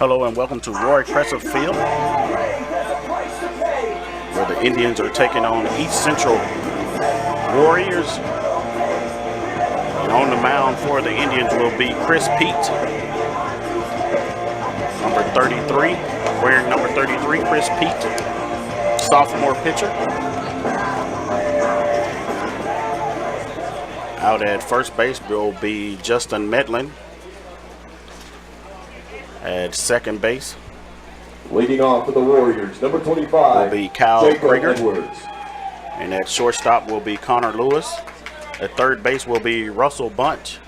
Hello and welcome to Roy Crescent Field, where the Indians are taking on East Central Warriors. And on the mound for the Indians will be Chris Pete, number 33, wearing number 33, Chris Pete, sophomore pitcher. Out at first base will be Justin Medlin. At second base, leading off for the Warriors, number 25 will be Kyle Krieger. Edwards. And at shortstop will be Connor Lewis. At third base will be Russell Bunch.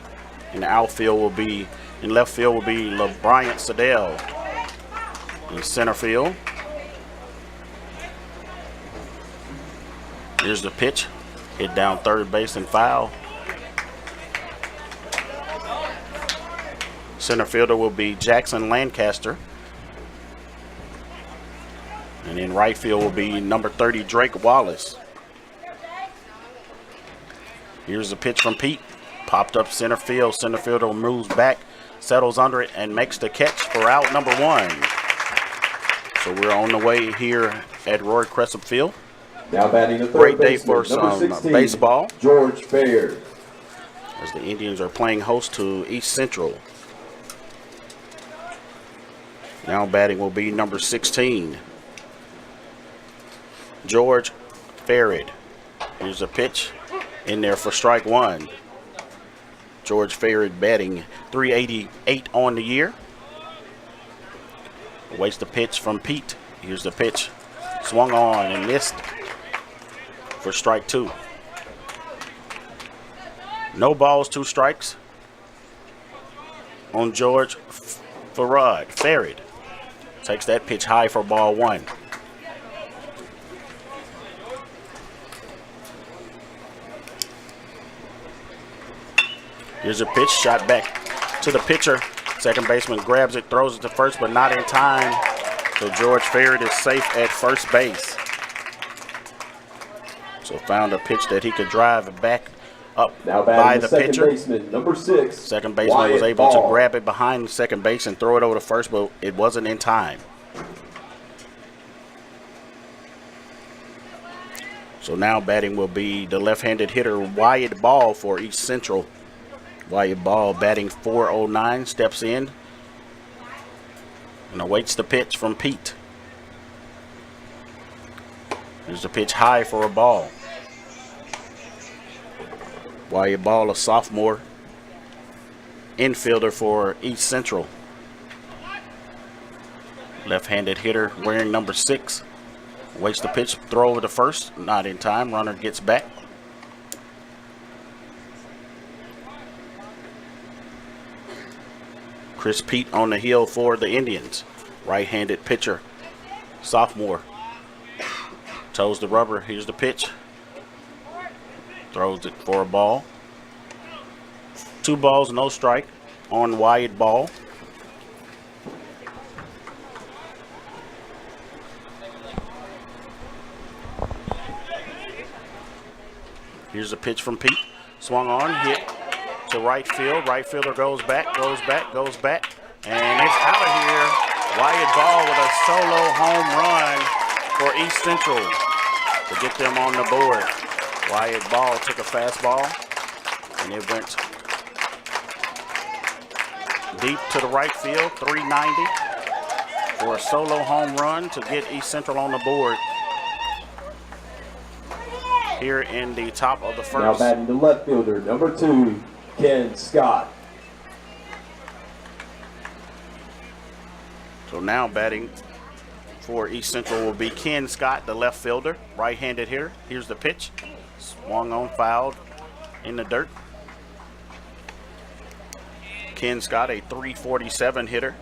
In left field will be LeBryant Siddell. In center field, here's the pitch, hit down third base and foul. Center fielder will be Jackson Lancaster. And in right field will be number 30, Drake Wallace. Here's a pitch from Pete. Popped up center field. Center fielder moves back, settles under it, and makes the catch for out number 1. So we're on the way here at Roy Crescent Field. Now batting the third Great day baseman, for some 16, baseball. George Baird. As the Indians are playing host to East Central. Now batting will be number 16, George Farrad. Here's a pitch in there for strike 1. George Farrad batting .388 on the year. Waits the pitch from Pete. Here's the pitch. Swung on and missed for strike 2. No balls, 2 strikes on George Farrad. Takes that pitch high for ball 1. Here's a pitch, shot back to the pitcher. Second baseman grabs it, throws it to first, but not in time. So George Farrad is safe at first base. So found a pitch that he could drive back up by the pitcher. Baseman, number 6. Second baseman was able to grab it behind the second base and throw it over to first, but it wasn't in time. So now batting will be the left-handed hitter Wyatt Ball for East Central. Wyatt Ball batting .409, steps in and awaits the pitch from Pete. Here's the pitch high for a ball. Wyatt Ball, a sophomore infielder for East Central. Left-handed hitter wearing number 6. Waits the pitch, throw over to first, not in time. Runner gets back. Chris Pete on the hill for the Indians. Right-handed pitcher, sophomore Toes the rubber. Here's the pitch. Throws it for a ball. 2 balls, no strike on wide ball. Here's a pitch from Pete. Swung on, hit to right field. Right fielder goes back, and it's out of here. Wide ball with a solo home run for East Central to get them on the board. Wyatt Ball took a fastball, and it went deep to the right field, 390 for a solo home run to get East Central on the board here in the top of the first. Now batting the left fielder, number 2, Ken Scott. So now batting for East Central will be Ken Scott, the left fielder, right-handed hitter. Here's the pitch. Swung on, fouled in the dirt. Ken Scott, a .347 hitter.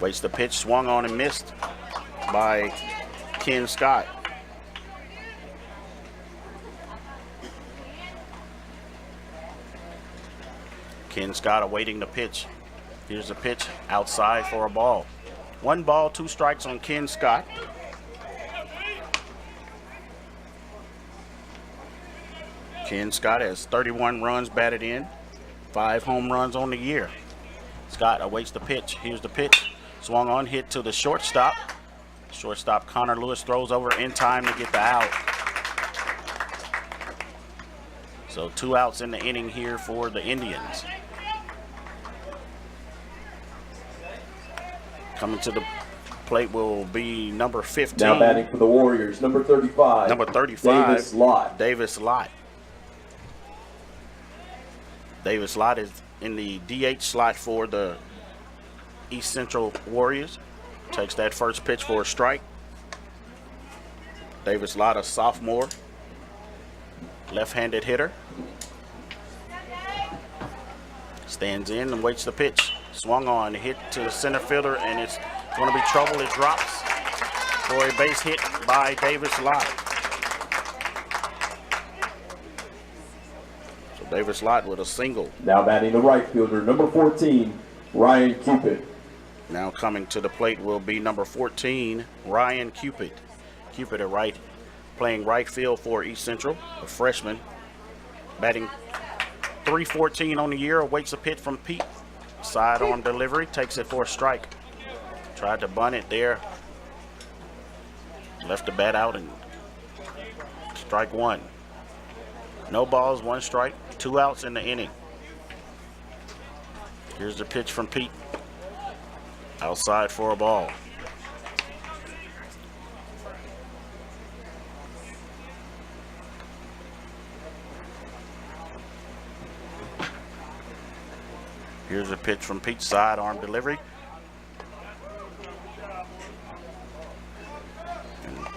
Waits the pitch, swung on and missed by Ken Scott. Ken Scott awaiting the pitch. Here's the pitch outside for a ball. 1 ball, 2 strikes on Ken Scott. Ken Scott has 31 runs batted in, 5 home runs on the year. Scott awaits the pitch. Here's the pitch. Swung on, hit to the shortstop. Shortstop Connor Lewis throws over in time to get the out. So 2 outs in the inning here for the Indians. Coming to the plate will be number 15. Now batting for the Warriors, number 35. Number 35, Davis Lott. Davis Lott. Davis Lott is in the DH slot for the East Central Warriors. Takes that first pitch for a strike. Davis Lott, a sophomore, left-handed hitter. Stands in and waits the pitch. Swung on, hit to the center fielder, and it's going to be trouble. It drops for a base hit by Davis Lott. So Davis Lott with a single. Now batting the right fielder, number 14, Ryan Cupid. Now coming to the plate will be number 14, Ryan Cupid. Cupid at right, playing right field for East Central, a freshman. Batting .314 on the year, awaits a pitch from Pete. Sidearm delivery, takes it for a strike. Tried to bunt it there. Left the bat out and strike 1. No balls, 1 strike, 2 outs in the inning. Here's the pitch from Pete. Outside for a ball. Here's a pitch from Pete, sidearm delivery. And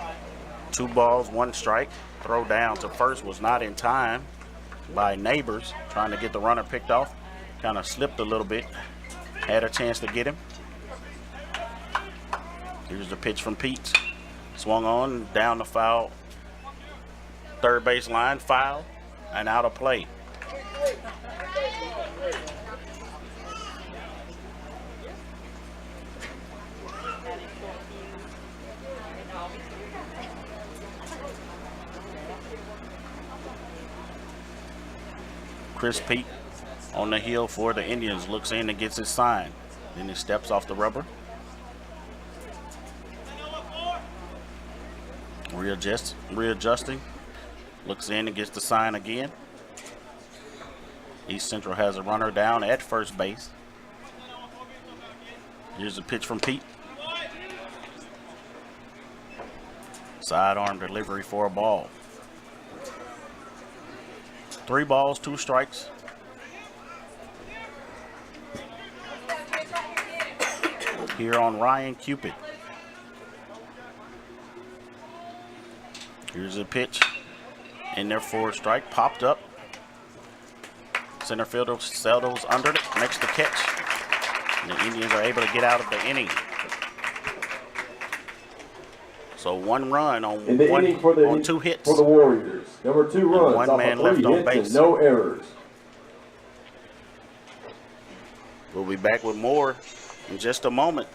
2 balls, 1 strike. Throw down to first was not in time by Neighbors, trying to get the runner picked off. Kind of slipped a little bit. Had a chance to get him. Here's the pitch from Pete. Swung on, down the foul. Third base line, foul, and out of play. Chris Pete on the hill for the Indians, looks in and gets his sign. Then he steps off the rubber. Readjusting. Looks in and gets the sign again. East Central has a runner down at first base. Here's a pitch from Pete. Sidearm delivery for a ball. 3 balls, 2 strikes. Here on Ryan Cupid. Here's a pitch. In there for a strike. Popped up. Center fielder settles under it. Makes the catch. And the Indians are able to get out of the inning. So 1 run on In the inning for on 2 hits. For the Warriors, number 2 runs, one off man of 3 left on hits base. and no errors. We'll be back with more in just a moment.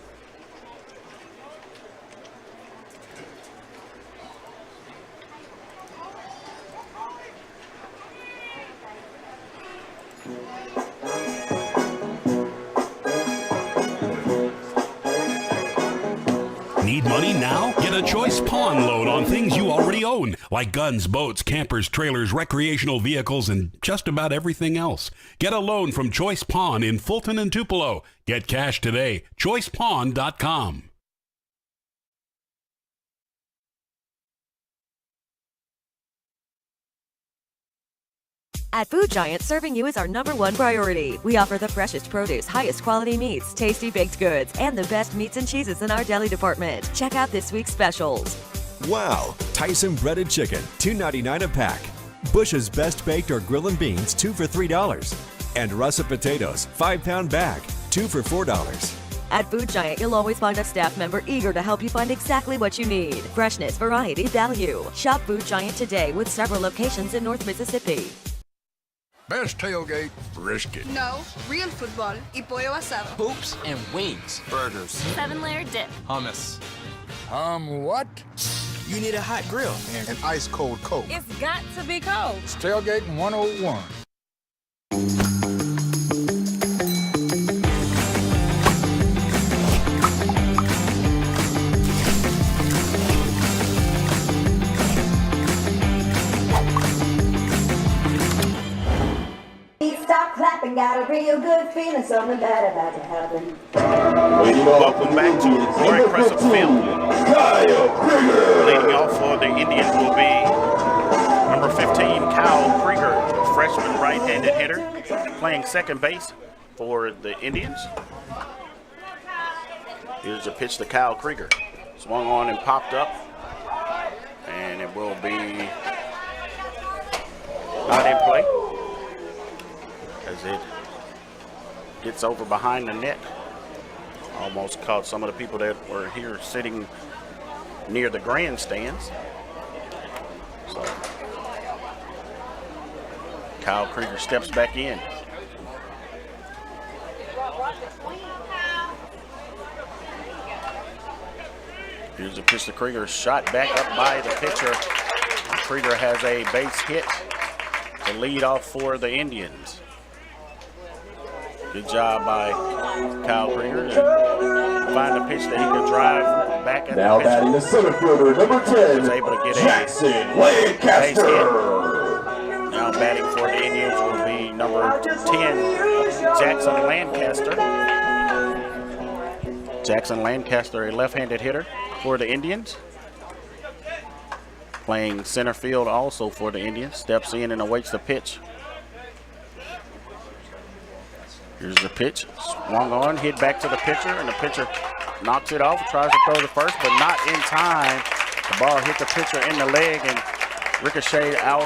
Need money now? Get a Choice Pawn loan on things you already own, like guns, boats, campers, trailers, recreational vehicles, and just about everything else. Get a loan from Choice Pawn in Fulton and Tupelo. Get cash today. ChoicePawn.com. At Food Giant, serving you is our #1 priority. We offer the freshest produce, highest quality meats, tasty baked goods, and the best meats and cheeses in our deli department. Check out this week's specials. Wow! Tyson breaded chicken, $2.99 a pack. Bush's Best Baked or Grill and Beans, 2 for $3. And russet potatoes, 5-pound bag, 2 for $4. At Food Giant, you'll always find a staff member eager to help you find exactly what you need. Freshness, variety, value. Shop Food Giant today with several locations in North Mississippi. Best tailgate, brisket. No, real football y pollo asado. Hoops and wings. Burgers. 7-layer dip. Hummus. What? You need a hot grill. And an ice cold Coke. It's got to be cold. It's Tailgate 101. Stop clapping, got a real good feeling, something bad about to happen. Welcome back to Glory Crescent Field. Leading off for the Indians will be number 15, Kyle Krieger, freshman right-handed hitter, playing second base for the Indians. Here's a pitch to Kyle Krieger. Swung on and popped up, and it will be not in play as it gets over behind the net. Almost caught some of the people that were here sitting near the grandstands. So Kyle Krieger steps back in. Here's a pitch to Krieger, shot back up by the pitcher. Krieger has a base hit to lead off for the Indians. Good job by Kyle Krieger to find a pitch that he could drive back at Now the pitcher. batting the center fielder, number 10, Was able to get Jackson a Lancaster. base hit. Now batting for the Indians will be number 10, Jackson Lancaster. Jackson Lancaster, a left-handed hitter for the Indians. Playing center field also for the Indians. Steps in and awaits the pitch. Here's the pitch. Swung on, hit back to the pitcher, and the pitcher knocks it off, tries to throw the first, but not in time. The ball hit the pitcher in the leg and ricocheted out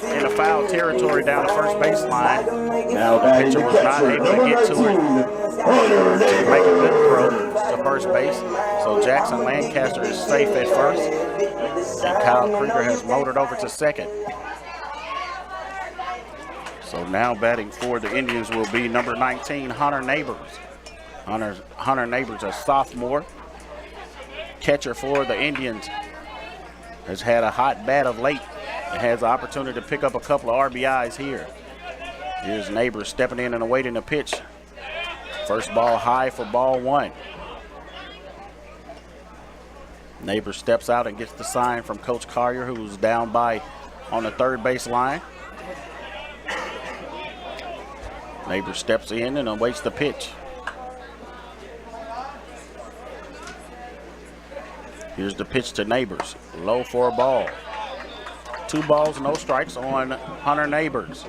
in the foul territory down the first baseline. Now The batting pitcher the was not catcher, able to number get to 19, it Hunter to make a Neighbors. good throw to first base. So Jackson Lancaster is safe at first, and Kyle Krieger has motored over to second. So now batting for the Indians will be number 19, Hunter Neighbors. Hunter Neighbors, a sophomore catcher for the Indians, has had a hot bat of late and has the opportunity to pick up a couple of RBIs here. Here's Neighbors stepping in and awaiting the pitch. First ball high for ball 1. Neighbors steps out and gets the sign from Coach Collier, who's down by on the third base line. Neighbors steps in and awaits the pitch. Here's the pitch to Neighbors. Low for a ball. 2 balls, no strikes on Hunter Neighbors.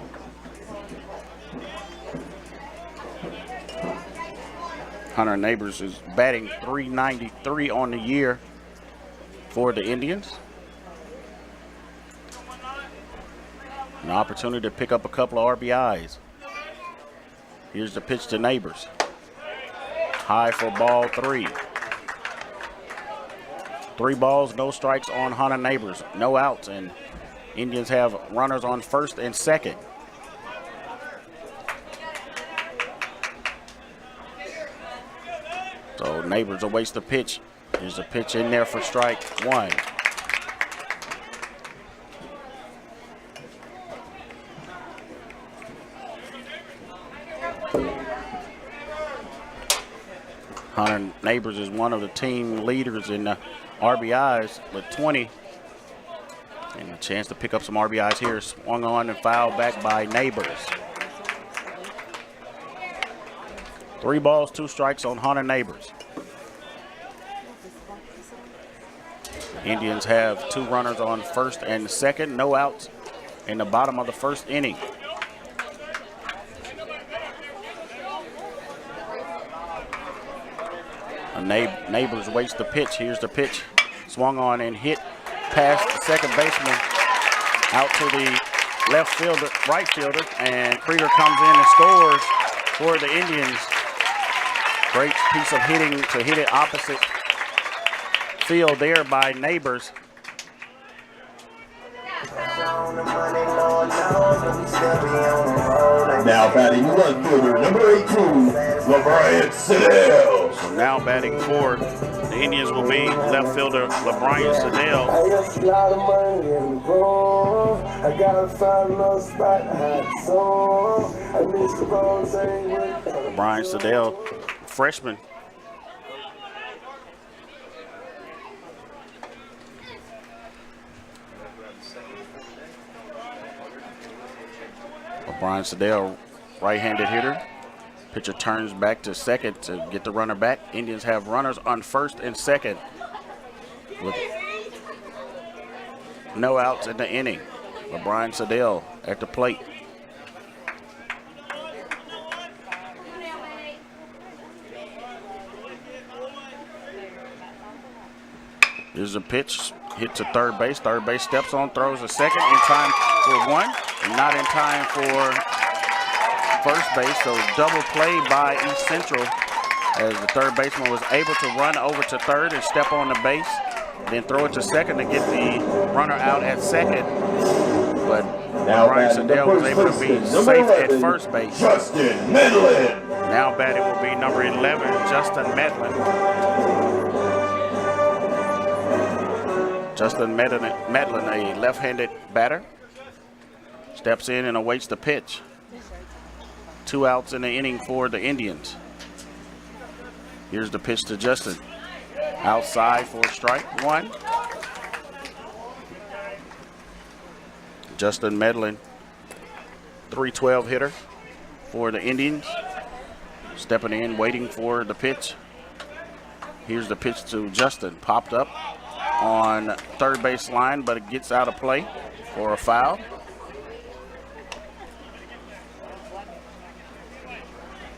Hunter Neighbors is batting .393 on the year for the Indians. An opportunity to pick up a couple of RBIs. Here's the pitch to Neighbors. High for ball 3. 3 balls, no strikes on Hunter Neighbors. No outs, and Indians have runners on first and second. So Neighbors awaits the pitch. There's a pitch in there for strike 1. Hunter Neighbors is one of the team leaders in the RBIs with 20. And a chance to pick up some RBIs here. Swung on and fouled back by Neighbors. 3 balls, 2 strikes on Hunter Neighbors. Indians have 2 runners on first and second. No outs in the bottom of the first inning. Neighbors waits the pitch. Here's the pitch. Swung on and hit past the second baseman out to the left fielder, right fielder, and Krieger comes in and scores for the Indians. Great piece of hitting to hit it opposite field there by Neighbors. Now batting left fielder, number 18, LeBrian Sedell. So now batting for the Indians will be left fielder LeBrian Sedell. LeBrian Sedell, freshman. LeBrian Sedell, right-handed hitter. Pitcher turns back to second to get the runner back. Indians have runners on first and second with no outs in the inning. LeBrian Sedell at the plate. Here's a pitch, hit to third base. Third base steps on, throws a second in time for 1, and not in time for first base. So double play by East Central as the third baseman was able to run over to third and step on the base, then throw it to second to get the runner out at second. But Brian Sedell was able to be safe at first base. Justin Medlin. Now batting will be number 11, Justin Medlin. Justin Medlin, a left-handed batter, steps in and awaits the pitch. 2 outs in the inning for the Indians. Here's the pitch to Justin. Outside for strike 1. Justin Medlin, .312 hitter for the Indians. Stepping in, waiting for the pitch. Here's the pitch to Justin. Popped up on third base line, but it gets out of play for a foul.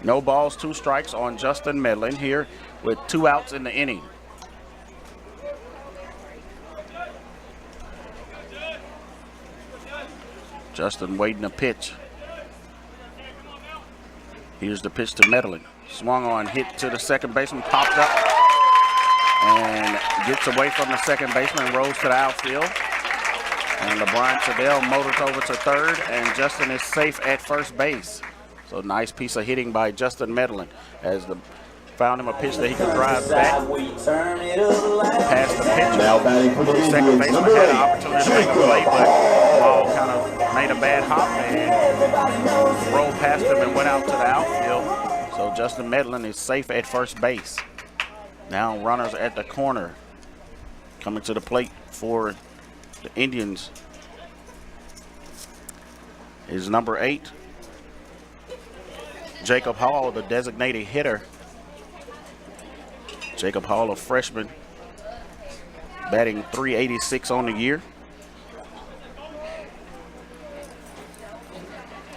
No balls, 2 strikes on Justin Medlin here with 2 outs in the inning. Justin waiting a pitch. Here's the pitch to Medlin. Swung on, hit to the second baseman, popped up and gets away from the second baseman, rolls to the outfield. And LeBrian Sedell motors over to third, and Justin is safe at first base. So nice piece of hitting by Justin Medlin as found him a pitch that he could drive back. Past the pitch. Now batting for the Second baseman had an opportunity to make a play, but the ball kind of made a bad hop and rolled past him and went out to the outfield. So Justin Medlin is safe at first base. Now runners at the corner. Coming to the plate for the Indians is number 8, Jacob Hall, the designated hitter. Jacob Hall, a freshman, batting .386 on the year.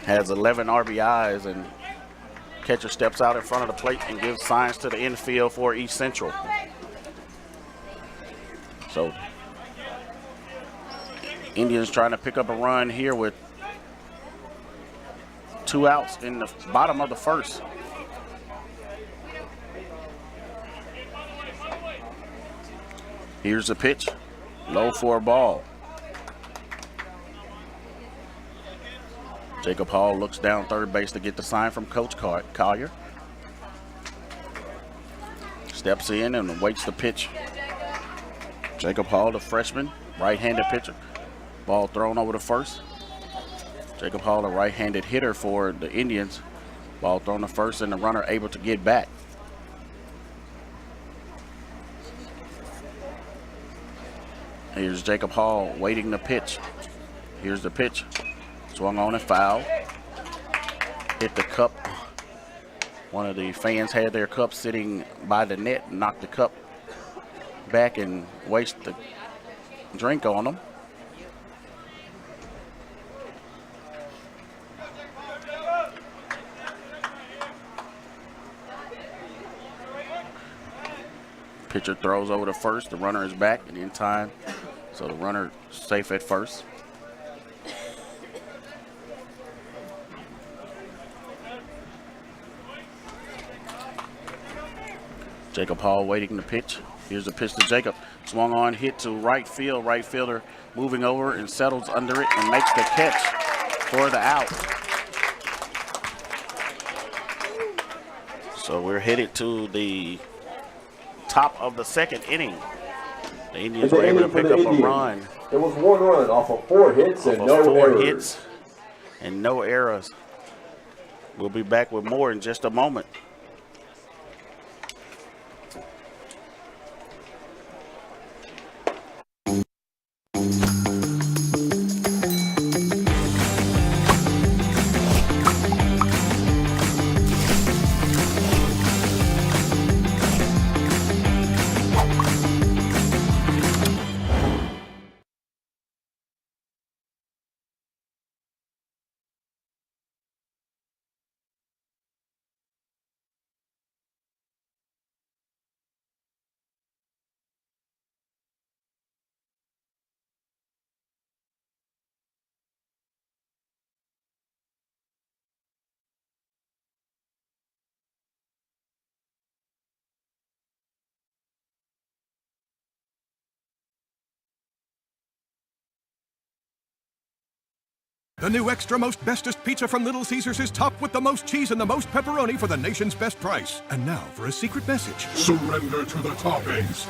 Has 11 RBIs, and catcher steps out in front of the plate and gives signs to the infield for East Central. So Indians trying to pick up a run here with 2 outs in the bottom of the first. Here's the pitch. Low for a ball. Jacob Hall looks down third base to get the sign from Coach Collier. Steps in and awaits the pitch. Jacob Hall, the freshman, right-handed pitcher. Ball thrown over to first. Jacob Hall, a right-handed hitter for the Indians. Ball thrown to first and the runner able to get back. Here's Jacob Hall waiting the pitch. Here's the pitch. Swung on and foul. Hit the cup. One of the fans had their cup sitting by the net and knocked the cup back and wasted the drink on them. Pitcher throws over to first. The runner is back and in time. So the runner safe at first. Jacob Hall waiting the pitch. Here's the pitch to Jacob. Swung on, hit to right field. Right fielder moving over and settles under it and makes the catch for the out. So we're headed to the top of the second inning. The Indians were able to pick up a run. It was 1 run off of 4 hits and no errors. And no errors. We'll be back with more in just a moment. The new extra most bestest pizza from Little Caesars is topped with the most cheese and the most pepperoni for the nation's best price. And now for a secret message. Surrender to the toppings.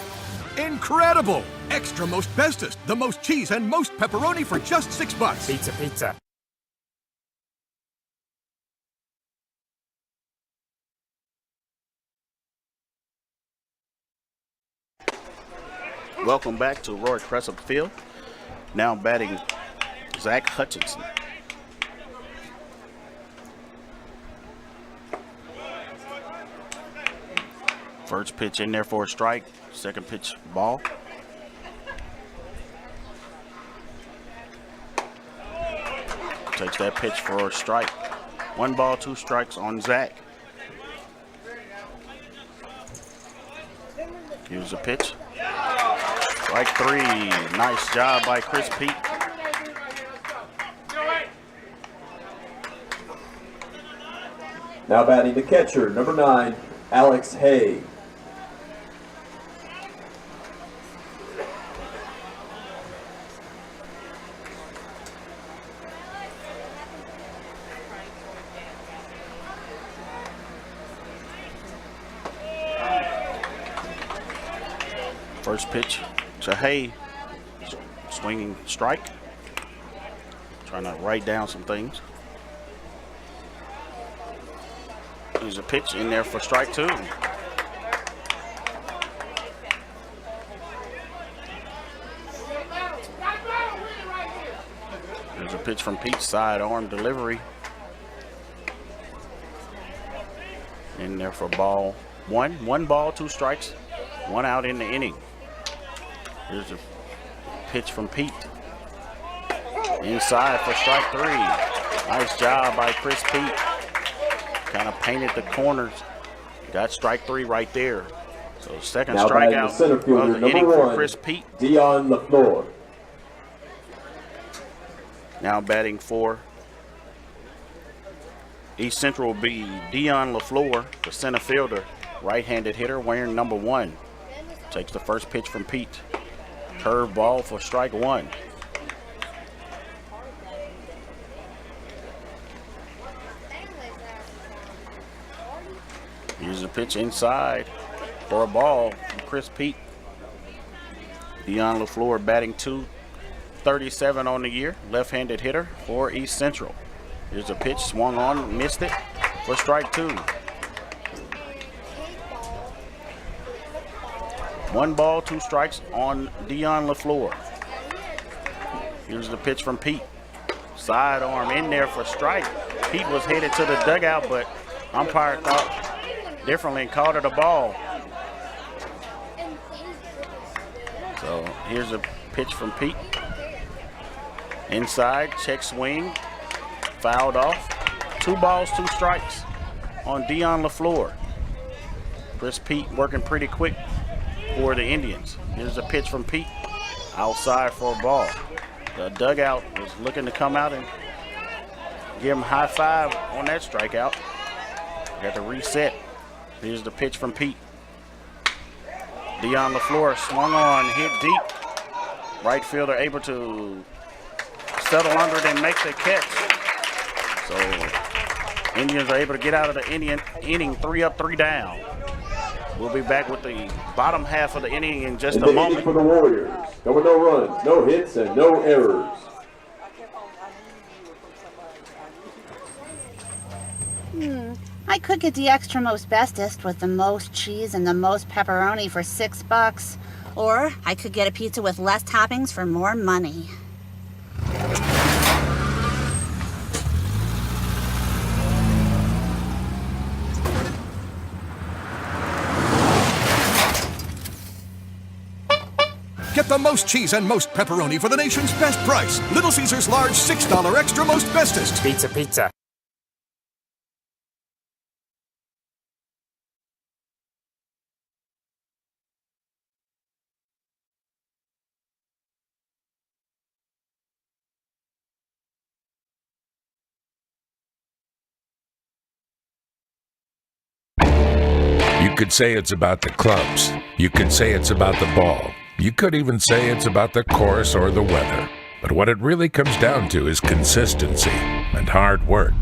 Incredible! Extra most bestest, the most cheese and most pepperoni for just $6. Pizza, pizza. Welcome back to Roy Crescent Field. Now batting Zach Hutchinson. First pitch in there for a strike. Second pitch, ball. Takes that pitch for a strike. 1 ball, 2 strikes on Zach. Here's the pitch. Strike 3. Nice job by Chris Pete. Now batting the catcher, number 9, Alex Hay. First pitch to Hay. Swinging strike. Trying to write down some things. There's a pitch in there for strike 2. There's a pitch from Pete's side, arm delivery. In there for ball 1. 1 ball, 2 strikes, 1 out in the inning. Here's a pitch from Pete. Inside for strike 3. Nice job by Chris Pete. Kind of painted the corners. Got strike 3 right there. So second now strikeout center fielder, of the inning number 1, for Chris Pete. Dion LaFleur. Now batting for East Central will be Dion LaFleur, the center fielder, right-handed hitter wearing number 1. Takes the first pitch from Pete. Curve ball for strike one. Here's a pitch inside for a ball from Chris Pete. Dion LaFleur batting .237 on the year. Left-handed hitter for East Central. Here's a pitch, swung on, missed it for strike two. 1 ball, 2 strikes on Dion LaFleur. Here's the pitch from Pete. Sidearm in there for strike. Pete was headed to the dugout, but umpire thought differently and called it a ball. So here's a pitch from Pete. Inside, check swing, fouled off. 2 balls, 2 strikes on Dion LaFleur. Chris Pete working pretty quick for the Indians. Here's a pitch from Pete, outside for a ball. The dugout was looking to come out and give him a high five on that strikeout. Got to reset. Here's the pitch from Pete. Dion LaFleur swung on, hit deep. Right fielder able to settle under it and make the catch. So Indians are able to get out of the inning 3 up, 3 down. We'll be back with the bottom half of the inning in just a moment. For the Warriors, there were no runs, no hits, and no errors. I could get the extra most bestest with the most cheese and the most pepperoni for $6. Or I could get a pizza with less toppings for more money. Get the most cheese and most pepperoni for the nation's best price. Little Caesars large $6 extra most bestest. Pizza, pizza. You could say it's about the clubs. You could say it's about the ball. You could even say it's about the course or the weather. But what it really comes down to is consistency and hard work.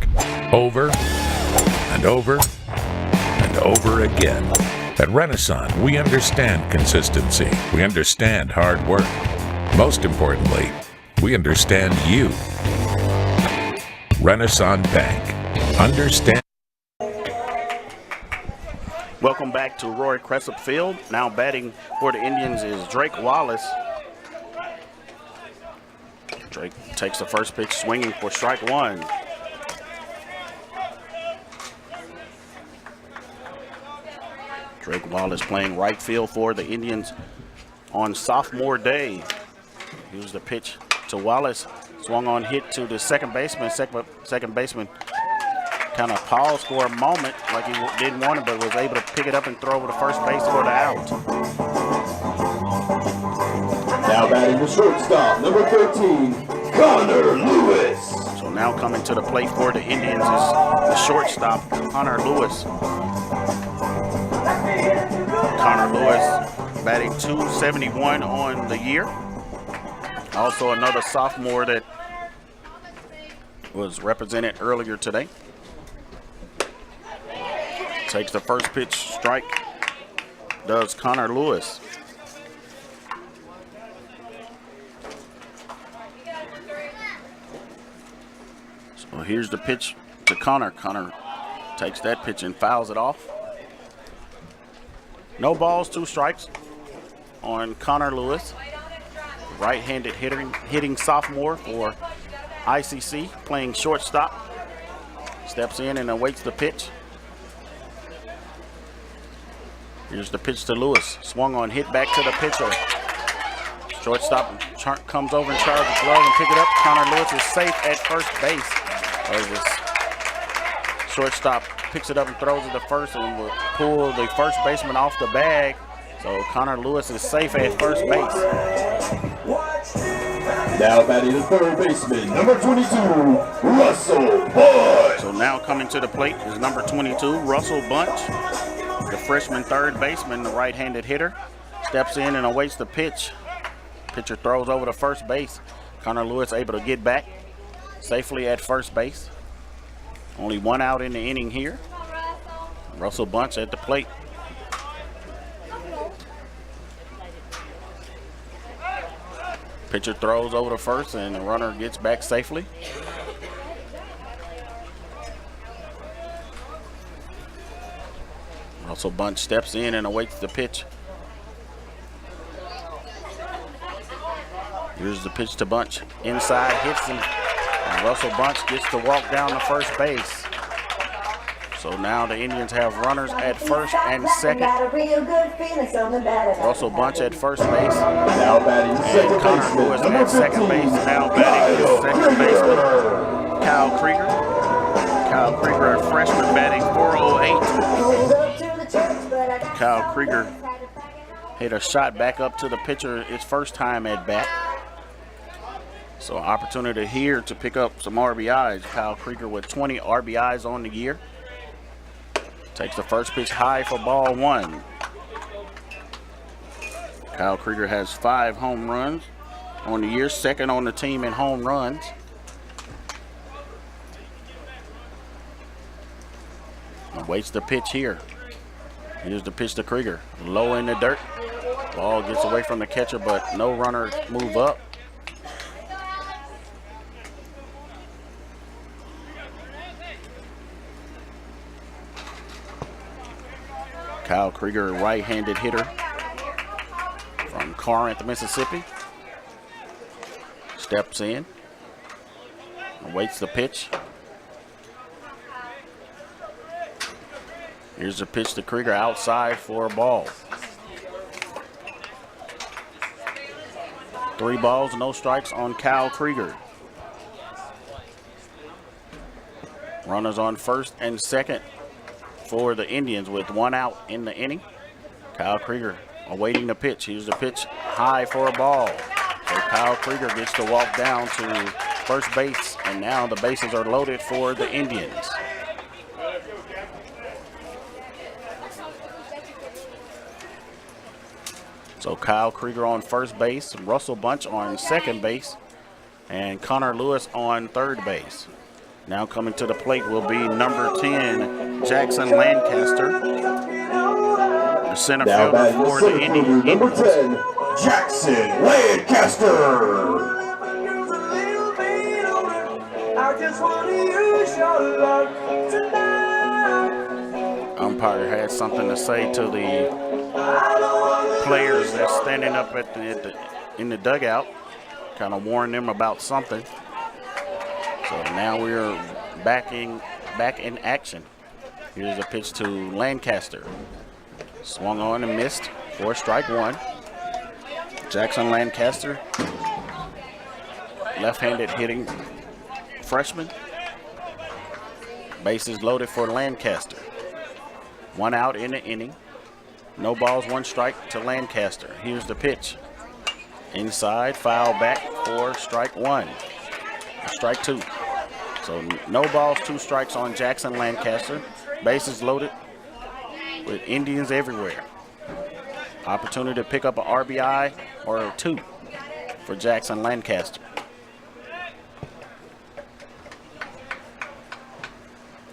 Over and over and over again. At Renaissance, we understand consistency. We understand hard work. Most importantly, we understand you. Renaissance Bank. Understand. Welcome back to Roy Cressup Field. Now batting for the Indians is Drake Wallace. Drake takes the first pitch, swinging for strike one. Drake Wallace playing right field for the Indians on sophomore day. Here's the pitch to Wallace. Swung on, hit to the second baseman. Second baseman kind of paused for a moment like he didn't want it, but was able to pick it up and throw over to first base for the out. Now batting the shortstop, number 13, Connor Lewis. So now coming to the plate for the Indians is the shortstop, Connor Lewis. Connor Lewis batting .271 on the year. Also another sophomore that was represented earlier today. Takes the first pitch, strike, does Connor Lewis. So here's the pitch to Connor. Connor takes that pitch and fouls it off. No balls, 2 strikes on Connor Lewis. Right-handed hitting sophomore for ICC, playing shortstop. Steps in and awaits the pitch. Here's the pitch to Lewis. Swung on, hit back to the pitcher. Shortstop comes over and tries to glove and pick it up. Connor Lewis is safe at first base. Shortstop picks it up and throws it to first and will pull the first baseman off the bag. So Connor Lewis is safe at first base. Now batting the third baseman, number 22, Russell Bunch. So now coming to the plate is number 22, Russell Bunch. The freshman third baseman, the right-handed hitter, steps in and awaits the pitch. Pitcher throws over to first base. Connor Lewis able to get back safely at first base. Only one out in the inning here. Russell Bunch at the plate. Pitcher throws over to first and the runner gets back safely. Russell Bunch steps in and awaits the pitch. Here's the pitch to Bunch. Inside, hits him. And Russell Bunch gets to walk down to first base. So now the Indians have runners at first and second. Russell Bunch at first base. Now batting And Connor Lewis at second base. Now batting is second baseman Kyle Krieger. Kyle Krieger, a freshman, batting .408. Kyle Krieger hit a shot back up to the pitcher his first time at bat. So opportunity here to pick up some RBIs. Kyle Krieger with 20 RBIs on the year. Takes the first pitch high for ball one. Kyle Krieger has 5 home runs on the year, second on the team in home runs. Waits the pitch here. Here's the pitch to Krieger. Low in the dirt. Ball gets away from the catcher, but no runner move up. Kyle Krieger, right-handed hitter from Corinth, Mississippi. Steps in. Awaits the pitch. Here's the pitch to Krieger outside for a ball. 3 balls, no strikes on Kyle Krieger. Runners on first and second for the Indians with 1 out in the inning. Kyle Krieger awaiting the pitch. Here's the pitch high for a ball. So Kyle Krieger gets to walk down to first base, and now the bases are loaded for the Indians. So Kyle Krieger on first base, Russell Bunch on second base, and Connor Lewis on third base. Now coming to the plate will be number 10, Jackson Lancaster, the center fielder for the Indians. Number 10, Jackson Lancaster. Umpire had something to say to the players that's standing up in the dugout, kind of warn them about something. So now we're back in action. Here's a pitch to Lancaster. Swung on and missed for strike one. Jackson Lancaster, left-handed hitting freshman. Bases loaded for Lancaster. 1 out in the inning. No balls, 1 strike to Lancaster. Here's the pitch. Inside, foul back for strike 1. Strike 2. So no balls, 2 strikes on Jackson Lancaster. Bases loaded with Indians everywhere. Opportunity to pick up an RBI or 2 for Jackson Lancaster.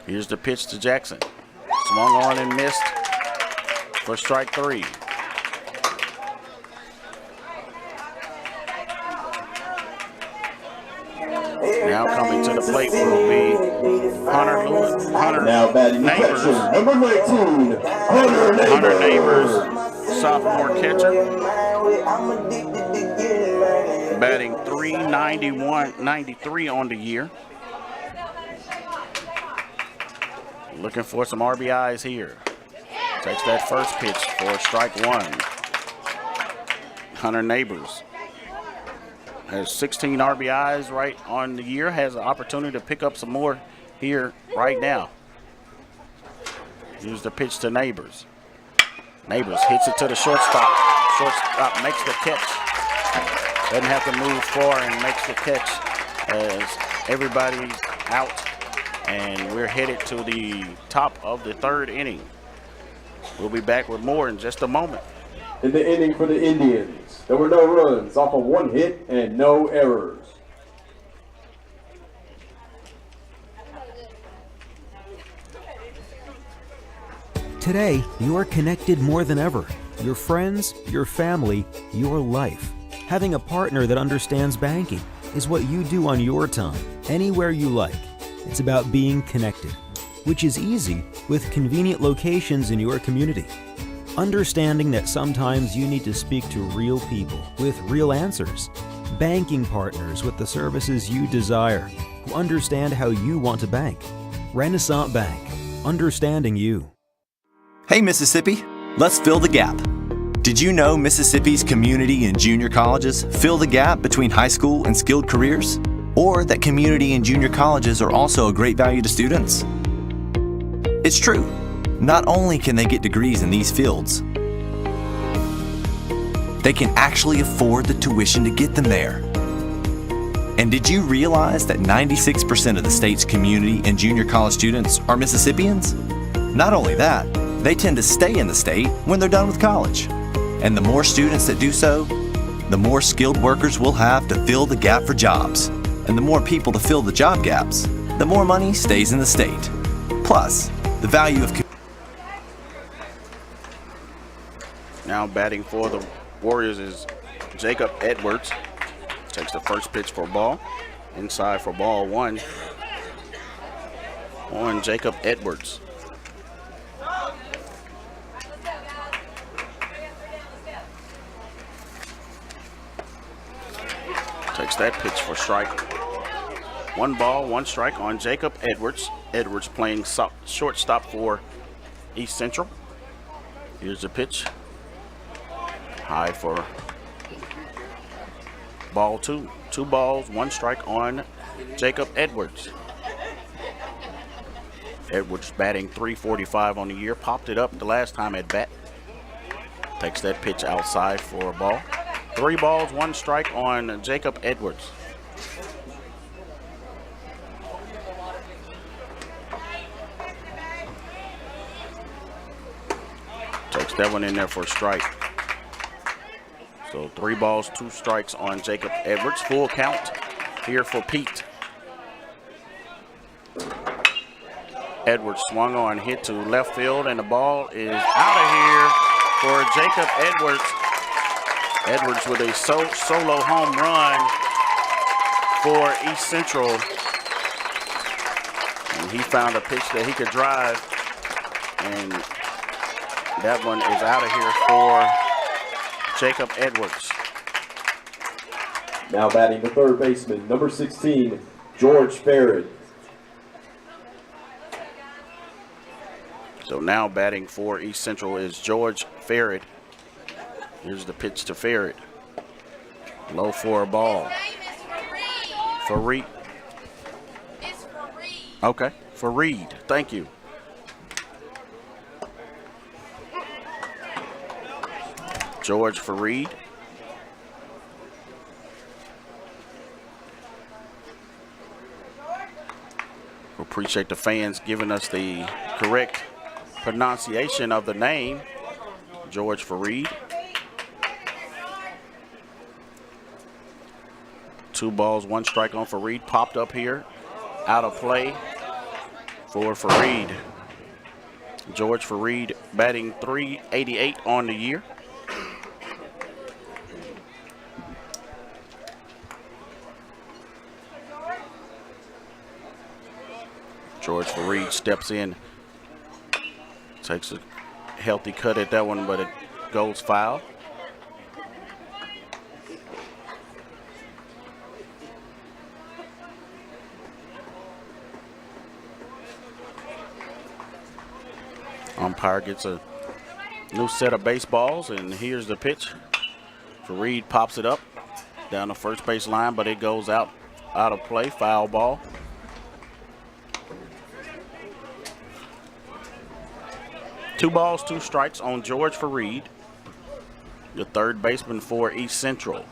Here's the pitch to Jackson. Swung on and missed for strike 3. Now coming to the plate will be Hunter Neighbors. Number 19, Hunter Neighbors, sophomore catcher. Batting .391.93 on the year. Looking for some RBIs here. Takes that first pitch for strike 1. Hunter Neighbors has 16 RBIs right on the year. Has an opportunity to pick up some more here right now. Here's the pitch to Neighbors. Neighbors hits it to the shortstop. Shortstop makes the catch. Doesn't have to move far and makes the catch as everybody's out. And we're headed to the top of the 3rd inning. We'll be back with more in just a moment. In the inning for the Indians, there were no runs off of 1 hit and no errors. Today, you're connected more than ever. Your friends, your family, your life. Having a partner that understands banking is what you do on your time, anywhere you like. It's about being connected, which is easy with convenient locations in your community. Understanding that sometimes you need to speak to real people with real answers. Banking partners with the services you desire, who understand how you want to bank. Renaissance Bank, understanding you. Hey Mississippi, let's fill the gap. Did you know Mississippi's community and junior colleges fill the gap between high school and skilled careers? Or that community and junior colleges are also a great value to students? It's true. Not only can they get degrees in these fields, they can actually afford the tuition to get them there. And did you realize that 96% of the state's community and junior college students are Mississippians? Not only that, they tend to stay in the state when they're done with college. And the more students that do so, the more skilled workers we'll have to fill the gap for jobs. And the more people to fill the job gaps, the more money stays in the state. Plus, the value of... Now batting for the Warriors is Jacob Edwards. Takes the first pitch for ball. Inside for ball 1 on Jacob Edwards. Takes that pitch for strike. 1 ball, 1 strike on Jacob Edwards. Edwards playing shortstop for East Central. Here's the pitch. High for ball 2. 2 balls, 1 strike on Jacob Edwards. Edwards batting .345 on the year. Popped it up the last time at bat. Takes that pitch outside for a ball. 3 balls, 1 strike on Jacob Edwards. Takes that one in there for a strike. So 3 balls, 2 strikes on Jacob Edwards. Full count here for Pete. Edwards swung on, hit to left field, and the ball is out of here for Jacob Edwards. Edwards with a solo home run for East Central. And he found a pitch that he could drive, and that one is out of here for Jacob Edwards. Now batting the third baseman, number 16, George Farrett. So now batting for East Central is George Farrett. Here's the pitch to Farrett. Low for a ball. Fareed. Okay, Fareed. Thank you. George Fareed. We appreciate the fans giving us the correct pronunciation of the name. George Fareed. 2 balls, 1 strike on Fareed. Popped up here. Out of play for Fareed. George Fareed batting .388 on the year. George Fareed steps in. Takes a healthy cut at that one, but it goes foul. Umpire gets a new set of baseballs, and here's the pitch. Fareed pops it up down the first base line, but it goes out of play. Foul ball. Two balls, 2 strikes on George Fareed, the third baseman for East Central.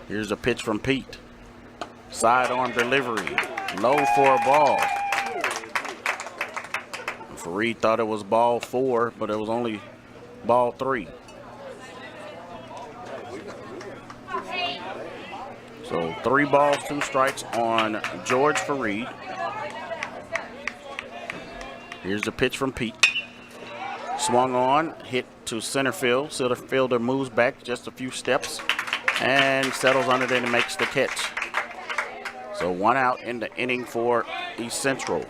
Here's a pitch from Pete. Sidearm delivery, low for a ball. Fareed thought it was ball 4, but it was only ball 3. So 3 balls, 2 strikes on George Fareed. Here's the pitch from Pete. Swung on, hit to center field. Center fielder moves back just a few steps and settles under it and makes the catch. So 1 out in the inning for East Central.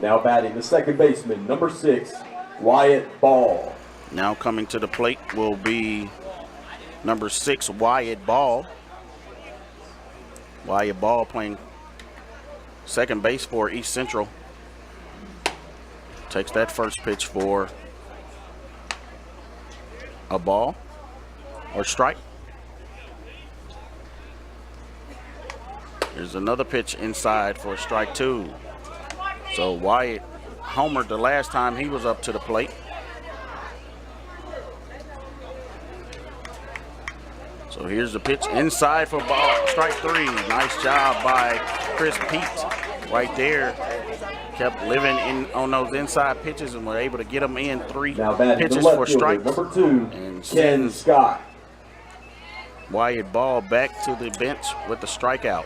Now batting the second baseman, number 6, Wyatt Ball. Now coming to the plate will be number 6, Wyatt Ball. Wyatt Ball playing second base for East Central. Takes that first pitch for a ball or strike. Here's another pitch inside for strike 2. So Wyatt homered the last time he was up to the plate. So here's the pitch inside for ball, strike 3. Nice job by Chris Pete right there. Kept living in on those inside pitches and were able to get them in 3 pitches for strikes. Number 2, and Ken Scott. Wyatt Ball back to the bench with the strikeout.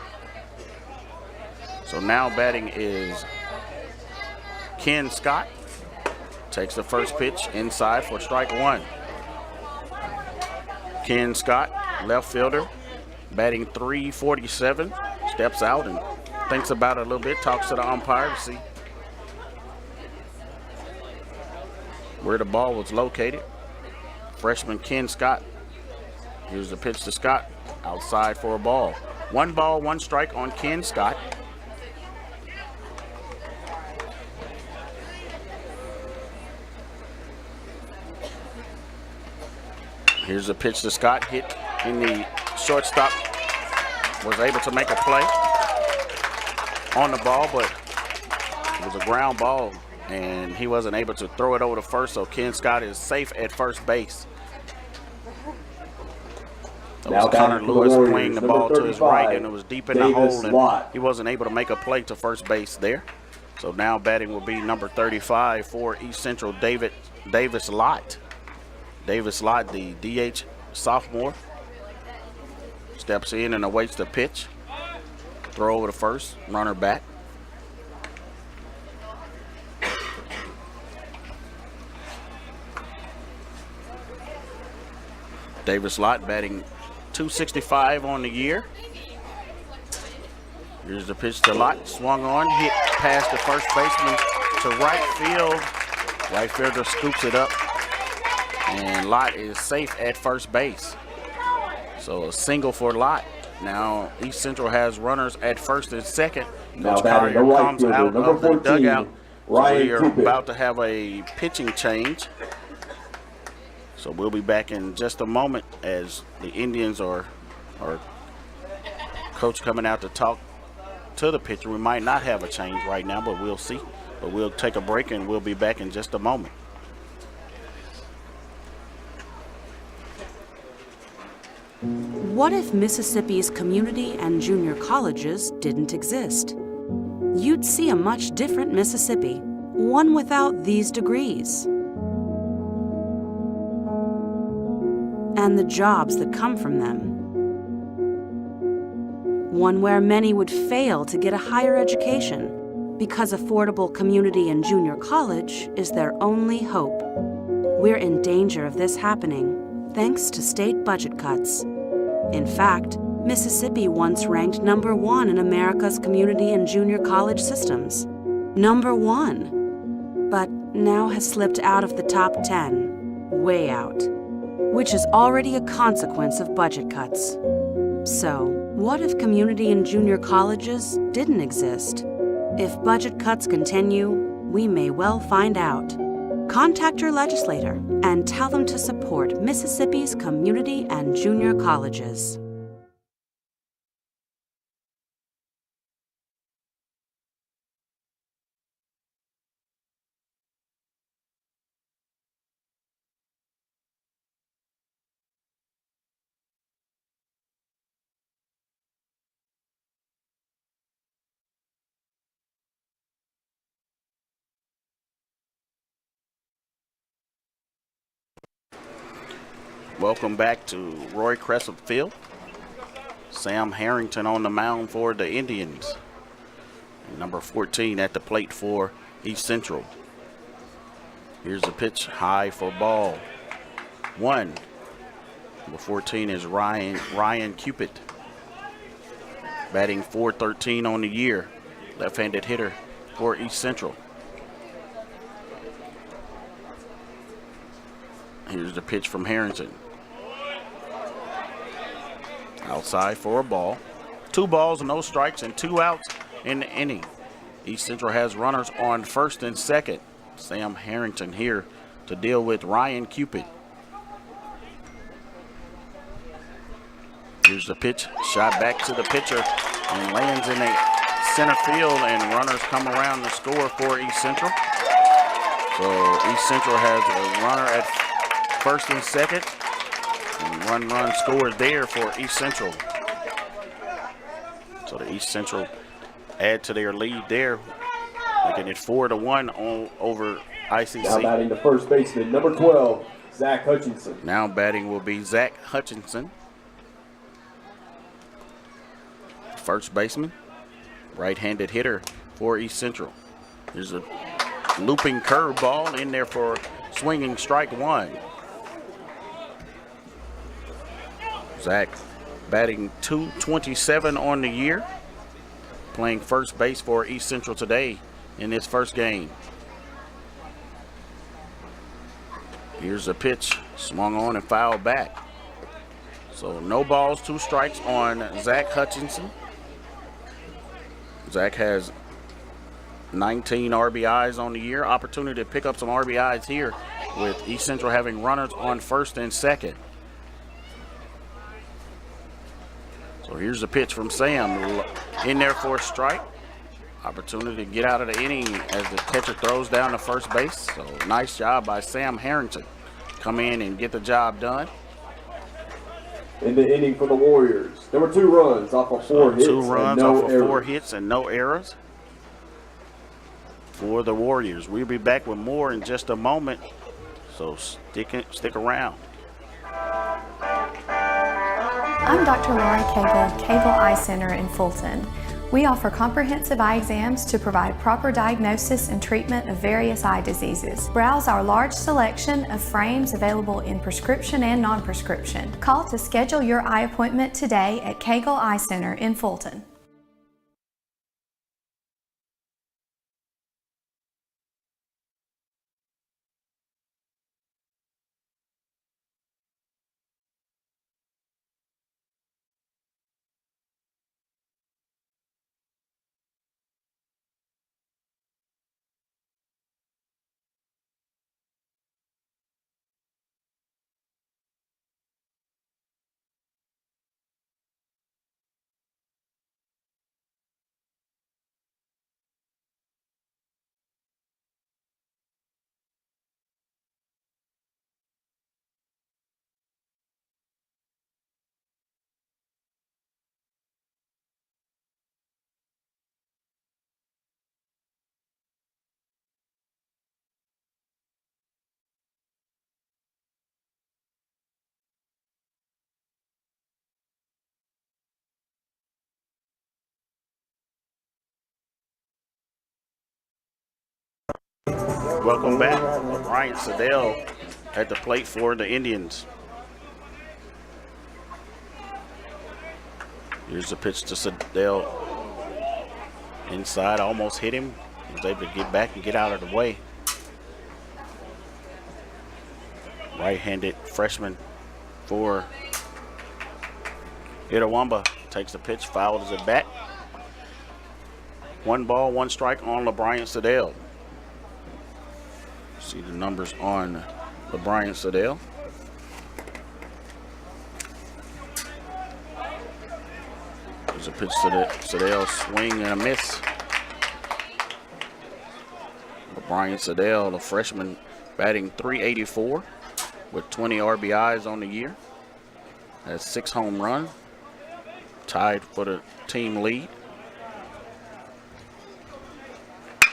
So now batting is Ken Scott. Takes the first pitch inside for strike 1. Ken Scott, left fielder, batting .347, steps out and thinks about it a little bit, talks to the umpire to see where the ball was located. Freshman Ken Scott. Here's the pitch to Scott, outside for a ball. 1 ball, 1 strike on Ken Scott. Here's a pitch to Scott, hit in the shortstop. Was able to make a play on the ball, but it was a ground ball and he wasn't able to throw it over to first, so Ken Scott is safe at first base. That was Connor Lewis playing the ball to his right, and it was deep in the hole, and he wasn't able to make a play to first base there. So now batting will be number 35 for East Central, Davis Lott. Davis Lott, the DH sophomore, steps in and awaits the pitch. Throw over to first, runner back. Davis Lott batting .265 on the year. Here's the pitch to Lott, swung on, hit past the first baseman to right field. Right fielder scoops it up, and Lott is safe at first base. So a single for Lott. Now East Central has runners at first and second. Coach Collier comes out of the dugout. So we are about to have a pitching change. So we'll be back in just a moment as the Indians are coach coming out to talk to the pitcher. We might not have a change right now, but we'll see. But we'll take a break and we'll be back in just a moment. What if Mississippi's community and junior colleges didn't exist? You'd see a much different Mississippi, one without these degrees. And the jobs that come from them. One where many would fail to get a higher education because affordable community and junior college is their only hope. We're in danger of this happening thanks to state budget cuts. In fact, Mississippi once ranked #1 in America's community and junior college systems. #1. But now has slipped out of the top 10, way out, which is already a consequence of budget cuts. So, what if community and junior colleges didn't exist? If budget cuts continue, we may well find out. Contact your legislator and tell them to support Mississippi's community and junior colleges. Welcome back to Roy Crescent Field. Sam Harrington on the mound for the Indians. And number 14 at the plate for East Central. Here's the pitch, high for ball. 1. Number 14 is Ryan Cupid. Batting .413 on the year. Left-handed hitter for East Central. Here's the pitch from Harrington. Outside for a ball. 2 balls, no strikes, and 2 outs in the inning. East Central has runners on first and second. Sam Harrington here to deal with Ryan Cupid. Here's the pitch, shot back to the pitcher and lands in the center field, and runners come around to score for East Central. So East Central has a runner at first and second, and one run scored there for East Central. So the East Central add to their lead there, making it 4-1 over ICC. Now batting the first baseman, number 12, Zach Hutchinson. Now batting will be Zach Hutchinson. First baseman, right-handed hitter for East Central. There's a looping curveball in there for swinging strike 1. Zach batting .227 on the year, playing first base for East Central today in his first game. Here's a pitch, swung on and fouled back. So no balls, 2 strikes on Zach Hutchinson. Zach has 19 RBIs on the year. Opportunity to pick up some RBIs here with East Central having runners on first and second. So here's the pitch from Sam, in there for a strike. Opportunity to get out of the inning as the catcher throws down to first base. So nice job by Sam Harrington. Come in and get the job done. In the inning for the Warriors, there were 2 runs off of 4 hits. 2 runs and no off of errors. 4 hits and no errors for the Warriors. We'll be back with more in just a moment, so stick around. I'm Dr. Laura Cagle, Cable Eye Center in Fulton. We offer comprehensive eye exams to provide proper diagnosis and treatment of various eye diseases. Browse our large selection of frames available in prescription and non-prescription. Call to schedule your eye appointment today at Cagle Eye Center in Fulton. Welcome back. Bryant Siddell at the plate for the Indians. Here's the pitch to Siddell. Inside, almost hit him. He was able to get back and get out of the way. Right-handed freshman for Itawamba takes the pitch, fouls it back. 1 ball, 1 strike on LeBryant Siddell. See the numbers on LeBryant Siddell. There's a pitch to Siddell, swing and a miss. LeBryant Siddell, the freshman, batting .384 with 20 RBIs on the year. Has 6 home runs, tied for the team lead.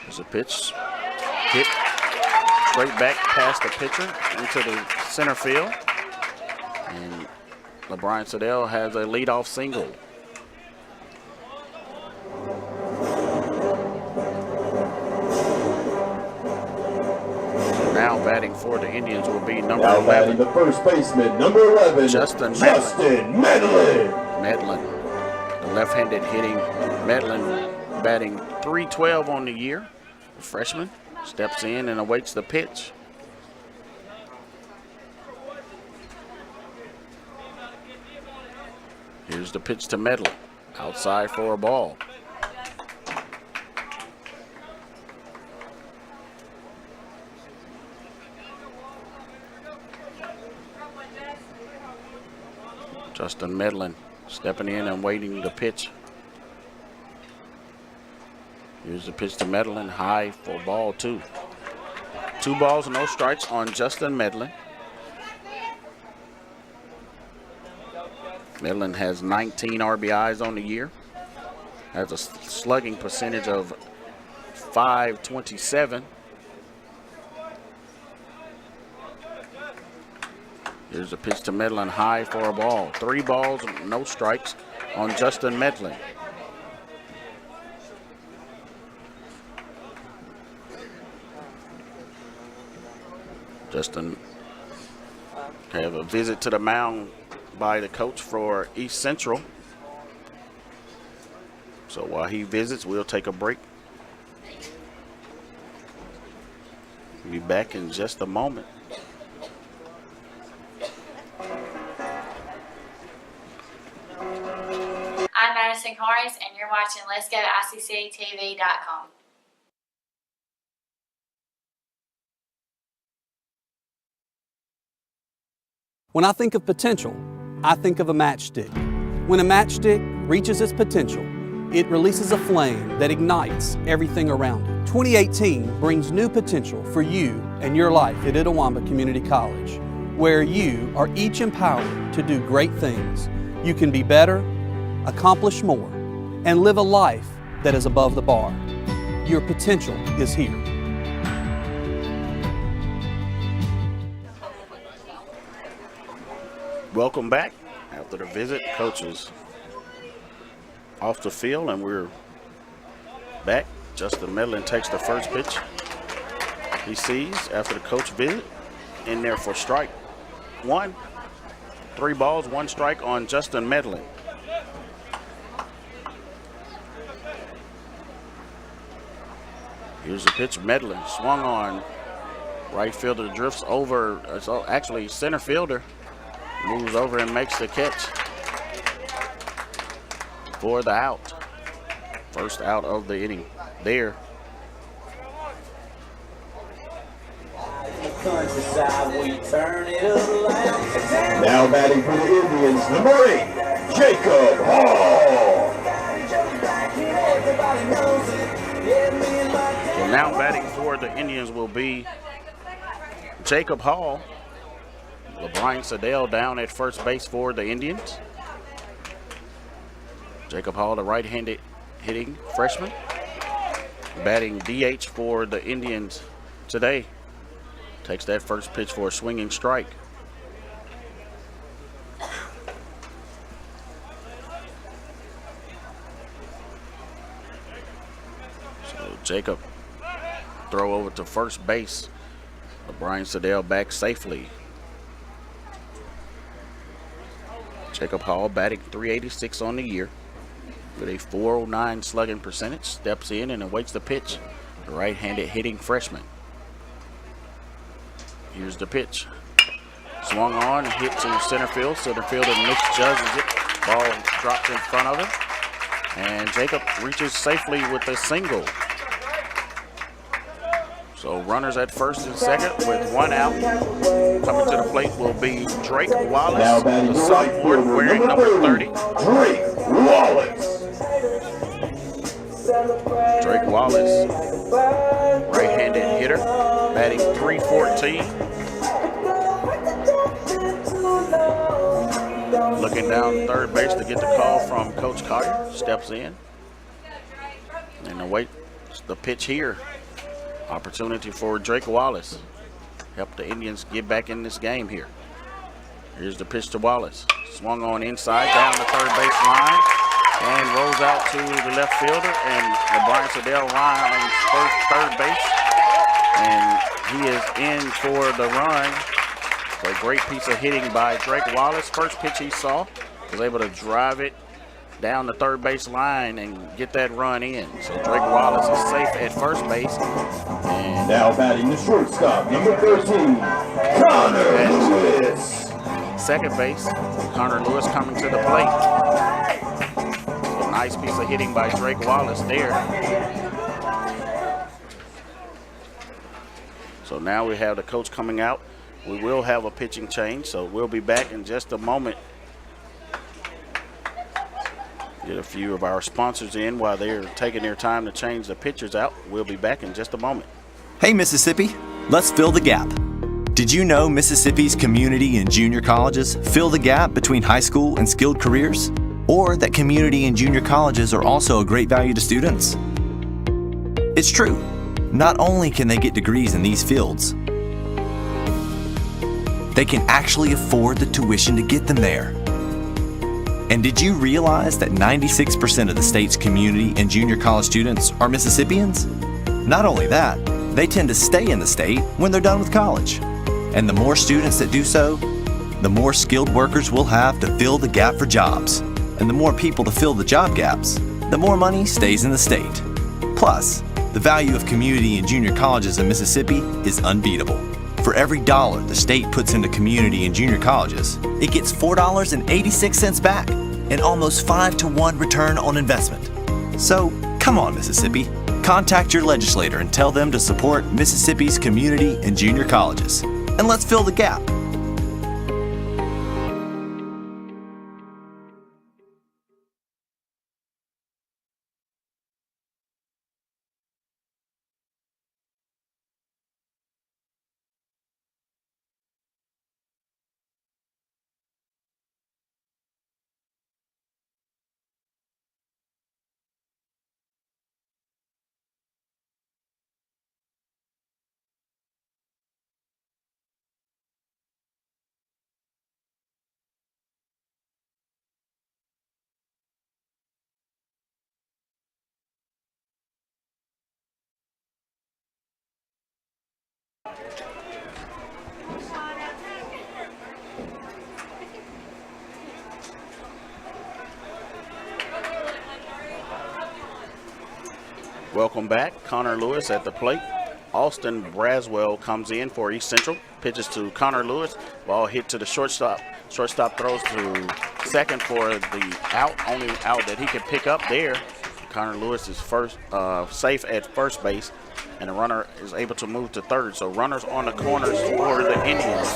There's a pitch, hit straight back past the pitcher into the center field. And LeBron Sedell has a leadoff single. So now batting for the Indians will be number 11. The first baseman, number 11, Justin Medlin. Medlin, the left-handed hitting Medlin, batting .312 on the year. The freshman steps in and awaits the pitch. Here's the pitch to Medlin, outside for a ball. Justin Medlin stepping in and waiting the pitch. Here's the pitch to Medlin, high for ball 2. 2 balls, no strikes on Justin Medlin. Medlin has 19 RBIs on the year. Has a slugging percentage of .527. Here's a pitch to Medlin, high for a ball. 3 balls, no strikes on Justin Medlin. Justin have a visit to the mound by the coach for East Central. So while he visits, we'll take a break. We'll be back in just a moment. I'm Madison Harris, and you're watching Let's Go ICCTV.com. When I think of potential, I think of a matchstick. When a matchstick reaches its potential, it releases a flame that ignites everything around it. 2018 brings new potential for you and your life at Itawamba Community College, where you are each empowered to do great things. You can be better, accomplish more, and live a life that is above the bar. Your potential is here. Welcome back. After the visit, coach is off the field and we're back. Justin Medlin takes the first pitch. He sees after the coach visit, in there for strike 1. 3 balls, 1 strike on Justin Medlin. Here's the pitch. Medlin swung on. Right fielder drifts over. So actually, center fielder moves over and makes the catch for the out. First out of the inning there. Now batting for the Indians, number 8, Jacob Hall. So now batting for the Indians will be Jacob Hall. LeBron Sedell down at first base for the Indians. Jacob Hall, the right-handed hitting freshman, batting DH for the Indians today. Takes that first pitch for a swinging strike. So Jacob throw over to first base. LeBron Sedell back safely. Jacob Hall batting .386 on the year with a .409 slugging percentage. Steps in and awaits the pitch. The right-handed hitting freshman. Here's the pitch. Swung on, hit to center field. Center fielder misjudges it. Ball dropped in front of him. And Jacob reaches safely with a single. So runners at first and second with 1 out. Coming to the plate will be Drake Wallace, the sophomore wearing number 30. Drake Wallace. Drake Wallace, right-handed hitter, batting .314. Looking down third base to get the call from Coach Collier. Steps in and awaits the pitch here. Opportunity for Drake Wallace. Help the Indians get back in this game here. Here's the pitch to Wallace. Swung on inside, down the third base line, and rolls out to the left fielder, and LeBron Sedell lines third base, and he is in for the run. So a great piece of hitting by Drake Wallace. First pitch he saw, was able to drive it down the third base line and get that run in. So Drake Wallace is safe at first base. And now batting the shortstop, number 13, Connor Lewis. Second base, Connor Lewis coming to the plate. So nice piece of hitting by Drake Wallace there. So now we have the coach coming out. We will have a pitching change, so we'll be back in just a moment. Get a few of our sponsors in while they're taking their time to change the pitchers out. We'll be back in just a moment. Hey Mississippi, let's fill the gap. Did you know Mississippi's community and junior colleges fill the gap between high school and skilled careers? Or that community and junior colleges are also a great value to students? It's true. Not only can they get degrees in these fields, they can actually afford the tuition to get them there. And did you realize that 96% of the state's community and junior college students are Mississippians? Not only that, they tend to stay in the state when they're done with college. And the more students that do so, the more skilled workers we'll have to fill the gap for jobs. And the more people to fill the job gaps, the more money stays in the state. Plus, the value of community and junior colleges in Mississippi is unbeatable. For every dollar the state puts into community and junior colleges, it gets $4.86 back, an almost 5-to-1 return on investment. So, come on, Mississippi. Contact your legislator and tell them to support Mississippi's community and junior colleges. And let's fill the gap. Welcome back. Connor Lewis at the plate. Austin Braswell comes in for East Central. Pitches to Connor Lewis. Ball hit to the shortstop. Shortstop throws to second for the out, only out that he can pick up there. Connor Lewis is safe at first base, and the runner is able to move to third. So runners on the corners for the Indians.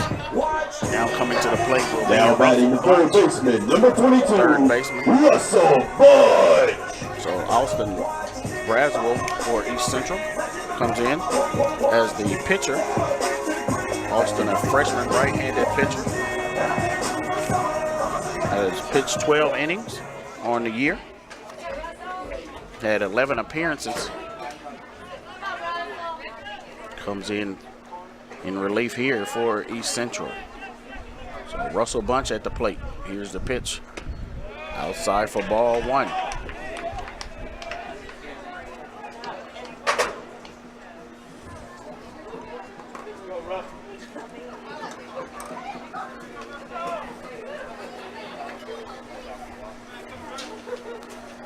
Now coming to the plate will be now batting the third baseman, number 22, third baseman Russell Budge. So Austin Braswell for East Central comes in as the pitcher. Austin, a freshman right-handed pitcher, has pitched 12 innings on the year. Had 11 appearances. Comes in relief here for East Central. So Russell Bunch at the plate. Here's the pitch. Outside for ball one.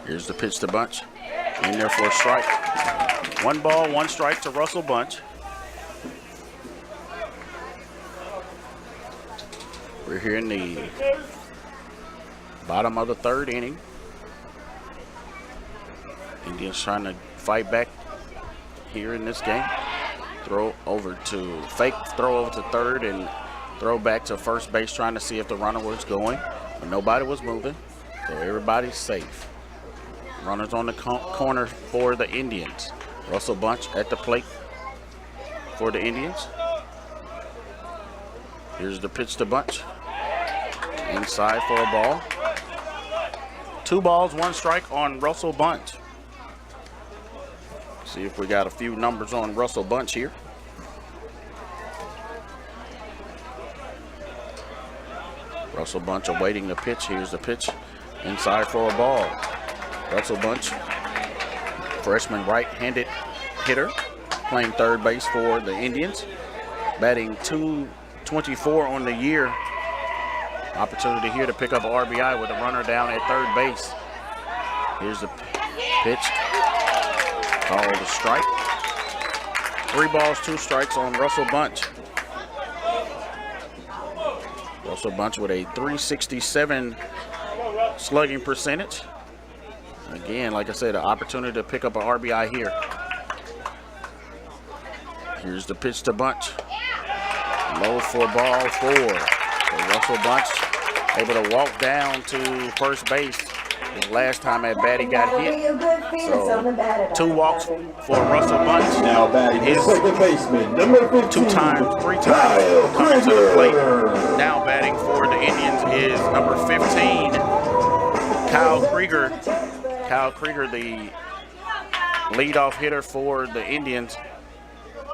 Here's the pitch to Bunch. In there for a strike. 1 ball, 1 strike to Russell Bunch. We're here in the bottom of the third inning. Indians trying to fight back here in this game. Throw over to third and throw back to first base, trying to see if the runner was going. But nobody was moving, so everybody's safe. Runners on the corner for the Indians. Russell Bunch at the plate for the Indians. Here's the pitch to Bunch. Inside for a ball. 2 balls, 1 strike on Russell Bunch. See if we got a few numbers on Russell Bunch here. Russell Bunch awaiting the pitch. Here's the pitch inside for a ball. Russell Bunch, freshman right-handed hitter, playing third base for the Indians. Batting .224 on the year. Opportunity here to pick up an RBI with a runner down at third base. Here's the pitch. Called a strike. 3 balls, 2 strikes on Russell Bunch. Russell Bunch with a .367 slugging percentage. Again, like I said, an opportunity to pick up an RBI here. Here's the pitch to Bunch. Low for ball 4. So Russell Bunch able to walk down to first base. His last time at bat he got hit. So 2 walks for Russell Bunch. Now batting his second baseman, number 15. 3 times coming to the plate. Now batting for the Indians is number 15, Kyle Krieger. Kyle Krieger, the leadoff hitter for the Indians,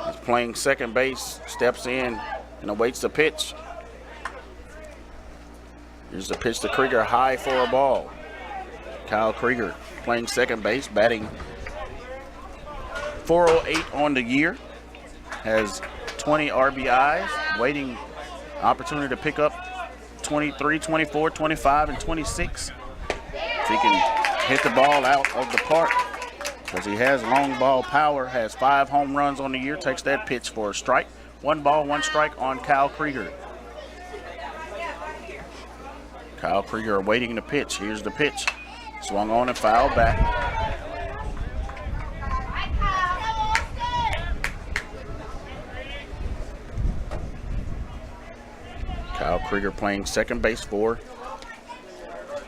is playing second base, steps in and awaits the pitch. Here's the pitch to Krieger, high for a ball. Kyle Krieger playing second base, batting .408 on the year, has 20 RBIs, waiting opportunity to pick up 23, 24, 25, and 26. If he can hit the ball out of the park, because he has long ball power, has 5 home runs on the year, takes that pitch for a strike. 1 ball, 1 strike on Kyle Krieger. Kyle Krieger awaiting the pitch. Here's the pitch. Swung on and fouled back. Kyle Krieger playing second base for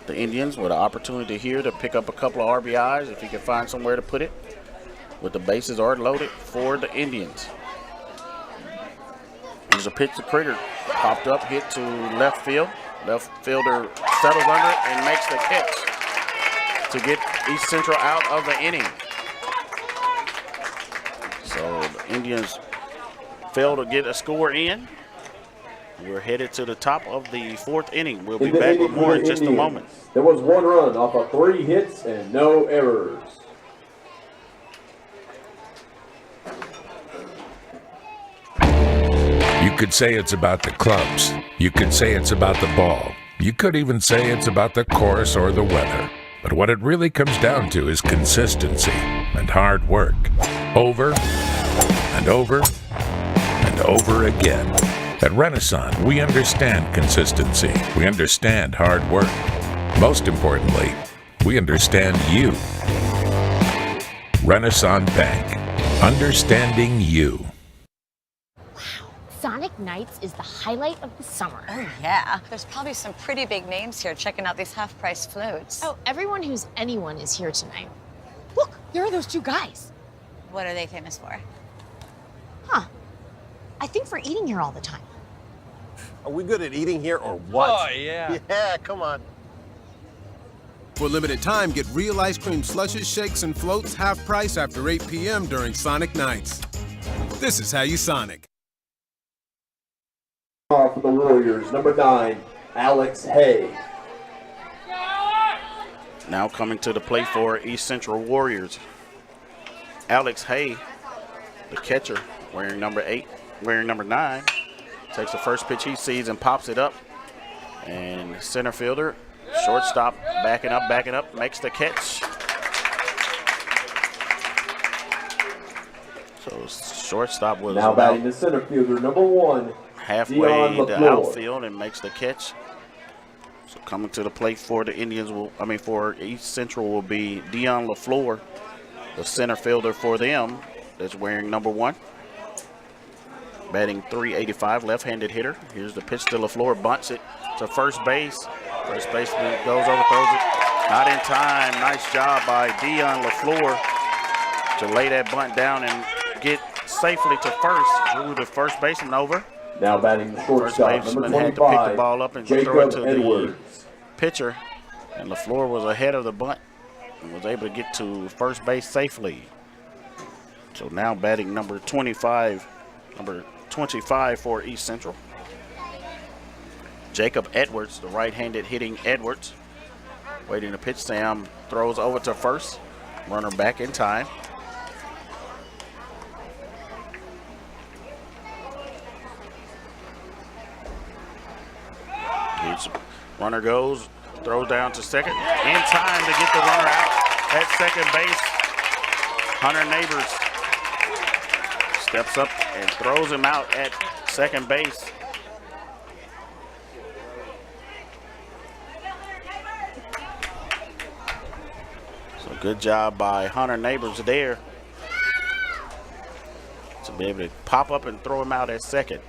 the Indians with an opportunity here to pick up a couple of RBIs if he can find somewhere to put it, with the bases are loaded for the Indians. There's a pitch to Krieger. Popped up, hit to left field. Left fielder settles under it and makes the catch to get East Central out of the inning. So the Indians fail to get a score in. We're headed to the top of the 4th inning. We'll be back with more in just a moment. There was 1 run off of 3 hits and no errors. You could say it's about the clubs. You could say it's about the ball. You could even say it's about the course or the weather. But what it really comes down to is consistency and hard work. Over and over and over again. At Renaissance, we understand consistency. We understand hard work. Most importantly, we understand you. Renaissance Bank. Understanding you. Sonic Nights is the highlight of the summer. Oh, yeah. There's probably some pretty big names here checking out these half-price floats. Oh, everyone who's anyone is here tonight. Look, there are those 2 guys. What are they famous for? Huh. I think for eating here all the time. Are we good at eating here or what? Oh, yeah. Yeah, come on. For a limited time, get real ice cream slushes, shakes, and floats half price after 8 p.m. during Sonic Nights. This is how you Sonic. For the Warriors, number 9, Alex Hay. Now coming to the plate for East Central Warriors, Alex Hay, the catcher, wearing number 9, takes the first pitch he sees and pops it up. And center fielder, shortstop, backing up, makes the catch. So shortstop was now batting the center fielder, number 1, halfway to outfield and makes the catch. So coming to the plate for the Indians, for East Central will be Dion LaFleur, the center fielder for them, that's wearing number 1. Batting .385, left-handed hitter. Here's the pitch to LaFleur, bunts it to first base. First baseman goes over, throws it. Not in time. Nice job by Dion LaFleur to lay that bunt down and get safely to first. Drew the first baseman over. Now batting the shortstop, number 25, had to pick the ball up and throw it to Edwards. the pitcher. And LaFleur was ahead of the bunt and was able to get to first base safely. So now batting number 25 for East Central. Jacob Edwards, the right-handed hitting Edwards. Waiting to pitch. Sam throws over to first. Runner back in time. Runner goes, throws down to second. In time to get the runner out at second base. Hunter Neighbors steps up and throws him out at second base. So good job by Hunter Neighbors there to be able to pop up and throw him out at second.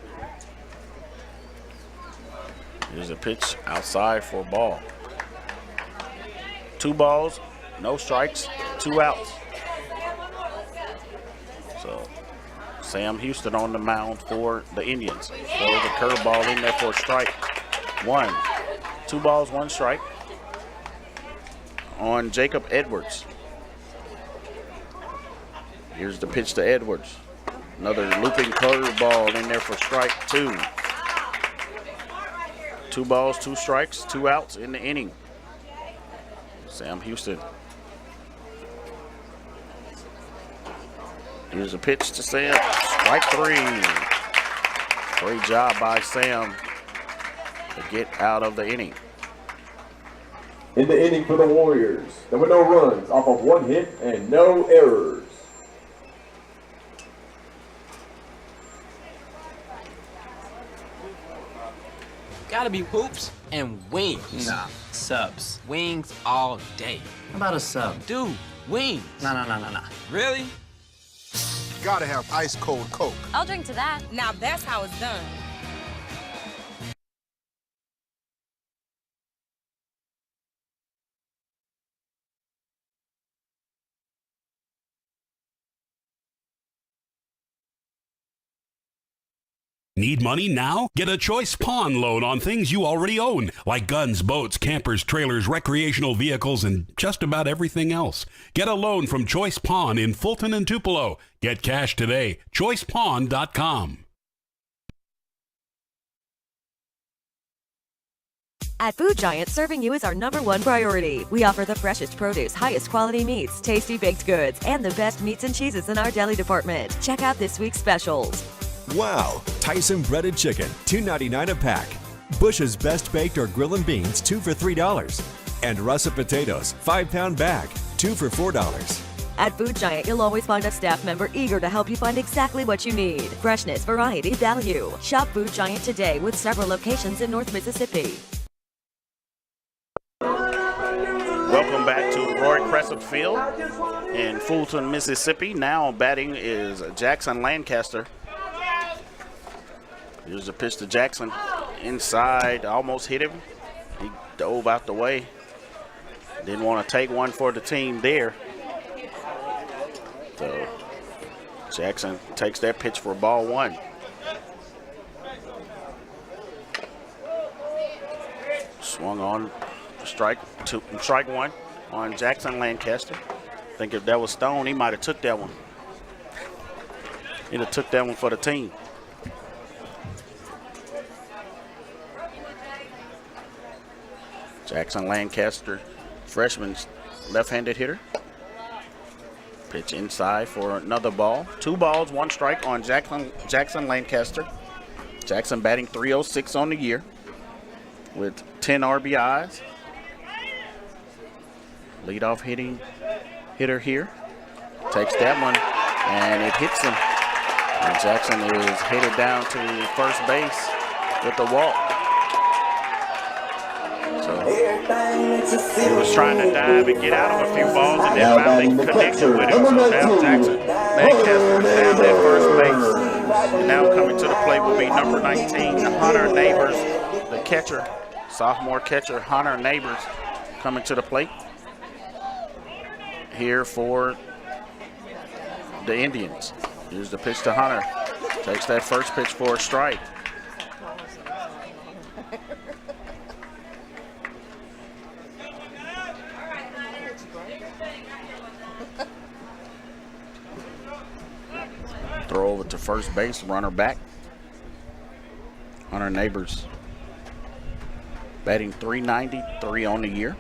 Here's a pitch outside for a ball. 2 balls, no strikes, 2 outs. So Sam Houston on the mound for the Indians. Throws a curveball in there for a strike. 1. 2 balls, 1 strike on Jacob Edwards. Here's the pitch to Edwards. Another looping curveball in there for strike 2. 2 balls, 2 strikes, 2 outs in the inning. Sam Houston. Here's a pitch to Sam. Strike 3. Great job by Sam to get out of the inning. In the inning for the Warriors, there were no runs off of 1 hit and no errors. Gotta be hoops and wings. Nah, subs. Wings all day. How about a sub? Dude, wings. Nah. Really? Gotta have ice cold Coke. I'll drink to that. Now that's how it's done. Need money now? Get a Choice Pawn loan on things you already own, like guns, boats, campers, trailers, recreational vehicles, and just about everything else. Get a loan from Choice Pawn in Fulton and Tupelo. Get cash today. ChoicePawn.com. At Food Giant, serving you is our #1 priority. We offer the freshest produce, highest quality meats, tasty baked goods, and the best meats and cheeses in our deli department. Check out this week's specials. Wow! Tyson breaded chicken, $2.99 a pack. Bush's Best Baked or Grill and Beans, 2 for $3. And russet potatoes, 5-pound bag, 2 for $4. At Food Giant, you'll always find a staff member eager to help you find exactly what you need. Freshness, variety, value. Shop Food Giant today with several locations in North Mississippi. Welcome back to Roy Crescent Field in Fulton, Mississippi. Now batting is Jackson Lancaster. Here's a pitch to Jackson. Inside, almost hit him. He dove out the way. Didn't want to take one for the team there. So Jackson takes that pitch for ball 1. Swung on strike 1 on Jackson Lancaster. I think if that was Stone, he might have took that one. He'd have took that one for the team. Jackson Lancaster, freshman left-handed hitter. Pitch inside for another ball. 2 balls, 1 strike on Jackson Lancaster. Jackson batting .306 on the year with 10 RBIs. Leadoff hitter here. Takes that one, and it hits him. And Jackson is headed down to first base with the walk. He was trying to dive and get out of a few balls, and then finally connected with him. So now Jackson Lancaster down at first base. And now coming to the plate will be number 19, Hunter Neighbors, the catcher, sophomore catcher Hunter Neighbors coming to the plate here for the Indians. Here's the pitch to Hunter. Takes that first pitch for a strike. Throw over to first base, runner back. Hunter Neighbors Batting .393 on the year.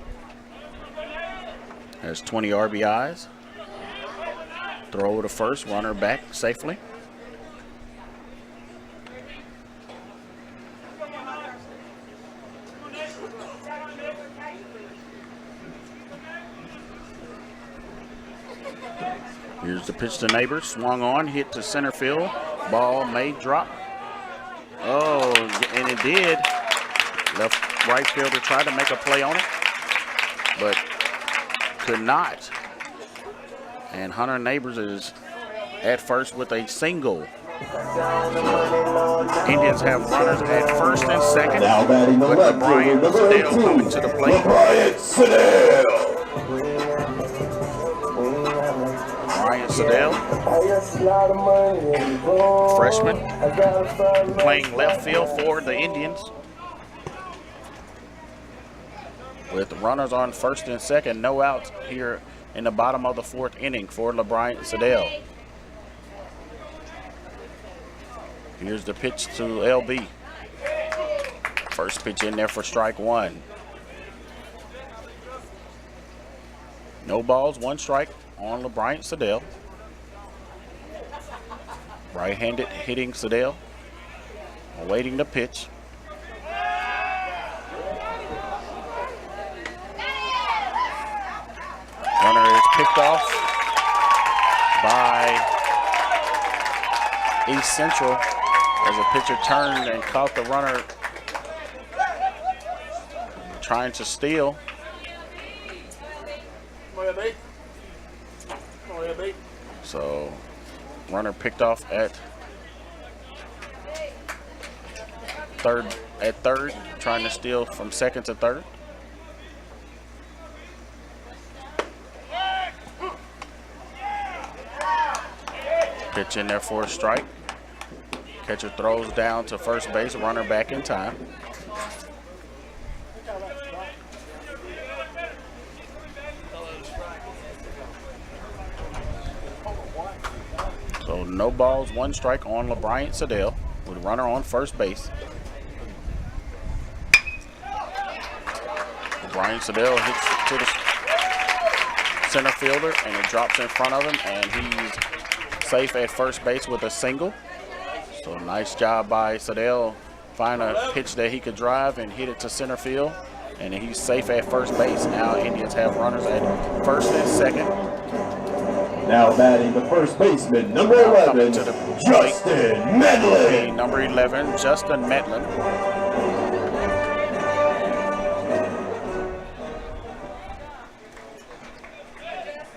Has 20 RBIs. Throw to first, runner back safely. Here's the pitch to Neighbors. Swung on, hit to center field. Ball may drop. Oh, and it did. Left right fielder tried to make a play on it, but could not. And Hunter Neighbors is at first with a single. Indians have runners at first and second. Now batting the left Brian fielder, Sedale coming to the plate. Brian Sedale. Brian Sedale, freshman, playing left field for the Indians. With runners on first and second, no outs here in the bottom of the fourth inning for LeBryant Sedale. Here's the pitch to LB. First pitch in there for strike one. No balls, one strike on LeBryant Sedale. Right-handed hitting Sedale. Awaiting the pitch. Runner is picked off by East Central as a pitcher turned and caught the runner trying to steal. So runner picked off at third, trying to steal from second to third. Pitch in there for a strike. Catcher throws down to first base, runner back in time. So no balls, one strike on LeBryant Sedale with runner on first base. LeBryant Sedale hits to the center fielder and it drops in front of him, and he's safe at first base with a single. So nice job by Sedale. Find a pitch that he could drive and hit it to center field, and he's safe at first base. Now Indians have runners at first and second. Now batting the first baseman, number 11, Justin Medlin. Number 11, Justin Medlin.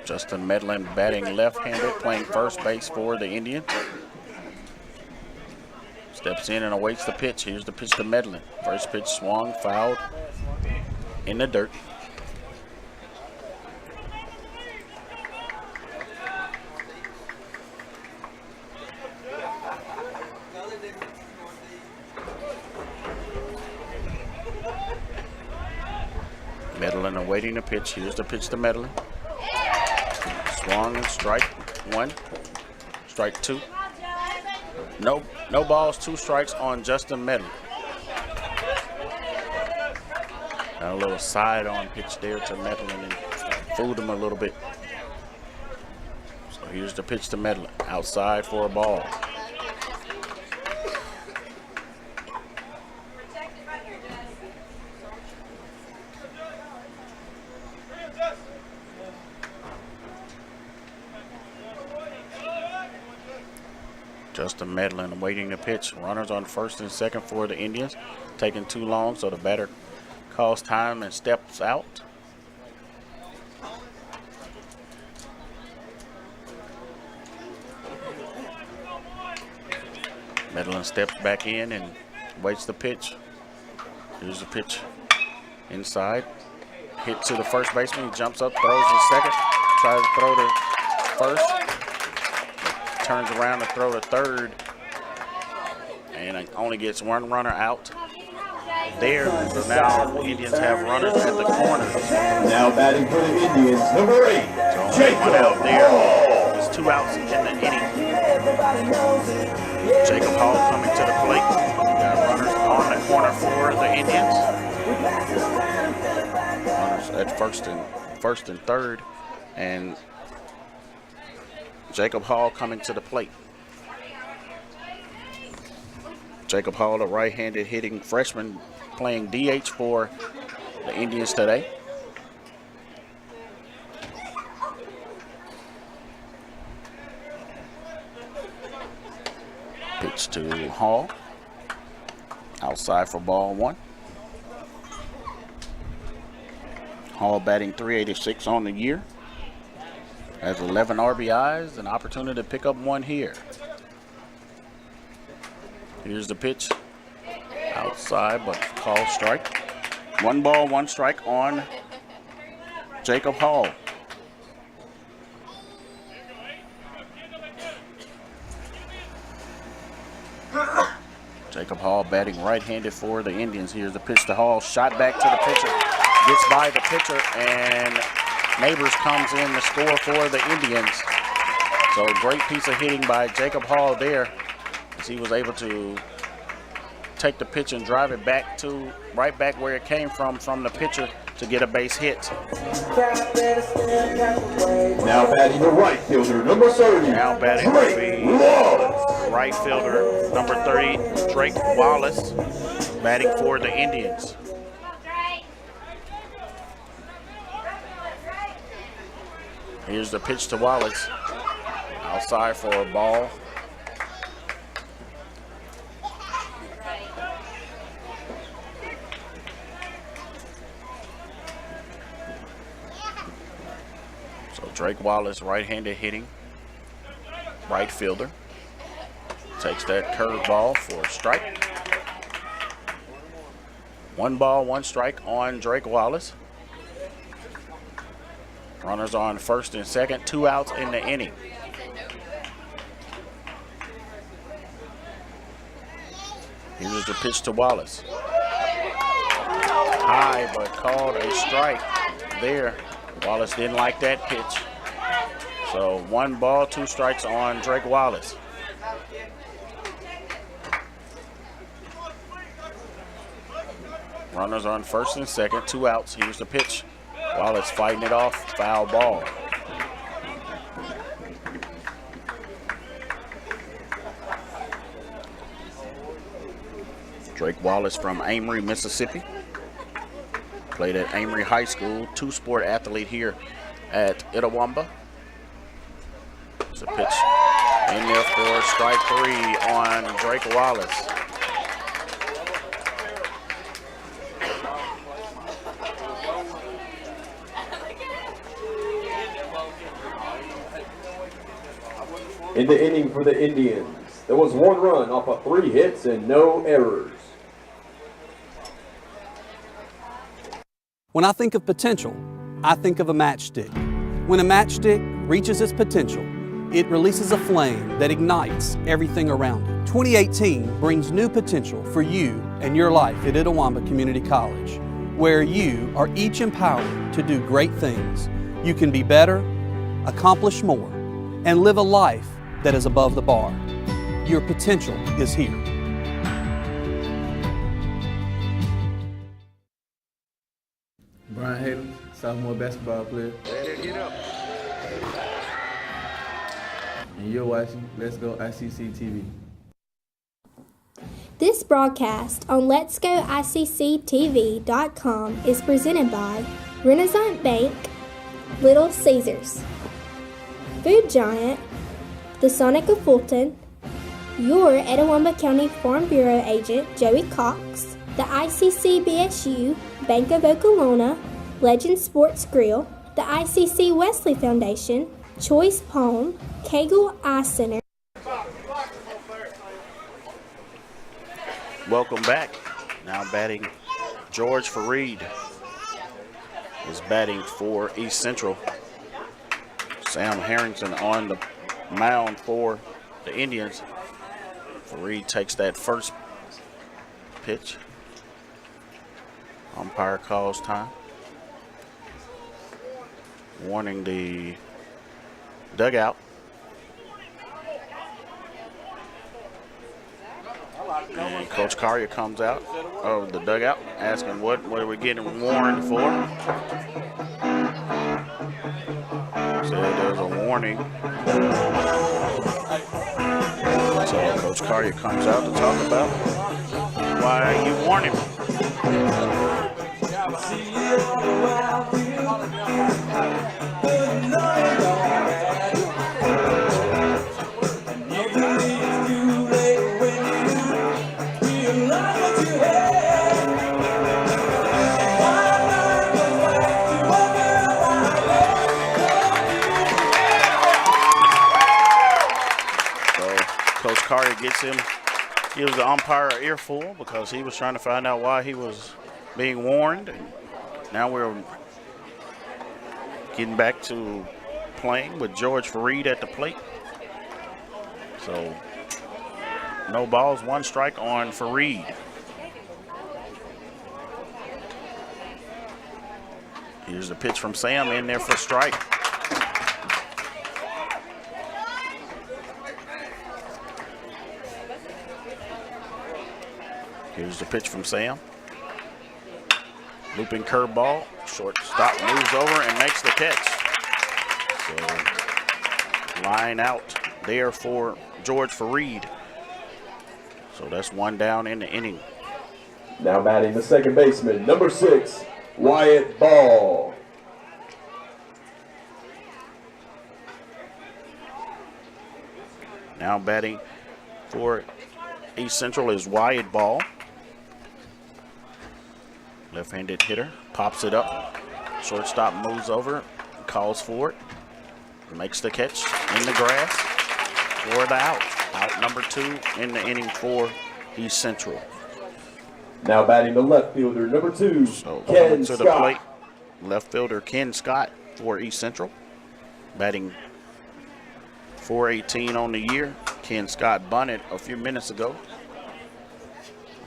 Justin Medlin batting left-handed, playing first base for the Indians. Steps in and awaits the pitch. Here's the pitch to Medlin. First pitch swung, fouled in the dirt. Medlin awaiting the pitch. Here's the pitch to Medlin. Swung and strike one, strike two. No balls, two strikes on Justin Medlin. A little side on pitch there to Medlin and fooled him a little bit. So here's the pitch to Medlin, outside for a ball. Justin Medlin awaiting the pitch. Runners on first and second for the Indians. Taking too long, so the batter calls time and steps out. Medlin steps back in and waits the pitch. Here's the pitch inside. Hit to the first baseman. He jumps up, throws to second. Tries to throw to first. Turns around to throw to third, and only gets one runner out there. So now the Indians have runners at the corners. Now batting for the Indians, number 8, so Jacob one out there. Hall. There's two outs in the inning. Jacob Hall coming to the plate. We got runners on the corner for the Indians. Runners at first and third, and Jacob Hall coming to the plate. Jacob Hall, a right-handed hitting freshman, playing DH for the Indians today. Pitch to Hall. Outside for ball one. Hall batting .386 on the year. Has 11 RBIs, an opportunity to pick up one here. Here's the pitch. Outside, but called strike. 1 ball, 1 strike on Jacob Hall. Jacob Hall batting right-handed for the Indians. Here's the pitch to Hall. Shot back to the pitcher. Gets by the pitcher, and Neighbors comes in to score for the Indians. So a great piece of hitting by Jacob Hall there, as he was able to take the pitch and drive it back to right back where it came from the pitcher to get a base hit. Now batting the right fielder, number 30. Now batting will be right fielder, number 30, Drake Wallace, batting for the Indians. Here's the pitch to Wallace. Outside for a ball. So Drake Wallace, right-handed hitting, right fielder. Takes that curveball for a strike. 1 ball, 1 strike on Drake Wallace. Runners on first and second, 2 outs in the inning. Here's the pitch to Wallace. High, but called a strike there. Wallace didn't like that pitch. So 1 ball, 2 strikes on Drake Wallace. Runners on first and second, 2 outs. Here's the pitch. Wallace fighting it off, foul ball. Drake Wallace from Amory, Mississippi. Played at Amory High School, 2-sport athlete here at Itawamba. It's a pitch in there for strike 3 on Drake Wallace. In the inning for the Indians, there was 1 run off of 3 hits and no errors. When I think of potential, I think of a matchstick. When a matchstick reaches its potential, it releases a flame that ignites everything around it. 2018 brings new potential for you and your life at Itawamba Community College, where you are each empowered to do great things. You can be better, accomplish more, and live a life that is above the bar. Your potential is here. Brian Haley, sophomore basketball player. Get up. And you're watching Let's Go ICC TV. This broadcast on letsgoicctv.com is presented by Renaissance Bank, Little Caesars, Food Giant, the Sonic of Fulton, your Etowah County Farm Bureau agent Joey Cox, the ICC BSU, Bank of Okolona, Legend Sports Grill, the ICC Wesley Foundation, Choice Palm, Cagle Eye Center. Welcome back. Now batting George Fareed is batting for East Central. Sam Harrington on the mound for the Indians. Fareed takes that first pitch. Umpire calls time. Warning the dugout. And Coach Collier comes out of the dugout asking what are we getting warned for. Said there's a warning. So Coach Collier comes out to talk about why you warning him. Coach Collier gives the umpire an earful because he was trying to find out why he was being warned. And now we're getting back to playing with George Fareed at the plate. So no balls, one strike on Fareed. Here's the pitch from Sam in there for strike. Here's the pitch from Sam. Looping curveball. Shortstop moves over and makes the catch. So line out there for George Fareed. So that's one down in the inning. Now batting the second baseman, number 6, Wyatt Ball. Now batting for East Central is Wyatt Ball. Left-handed hitter, pops it up. Shortstop moves over, calls for it, makes the catch in the grass for the out. Out number 2 in the inning for East Central. Now batting the left fielder, number 2, So Ken coming to the Scott. plate, left fielder Ken Scott for East Central. Batting .418 on the year. Ken Scott bunted a few minutes ago.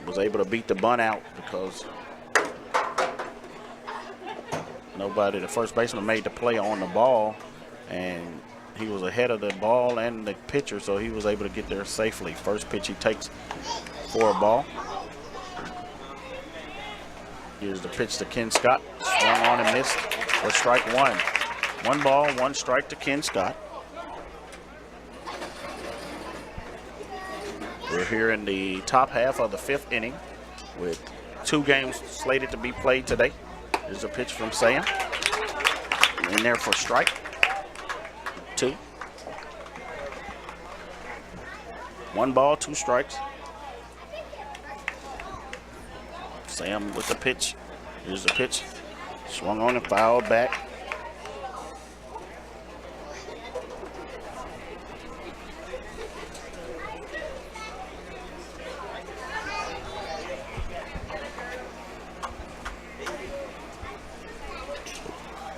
Was able to beat the bunt out because the first baseman made the play on the ball, and he was ahead of the ball and the pitcher, so he was able to get there safely. First pitch he takes for a ball. Here's the pitch to Ken Scott. Swung on and missed for strike 1. 1 ball, 1 strike to Ken Scott. We're here in the top half of the 5th inning with 2 games slated to be played today. Here's a pitch from Sam. In there for strike 2. 1 ball, 2 strikes. Sam with the pitch. Here's the pitch. Swung on and fouled back.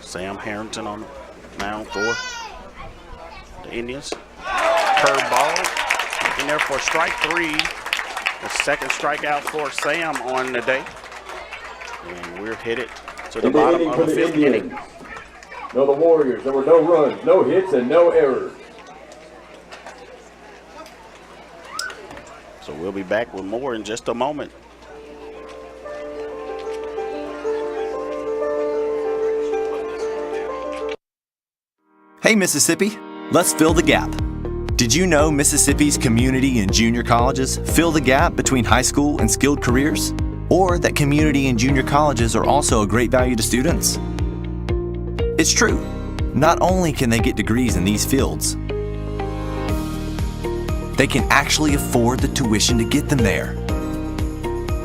Sam Harrington on the mound for the Indians. Curveball in there for strike 3. The second strikeout for Sam on the day. And we're headed to the bottom of the 5th inning. No, the Warriors. There were no runs, no hits, and no errors. So we'll be back with more in just a moment. Hey Mississippi, let's fill the gap. Did you know Mississippi's community and junior colleges fill the gap between high school and skilled careers? Or that community and junior colleges are also a great value to students? It's true. Not only can they get degrees in these fields, they can actually afford the tuition to get them there.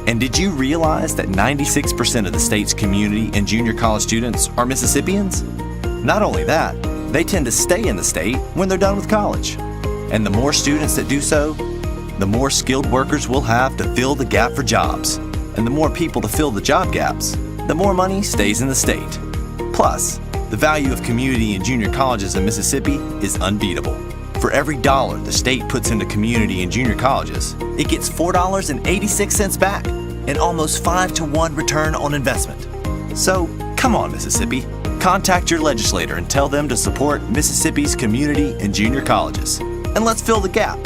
And did you realize that 96% of the state's community and junior college students are Mississippians? Not only that, they tend to stay in the state when they're done with college. And the more students that do so, the more skilled workers we'll have to fill the gap for jobs. And the more people to fill the job gaps, the more money stays in the state. Plus, the value of community and junior colleges in Mississippi is unbeatable. For every dollar the state puts into community and junior colleges, it gets $4.86 back, an almost 5-to-1 return on investment. So, come on, Mississippi. Contact your legislator and tell them to support Mississippi's community and junior colleges. And let's fill the gap.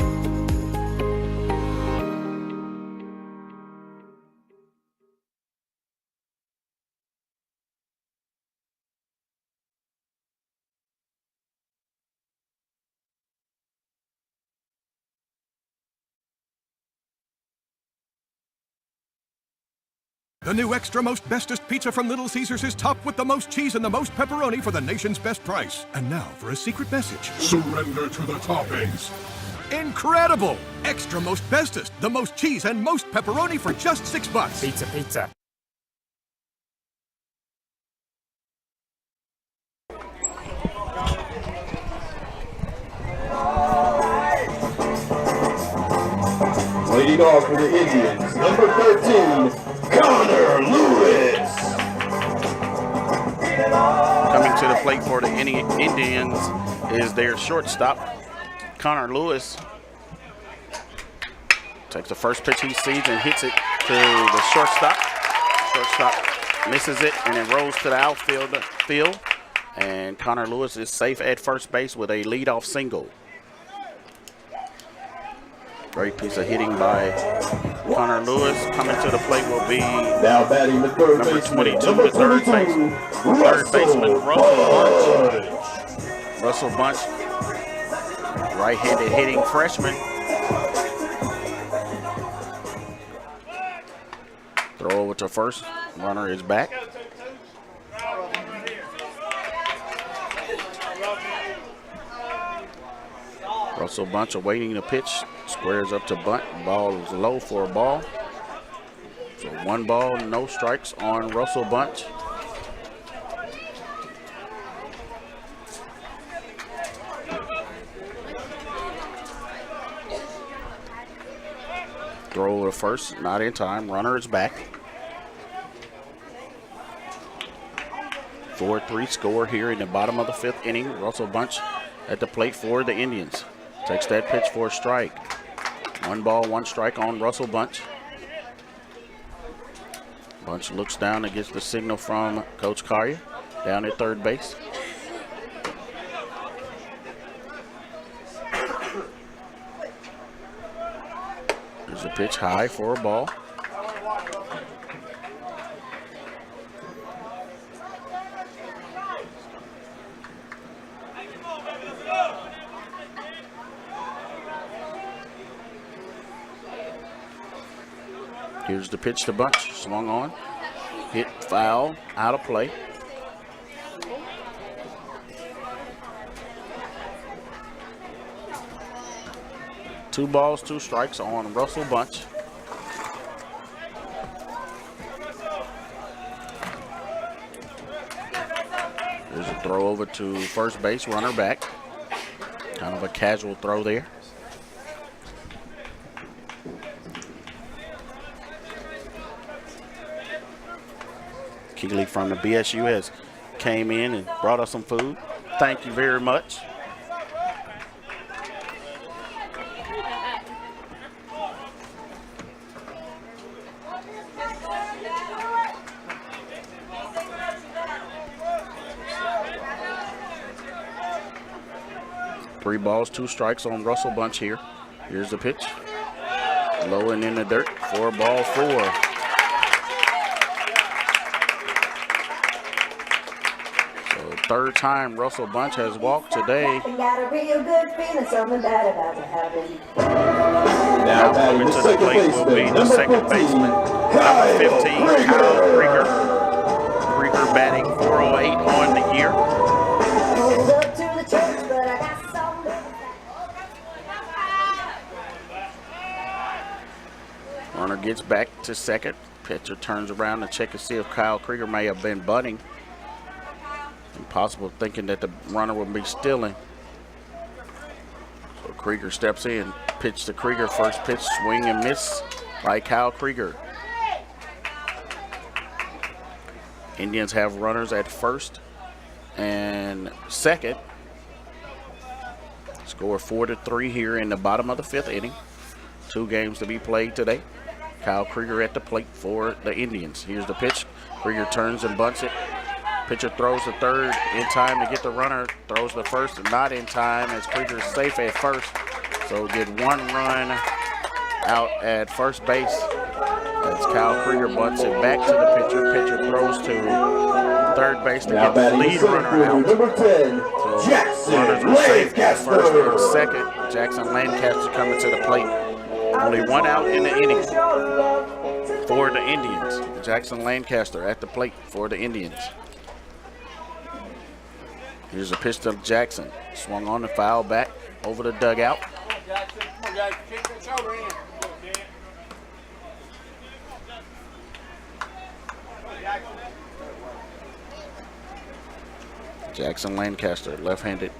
The new extra most bestest pizza from Little Caesars is topped with the most cheese and the most pepperoni for the nation's best price. And now for a secret message. Surrender to the toppings. Incredible! Extra most bestest, the most cheese and most pepperoni for just $6. Pizza, pizza. Leading off for the Indians, number 13, Connor Lewis. Coming to the plate for the Indians is their shortstop, Connor Lewis. Takes the first pitch he sees and hits it to the shortstop. Shortstop misses it and it rolls to the outfield. And Connor Lewis is safe at first base with a leadoff single. Great piece of hitting by Connor Lewis. Coming to the plate will be now batting the third number baseman, 22, the third baseman, Russell Bunch. Russell Bunch, right-handed hitting freshman. Throw over to first. Runner is back. Russell Bunch awaiting the pitch. Squares up to bunt. Ball is low for a ball. So 1 ball, no strikes on Russell Bunch. Throw over to first, not in time. Runner is back. 4-3 score here in the bottom of the 5th inning. Russell Bunch at the plate for the Indians. Takes that pitch for a strike. 1 ball, 1 strike on Russell Bunch. Bunch looks down and gets the signal from Coach Collier down at third base. There's a pitch high for a ball. Here's the pitch to Bunch. Swung on. Hit foul. Out of play. Two balls, 2 strikes on Russell Bunch. There's a throw over to first base. Runner back. Kind of a casual throw there. Keeley from the BSU has came in and brought us some food. Thank you very much. Three balls, 2 strikes on Russell Bunch here. Here's the pitch. Low and in the dirt. 4-4. Third time Russell Bunch has walked today. Now coming to the plate will be the second baseman, number 15, Kyle Krieger. Krieger batting .408 on the year. Runner gets back to second. Pitcher turns around to check to see if Kyle Krieger may have been bunting. Impossible thinking that the runner would be stealing. So Krieger steps in, pitch to Krieger, first pitch, swing and miss by Kyle Krieger. Indians have runners at first and second. Score 4-3 here in the bottom of the 5th inning. 2 games to be played today. Kyle Krieger at the plate for the Indians. Here's the pitch. Krieger turns and bunts it. Pitcher throws the third in time to get the runner. Throws the first and not in time as Krieger is safe at first. So get 1 run out at first base. As Kyle Krieger bunts it back to the pitcher. Pitcher throws to third base to get the lead runner out. So runners are safe at first and second. Jackson Lancaster coming to the plate Only one out in the inning for the Indians. Jackson Lancaster at the plate for the Indians. Here's a pitch to Jackson. Swung on the foul back over the dugout. Jackson Lancaster, left-handed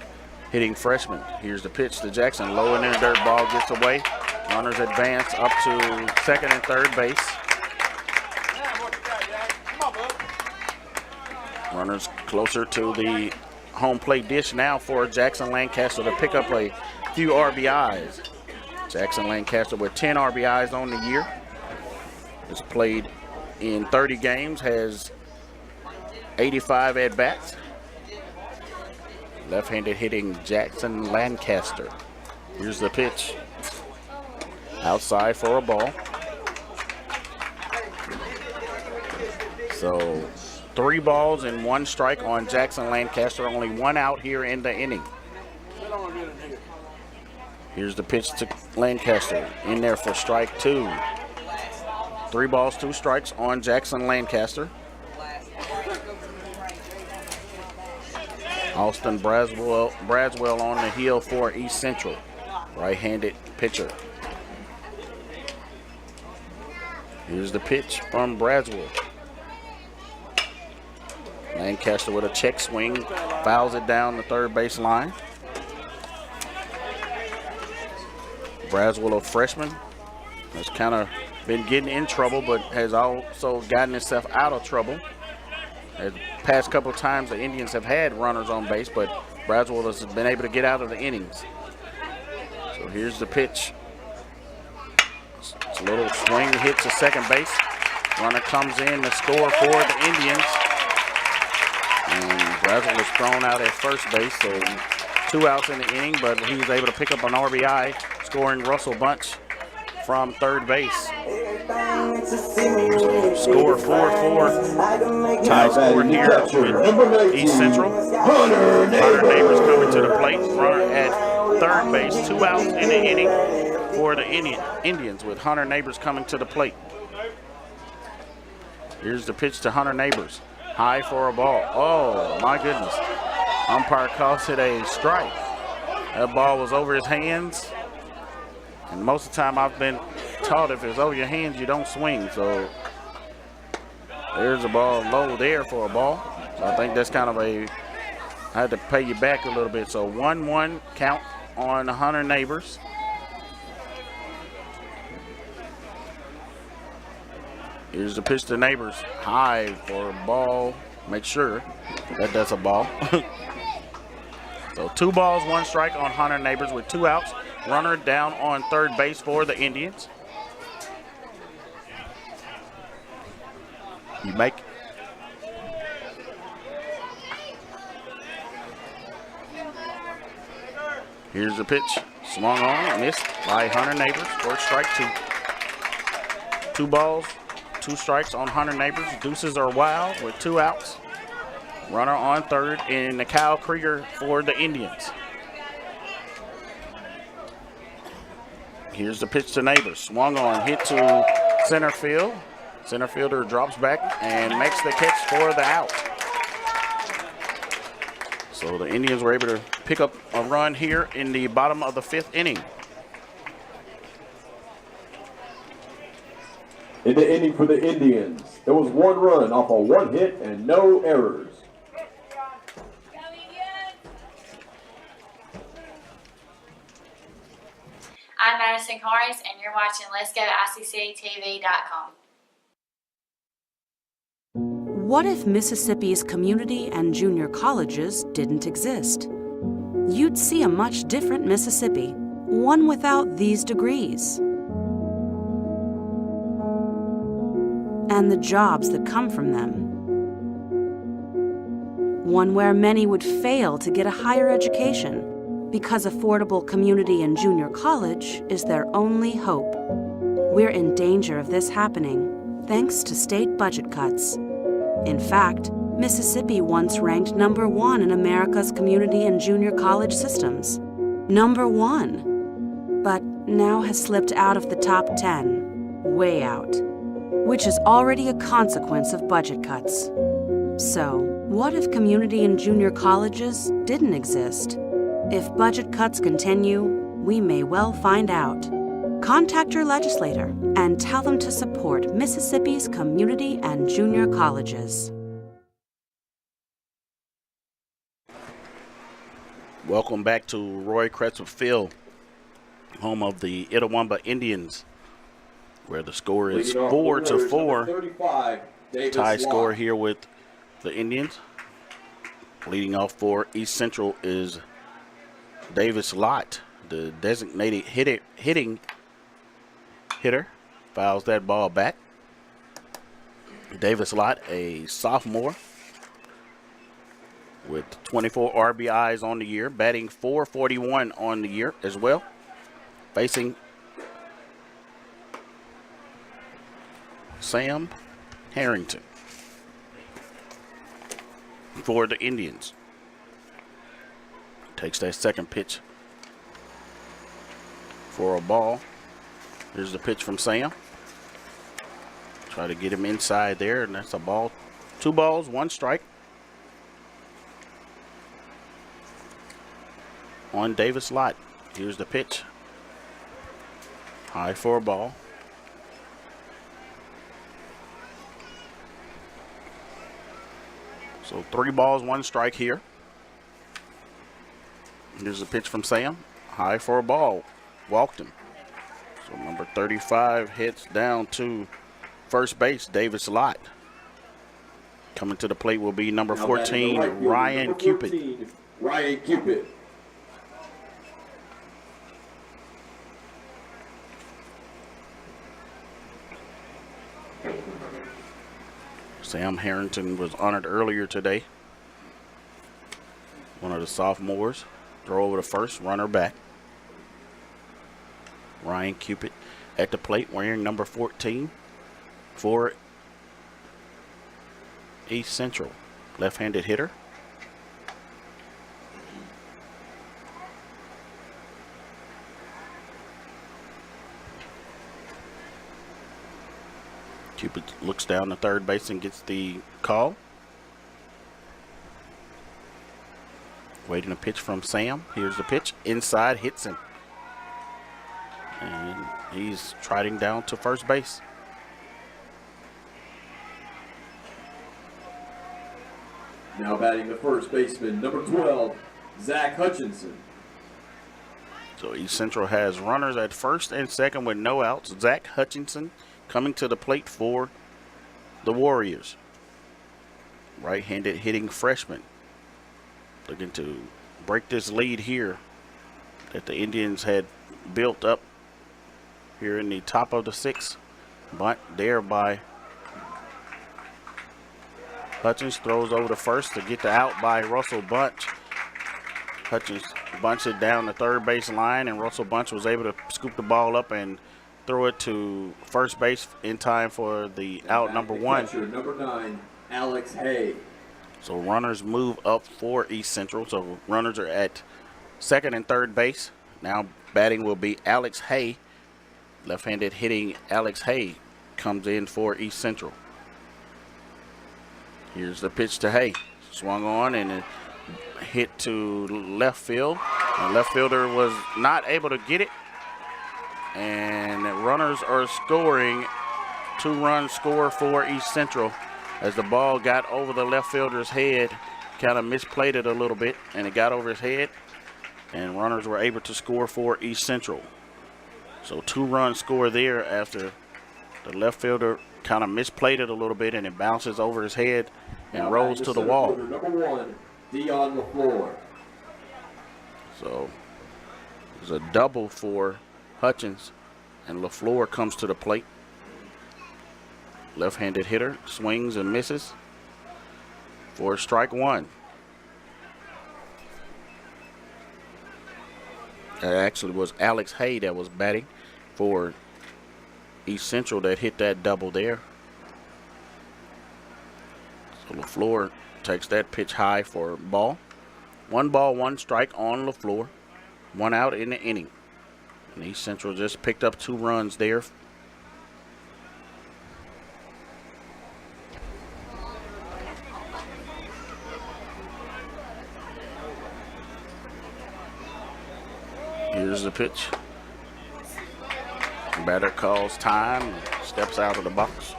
hitting freshman. Here's the pitch to Jackson. Low and in the dirt, ball gets away. Runners advance up to second and third base. Runners closer to the home plate dish now for Jackson Lancaster to pick up a few RBIs. Jackson Lancaster with 10 RBIs on the year. Has played in 30 games, has 85 at-bats. Left-handed hitting Jackson Lancaster. Here's the pitch. Outside for a ball. So 3 balls and 1 strike on Jackson Lancaster. Only 1 out here in the inning. Here's the pitch to Lancaster. In there for strike 2. 3 balls, 2 strikes on Jackson Lancaster. Austin Braswell on the hill for East Central. Right-handed pitcher. Here's the pitch from Braswell. Lancaster with a check swing, fouls it down the third base line. Braswell, a freshman, has kind of been getting in trouble, but has also gotten himself out of trouble. The past couple of times the Indians have had runners on base, but Braswell has been able to get out of the innings. So here's the pitch. It's a little swing hit to second base. Runner comes in to score for the Indians. And Braswell was thrown out at first base, so 2 outs in the inning, but he was able to pick up an RBI, scoring Russell Bunch from third base. So score 4-4. Tie score here with East Central. Hunter Neighbors coming to the plate. Runner at third base. 2 outs in the inning for the Indians with Hunter Neighbors coming to the plate. Here's the pitch to Hunter Neighbors. High for a ball. Oh, my goodness. Umpire calls it a strike. That ball was over his hands. And most of the time I've been taught if it's over your hands, you don't swing. So there's a ball low there for a ball. So I think that's kind of I had to pay you back a little bit. So 1-1 count on Hunter Neighbors. Here's the pitch to Neighbors. High for a ball. Make sure that's a ball. So 2 balls, 1 strike on Hunter Neighbors with 2 outs. Runner down on third base for the Indians. You make. Here's the pitch. Swung on, missed by Hunter Neighbors for strike 2. 2 balls, 2 strikes on Hunter Neighbors. Deuces are wild with 2 outs. Runner on third in the Kyle Krieger for the Indians. Here's the pitch to Neighbors. Swung on, hit to center field. Center fielder drops back and makes the catch for the out. So the Indians were able to pick up a run here in the bottom of the 5th inning. In the inning for the Indians, there was 1 run off of 1 hit and no errors. I'm Madison Harris, and you're watching Let's Go ICCTV.com. What if Mississippi's community and junior colleges didn't exist? You'd see a much different Mississippi, one without these degrees. And the jobs that come from them. One where many would fail to get a higher education because affordable community and junior college is their only hope. We're in danger of this happening thanks to state budget cuts. In fact, Mississippi once ranked #1 in America's community and junior college systems. #1. But now has slipped out of the top 10, way out, which is already a consequence of budget cuts. So, what if community and junior colleges didn't exist? If budget cuts continue, we may well find out. Contact your legislator and tell them to support Mississippi's community and junior colleges. Welcome back to Roy Cretzel Field, home of the Itawamba Indians, where the score is 4-4. Tie score here with the Indians. Leading off for East Central is Davis Lott, the designated hitter. Fouls that ball back. Davis Lott, a sophomore, with 24 RBIs on the year, batting .441 on the year as well. Facing Sam Harrington for the Indians. Takes that second pitch for a ball. Here's the pitch from Sam. Try to get him inside there, and that's a ball. 2 balls, 1 strike on Davis Lott. Here's the pitch. High for a ball. So 3 balls, 1 strike here. Here's a pitch from Sam. High for a ball. Walked him. So number 35 hits down to first base, Davis Lott. Coming to the plate will be number 14, Ryan Cupid. Ryan Cupid. Sam Harrington was honored earlier today. One of the sophomores. Throw over to first, runner back. Ryan Cupid at the plate wearing number 14 for East Central. Left-handed hitter. Cupid looks down to third base and gets the call. Waiting a pitch from Sam. Here's the pitch. Inside, hits him. And he's trotting down to first base. Now batting the first baseman, number 12, Zach Hutchinson. So East Central has runners at first and second with no outs. Zach Hutchinson coming to the plate for the Warriors. Right-handed hitting freshman. Looking to break this lead here that the Indians had built up here in the top of the 6th. Bunt there by Hutchins. Throws over to first to get the out by Russell Bunch. Hutchins bunts it down the third base line, and Russell Bunch was able to scoop the ball up and throw it to first base in time for the out number 1. Catcher, number 9, Alex Hay. So runners move up for East Central. So runners are at second and third base. Now batting will be Alex Hay. Left-handed hitting Alex Hay comes in for East Central. Here's the pitch to Hay. Swung on and hit to left field. The left fielder was not able to get it. And runners are scoring. 2-run score for East Central as the ball got over the left fielder's head. Kind of misplayed it a little bit, and it got over his head. And runners were able to score for East Central. So 2-run score there after the left fielder kind of misplayed it a little bit, and it bounces over his head and rolls to the wall. Number 1, Dion LaFleur. So there's a double for Hutchins, and LaFleur comes to the plate. Left-handed hitter, swings and misses for strike 1. That actually was Alex Hay that was batting for East Central that hit that double there. So LaFleur takes that pitch high for ball. 1 ball, 1 strike on LaFleur. 1 out in the inning. And East Central just picked up 2 runs there. Here's the pitch. Batter calls time, steps out of the box.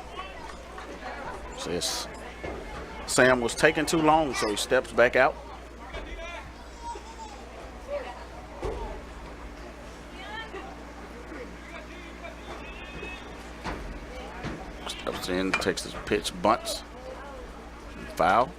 Says Sam was taking too long, so he steps back out. Steps in, takes his pitch, bunts. Foul.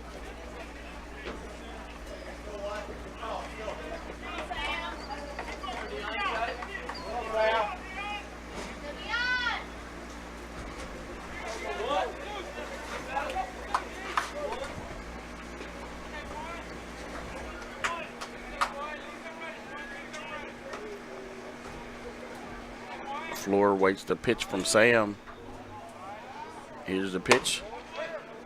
Floor waits the pitch from Sam. Here's the pitch.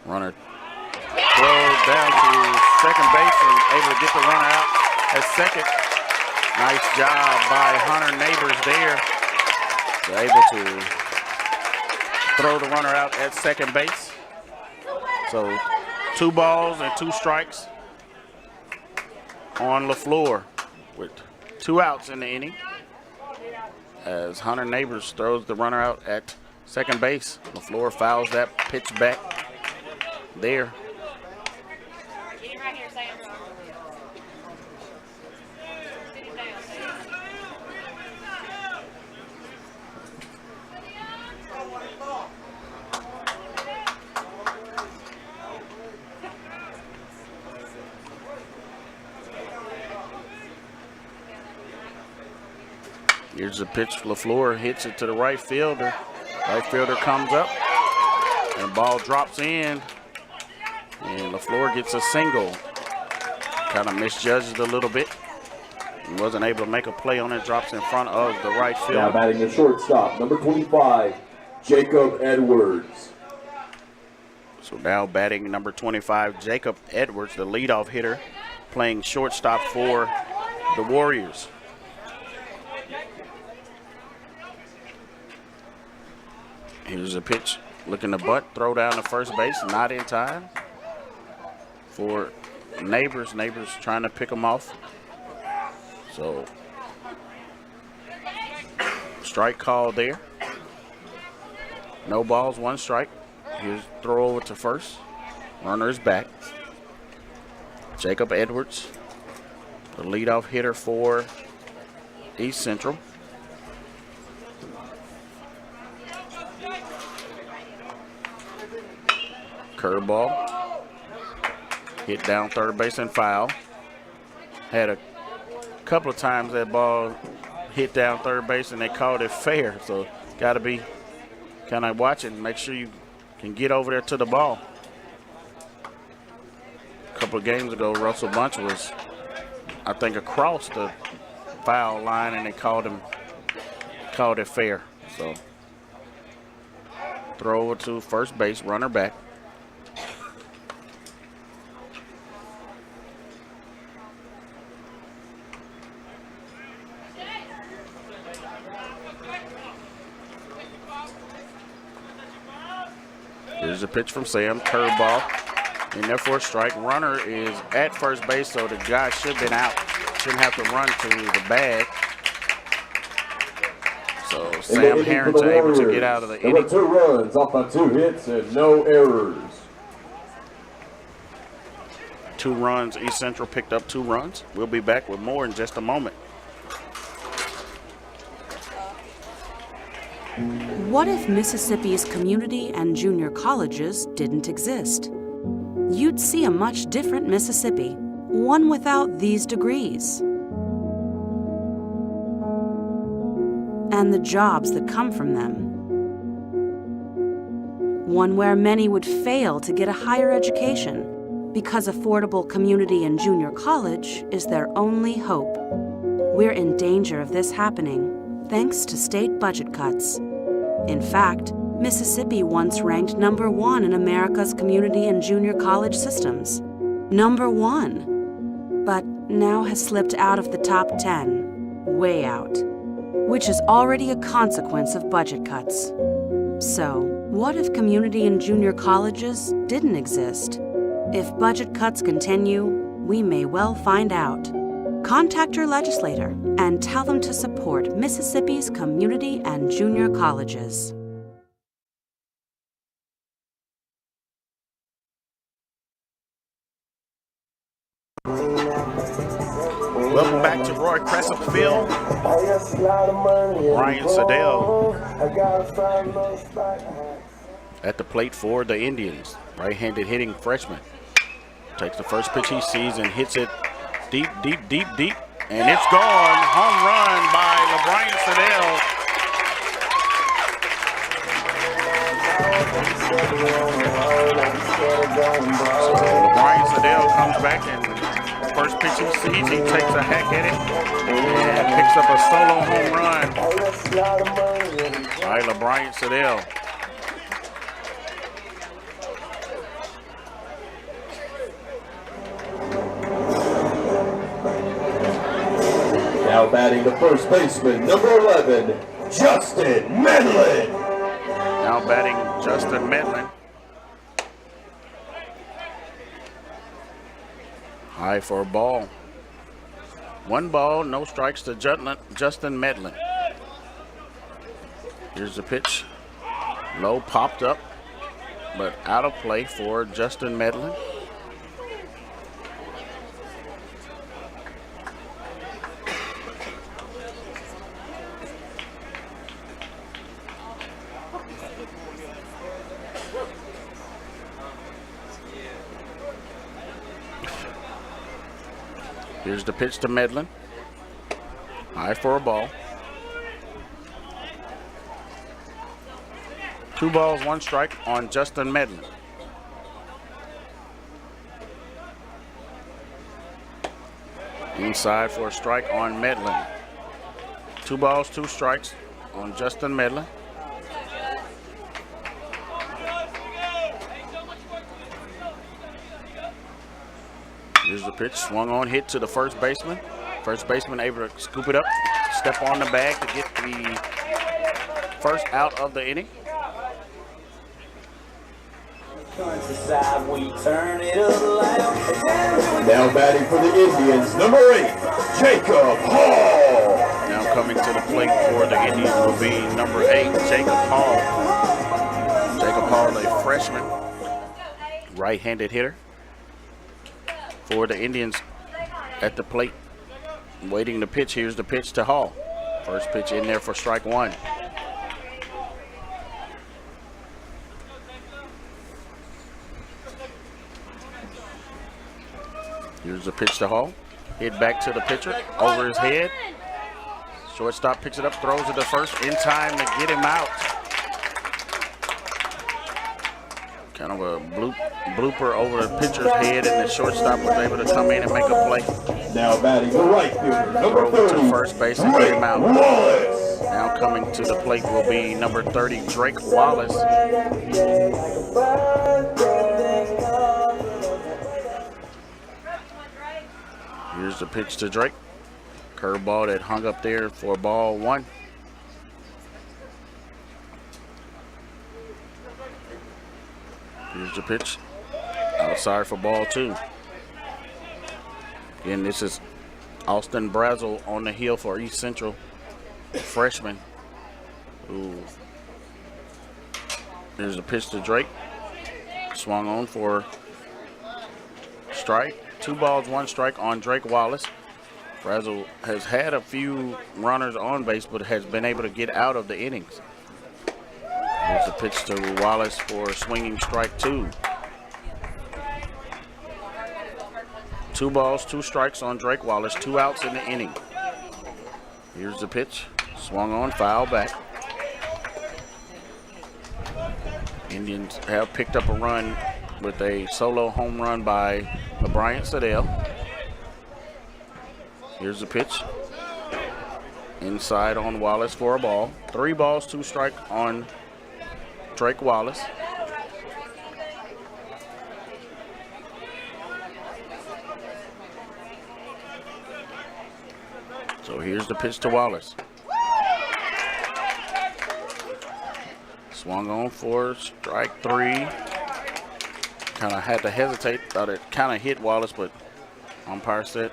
Runner throws down to second base and able to get the runner out at second. Nice job by Hunter Neighbors there. They're able to throw the runner out at second base. So 2 balls and 2 strikes on LaFleur with 2 outs in the inning. As Hunter Neighbors throws the runner out at second base. LaFleur fouls that pitch back there. Here's the pitch. LaFleur hits it to the right fielder. Right fielder comes up, and the ball drops in, and LaFleur gets a single. Kind of misjudged a little bit. He wasn't able to make a play on it. Drops in front of the right fielder. Now batting the shortstop, number 25, Jacob Edwards. So now batting number 25, Jacob Edwards, the leadoff hitter, playing shortstop for the Warriors. Here's a pitch, looking to bunt, throw down to first base, not in time for Neighbors. Neighbors trying to pick him off. So, strike call there. No balls, 1 strike. Here's throw over to first. Runner is back. Jacob Edwards, the leadoff hitter for East Central. Curveball, hit down third base and foul. Had a couple of times that ball hit down third base and they called it fair. So got to be kind of watching, make sure you can get over there to the ball. A couple of games ago, Russell Bunch was, I think, across the foul line and they called it fair. So throw over to first base, runner back. Here's a pitch from Sam, curveball in there for a strike. Runner is at first base, so the guy should have been out. Shouldn't have to run to the bag. So Sam Harrington able to get out of the inning. 2 runs off by 2 hits and no errors. 2 runs. East Central picked up 2 runs. We'll be back with more in just a moment. What if Mississippi's community and junior colleges didn't exist? You'd see a much different Mississippi, one without these degrees. And the jobs that come from them. One where many would fail to get a higher education because affordable community and junior college is their only hope. We're in danger of this happening thanks to state budget cuts. In fact, Mississippi once ranked number 1 in America's community and junior college systems. Number 1. But now has slipped out of the top 10. Way out. which is already a consequence of budget cuts. So, what if community and junior colleges didn't exist? If budget cuts continue, we may well find out. Contact your legislator and tell them to support Mississippi's community and junior colleges. Welcome back to Roy Crescent Field. Ryan Siddell at the plate for the Indians. Right-handed hitting freshman. Takes the first pitch he sees and hits it deep, deep, deep, deep. And it's gone. Home run by LeBron Siddell. So LeBron Siddell comes back and first pitch he sees, he takes a hack at it and picks up a solo home run by LeBron Siddell. Now batting the first baseman, number 11, Justin Medlin. Now batting Justin Medlin. High for a ball. 1 ball, no strikes to Justin Medlin. Here's the pitch. Low, popped up, but out of play for Justin Medlin. Here's the pitch to Medlin. High for a ball. 2 balls, 1 strike on Justin Medlin. Inside for a strike on Medlin. 2 balls, 2 strikes on Justin Medlin. Here's the pitch, swung on, hit to the first baseman. First baseman able to scoop it up, step on the bag to get the first out of the inning. Now batting for the Indians, number 8, Jacob Hall. Now coming to the plate for the Indians will be number 8, Jacob Hall. Jacob Hall, a freshman, right-handed hitter for the Indians at the plate. Waiting the pitch. Here's the pitch to Hall. First pitch in there for strike 1. Here's the pitch to Hall. Hit back to the pitcher, over his head. Shortstop picks it up, throws it to first in time to get him out. Kind of a blooper over the pitcher's head, and the shortstop was able to come in and make a play. Now batting the right fielder, number 30, to first base and get him out. Wallace. Now coming to the plate will be number 30, Drake Wallace. Here's the pitch to Drake. Curveball that hung up there for ball 1. Here's the pitch. Outside for ball 2. Again, this is Austin Brazel on the hill for East Central, freshman. Ooh. Here's the pitch to Drake. Swung on for strike. 2 balls, 1 strike on Drake Wallace. Brazel has had a few runners on base, but has been able to get out of the innings. Here's the pitch to Wallace for swinging strike 2. 2 balls, 2 strikes on Drake Wallace, 2 outs in the inning. Here's the pitch, swung on, foul back. Indians have picked up a run with a solo home run by LeBron Siddell. Here's the pitch. Inside on Wallace for a ball. 3 balls, 2 strike on Drake Wallace. So here's the pitch to Wallace. Swung on for strike 3. Kind of had to hesitate. Thought it kind of hit Wallace, but umpire said,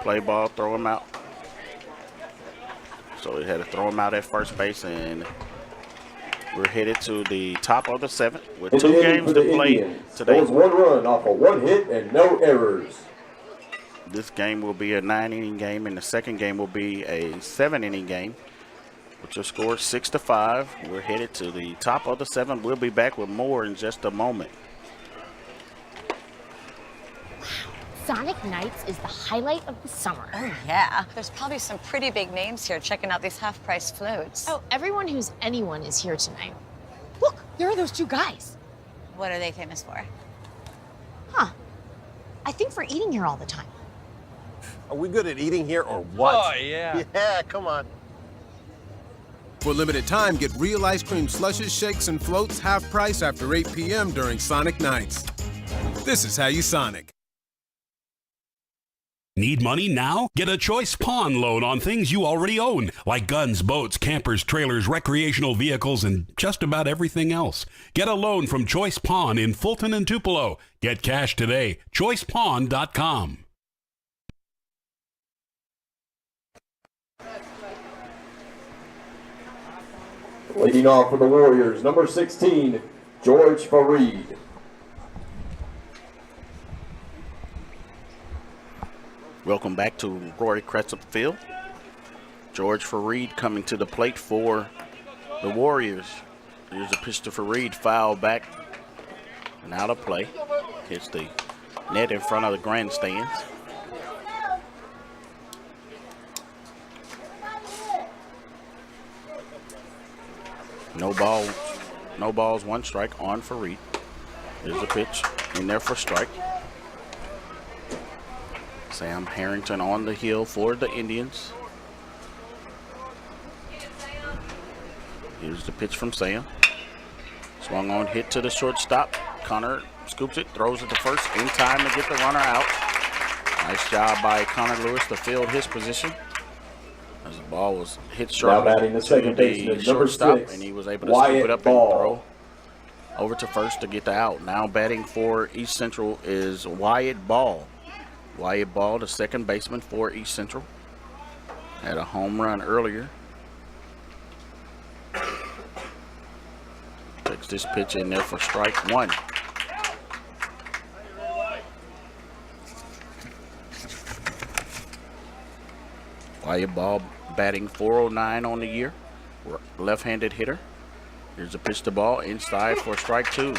play ball, throw him out. So he had to throw him out at first base, and we're headed to the top of the 7th with 2 games to play today. There was 1 run off of 1 hit and no errors. This game will be a 9-inning game, and the second game will be a 7-inning game, which will score 6-5. We're headed to the top of the 7th. We'll be back with more in just a moment. Sonic Nights is the highlight of the summer. Oh, yeah. There's probably some pretty big names here checking out these half-price floats. Oh, everyone who's anyone is here tonight. Look, there are those 2 guys. What are they famous for? Huh. I think for eating here all the time. Are we good at eating here or what? Oh, yeah. Yeah, come on. For limited time, get real ice cream slushes, shakes, and floats half price after 8 p.m. during Sonic Nights. This is how you Sonic. Need money now? Get a Choice Pawn loan on things you already own, like guns, boats, campers, trailers, recreational vehicles, and just about everything else. Get a loan from Choice Pawn in Fulton and Tupelo. Get cash today. ChoicePawn.com. Leading off for the Warriors, number 16, George Fareed. Welcome back to Roy Cressup Field. George Fareed coming to the plate for the Warriors. Here's a pitch to Fareed, foul back and out of play. Hits the net in front of the grandstands. No balls, 1 strike on Fareed. Here's a pitch in there for strike. Sam Harrington on the hill for the Indians. Here's the pitch from Sam. Swung on, hit to the shortstop. Connor scoops it, throws it to first in time to get the runner out. Nice job by Connor Lewis to field his position. As the ball was hit sharply Now batting the second baseman, number 6, and he was able to scoop it up and throw over to first to get the out. Now batting for East Central is Wyatt Ball. Wyatt Ball, the second baseman for East Central. Had a home run earlier. Takes this pitch in there for strike 1. Wyatt Ball batting .409 on the year. Left-handed hitter. Here's a pitch to ball inside for strike 2.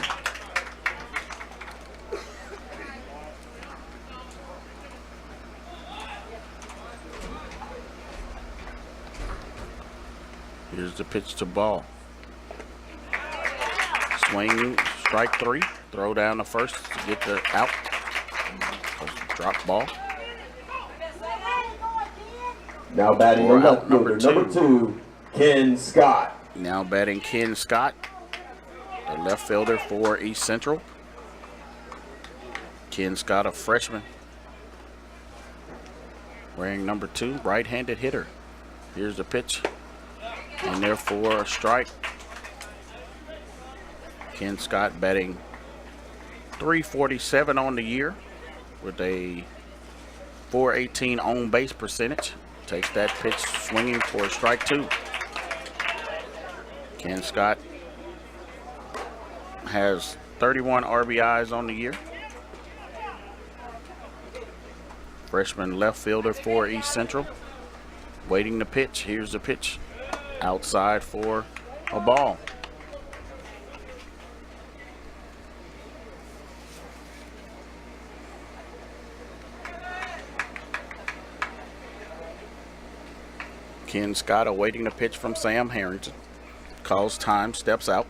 Here's the pitch to ball. Swing, strike 3. Throw down the first to get the out. Drop ball. Now batting the left fielder, number 2, Ken Scott. Now batting Ken Scott, the left fielder for East Central. Ken Scott, a freshman, wearing number 2, right-handed hitter. Here's the pitch, and therefore a strike. Ken Scott batting .347 on the year with a .418 on base percentage. Takes that pitch swinging for strike 2. Ken Scott has 31 RBIs on the year. Freshman left fielder for East Central. Waiting the pitch. Here's the pitch. Outside for a ball. Ken Scott awaiting the pitch from Sam Harrington. Calls time, steps out,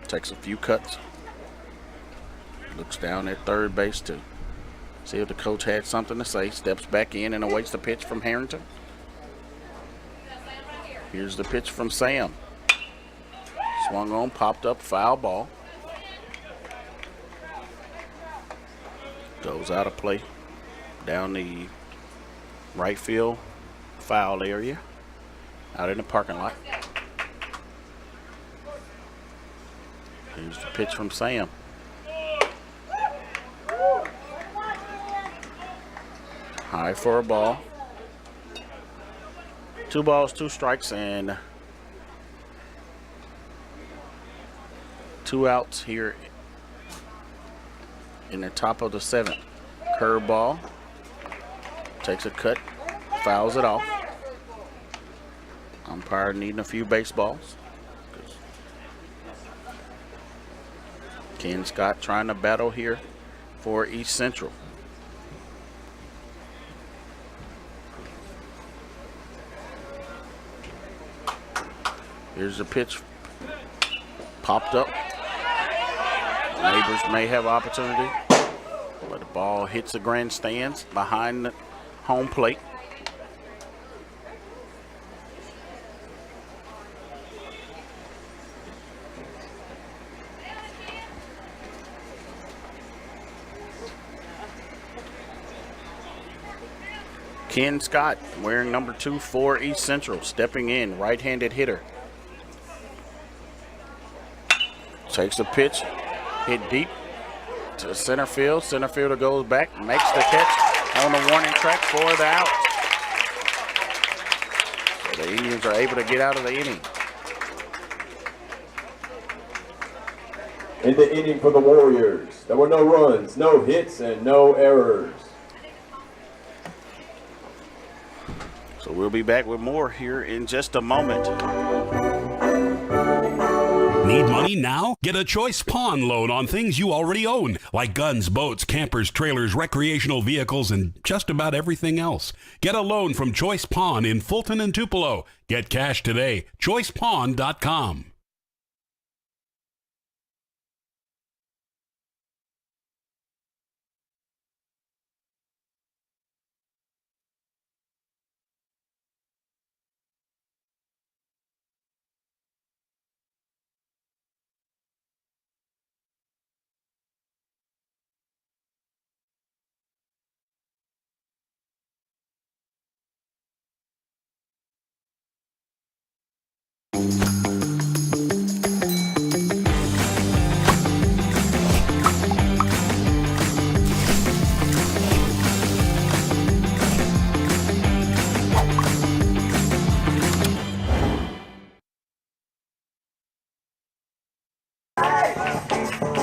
takes a few cuts. Looks down at third base to see if the coach had something to say. Steps back in and awaits the pitch from Harrington. Here's the pitch from Sam. Swung on, popped up, foul ball. Goes out of play down the right field foul area out in the parking lot. Here's the pitch from Sam. High for a ball. 2 balls, 2 strikes, and 2 outs here in the top of the 7th. Curveball. Takes a cut. Fouls it off. Umpire needing a few baseballs. Ken Scott trying to battle here for East Central. Here's the pitch. Popped up. Neighbors may have opportunity, but the ball hits the grandstands behind the home plate. Ken Scott wearing number 2 for East Central, stepping in, right-handed hitter. Takes the pitch, hit deep to center field. Center fielder goes back, makes the catch on the warning track for the out. So the Indians are able to get out of the inning. In the inning for the Warriors, there were no runs, no hits, and no errors. So we'll be back with more here in just a moment. Need money now? Get a Choice Pawn loan on things you already own, like guns, boats, campers, trailers, recreational vehicles, and just about everything else. Get a loan from Choice Pawn in Fulton and Tupelo. Get cash today. ChoicePawn.com.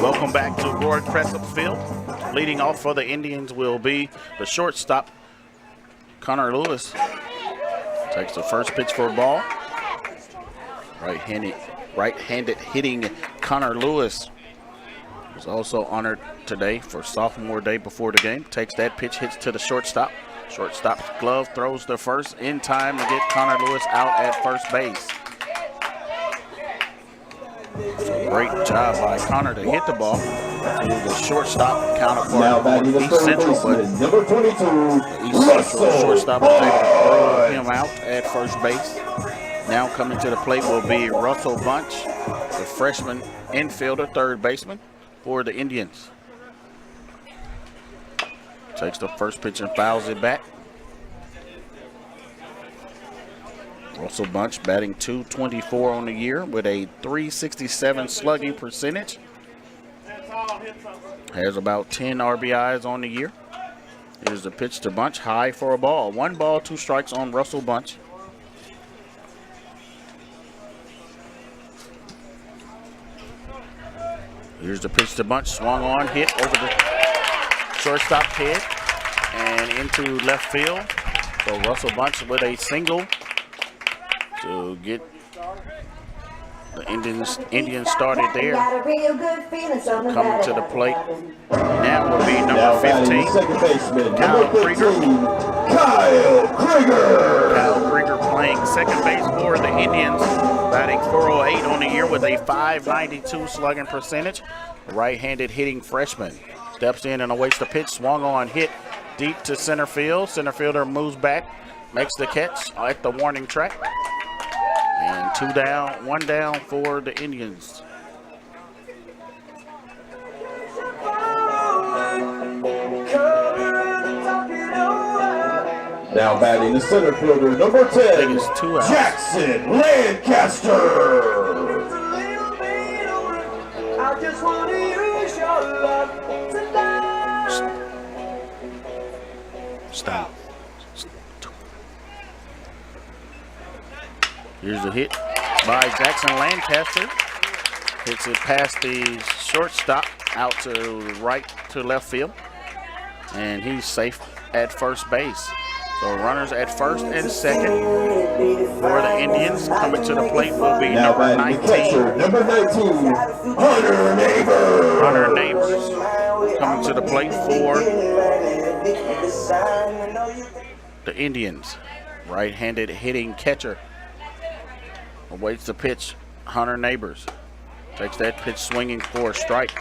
Welcome back to Roy Cressup Field. Leading off for the Indians will be the shortstop, Connor Lewis. Takes the first pitch for a ball. Right-handed hitting Connor Lewis was also honored today for sophomore day before the game. Takes that pitch, hits to the shortstop. Shortstop's glove throws the first in time to get Connor Lewis out at first base. So great job by Connor to hit the ball to the shortstop counterpart for East Central, but number 22, the East Central shortstop was able to throw him out at first base. Now coming to the plate will be Russell Bunch, the freshman infielder, third baseman for the Indians. Takes the first pitch and fouls it back. Russell Bunch batting .224 on the year with a .367 slugging percentage. Has about 10 RBIs on the year. Here's the pitch to Bunch, high for a ball. 1 ball, 2 strikes on Russell Bunch. Here's the pitch to Bunch, swung on, hit over the shortstop's head and into left field. So Russell Bunch with a single to get the Indians started there. So coming to the plate now will be number 15, Kyle Krieger. Kyle Krieger playing second base for the Indians, batting .408 on the year with a .592 slugging percentage. Right-handed hitting freshman. Steps in and awaits the pitch, swung on, hit deep to center field. Center fielder moves back, makes the catch at the warning track. And 2 down, 1 down for the Indians. Now batting the center fielder, number 10, Jackson Lancaster. Here's a hit by Jackson Lancaster. Hits it past the shortstop out to right to left field. And he's safe at first base. So runners at first and second for the Indians. Coming to the plate will be number 19. Number 19, Hunter Neighbors. Hunter Neighbors coming to the plate for the Indians. Right-handed hitting catcher. Awaits the pitch. Hunter Neighbors takes that pitch swinging for a strike.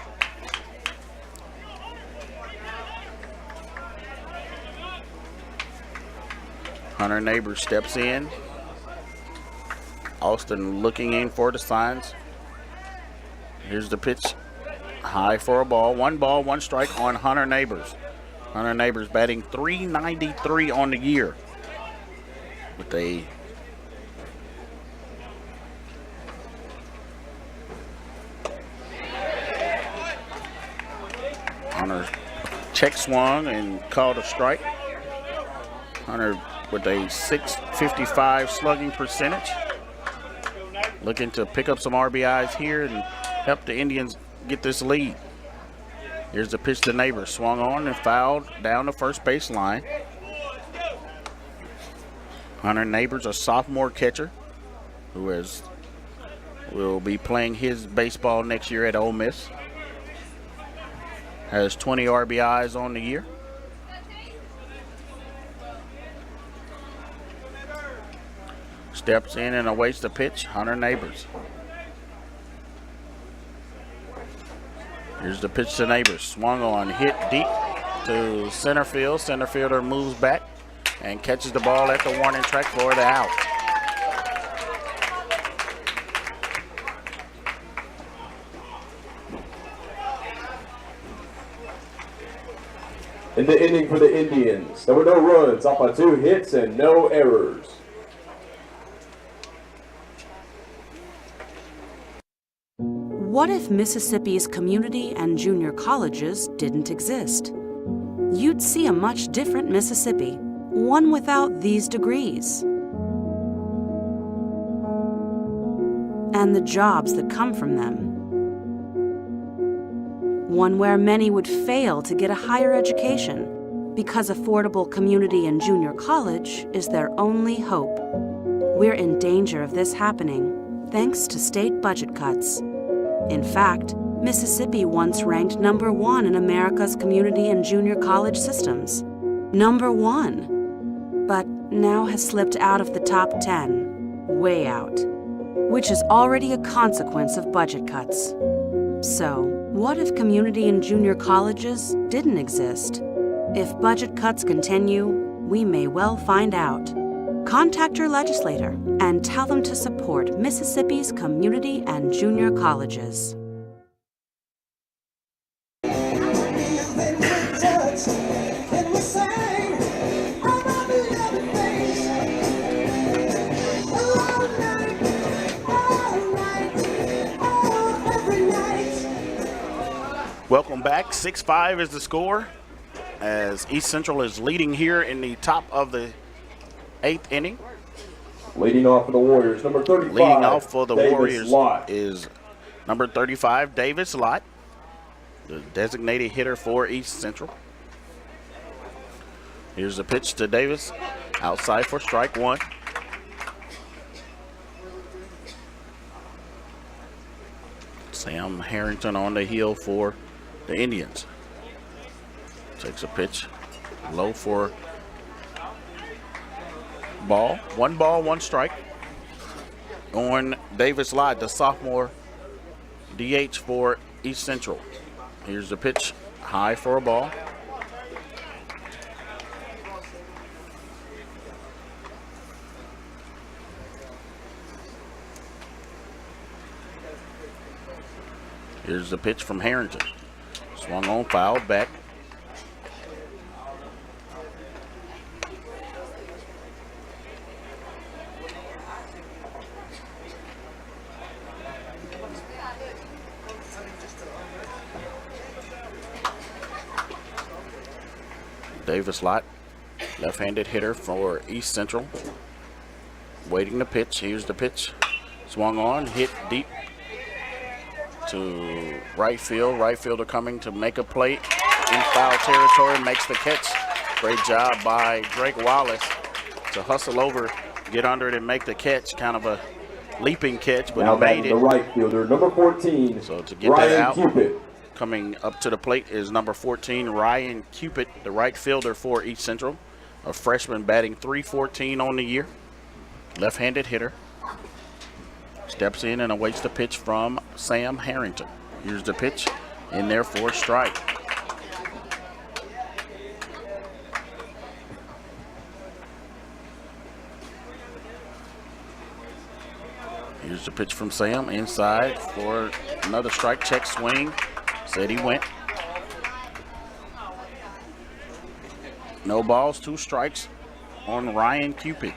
Hunter Neighbors steps in. Austin looking in for the signs. Here's the pitch. High for a ball. One strike on Hunter Neighbors. Hunter Neighbors batting .393 on the year. With a Hunter check swung and called a strike. Hunter with a .655 slugging percentage. Looking to pick up some RBIs here and help the Indians get this lead. Here's the pitch to Neighbors. Swung on and fouled down the first base line. Hunter Neighbors, a sophomore catcher who will be playing his baseball next year at Ole Miss. Has 20 RBIs on the year. Steps in and awaits the pitch. Hunter Neighbors. Here's the pitch to Neighbors. Swung on, hit deep to center field. Center fielder moves back and catches the ball at the warning track for the out. In the inning for the Indians, there were no runs off of 2 hits and no errors. What if Mississippi's community and junior colleges didn't exist? You'd see a much different Mississippi, one without these degrees. And the jobs that come from them. One where many would fail to get a higher education because affordable community and junior college is their only hope. We're in danger of this happening thanks to state budget cuts. In fact, Mississippi once ranked #1 in America's community and junior college systems. #1. But now has slipped out of the top 10, way out, which is already a consequence of budget cuts. So, what if community and junior colleges didn't exist? If budget cuts continue, we may well find out. Contact your legislator and tell them to support Mississippi's community and junior colleges. Welcome back. 6-5 is the score as East Central is leading here in the top of the 8th inning. Leading off for the Warriors, number 35. Leading off for the Davis Warriors Lott. is number 35, Davis Lott, the designated hitter for East Central. Here's the pitch to Davis, outside for strike 1. Sam Harrington on the heel for the Indians. Takes a pitch low for ball. One strike on Davis Lott, the sophomore DH for East Central. Here's the pitch, high for a ball. Here's the pitch from Harrington. Swung on, fouled back. Davis Lott, left-handed hitter for East Central. waiting the pitch. Here's the pitch. Swung on, hit deep to right field. Right fielder coming to make a play in foul territory, makes the catch. Great job by Drake Wallace to hustle over, get under it, and make the catch. Kind of a leaping catch, but now he made it. The right fielder, number 14, so to get Ryan that out, Cupid. coming up to the plate is number 14, Ryan Cupid, the right fielder for East Central, a freshman batting .314 on the year, left-handed hitter. Steps in and awaits the pitch from Sam Harrington. Here's the pitch in there for a strike. Here's the pitch from Sam inside for another strike. Check swing. Said he went. No balls, 2 strikes on Ryan Cupid.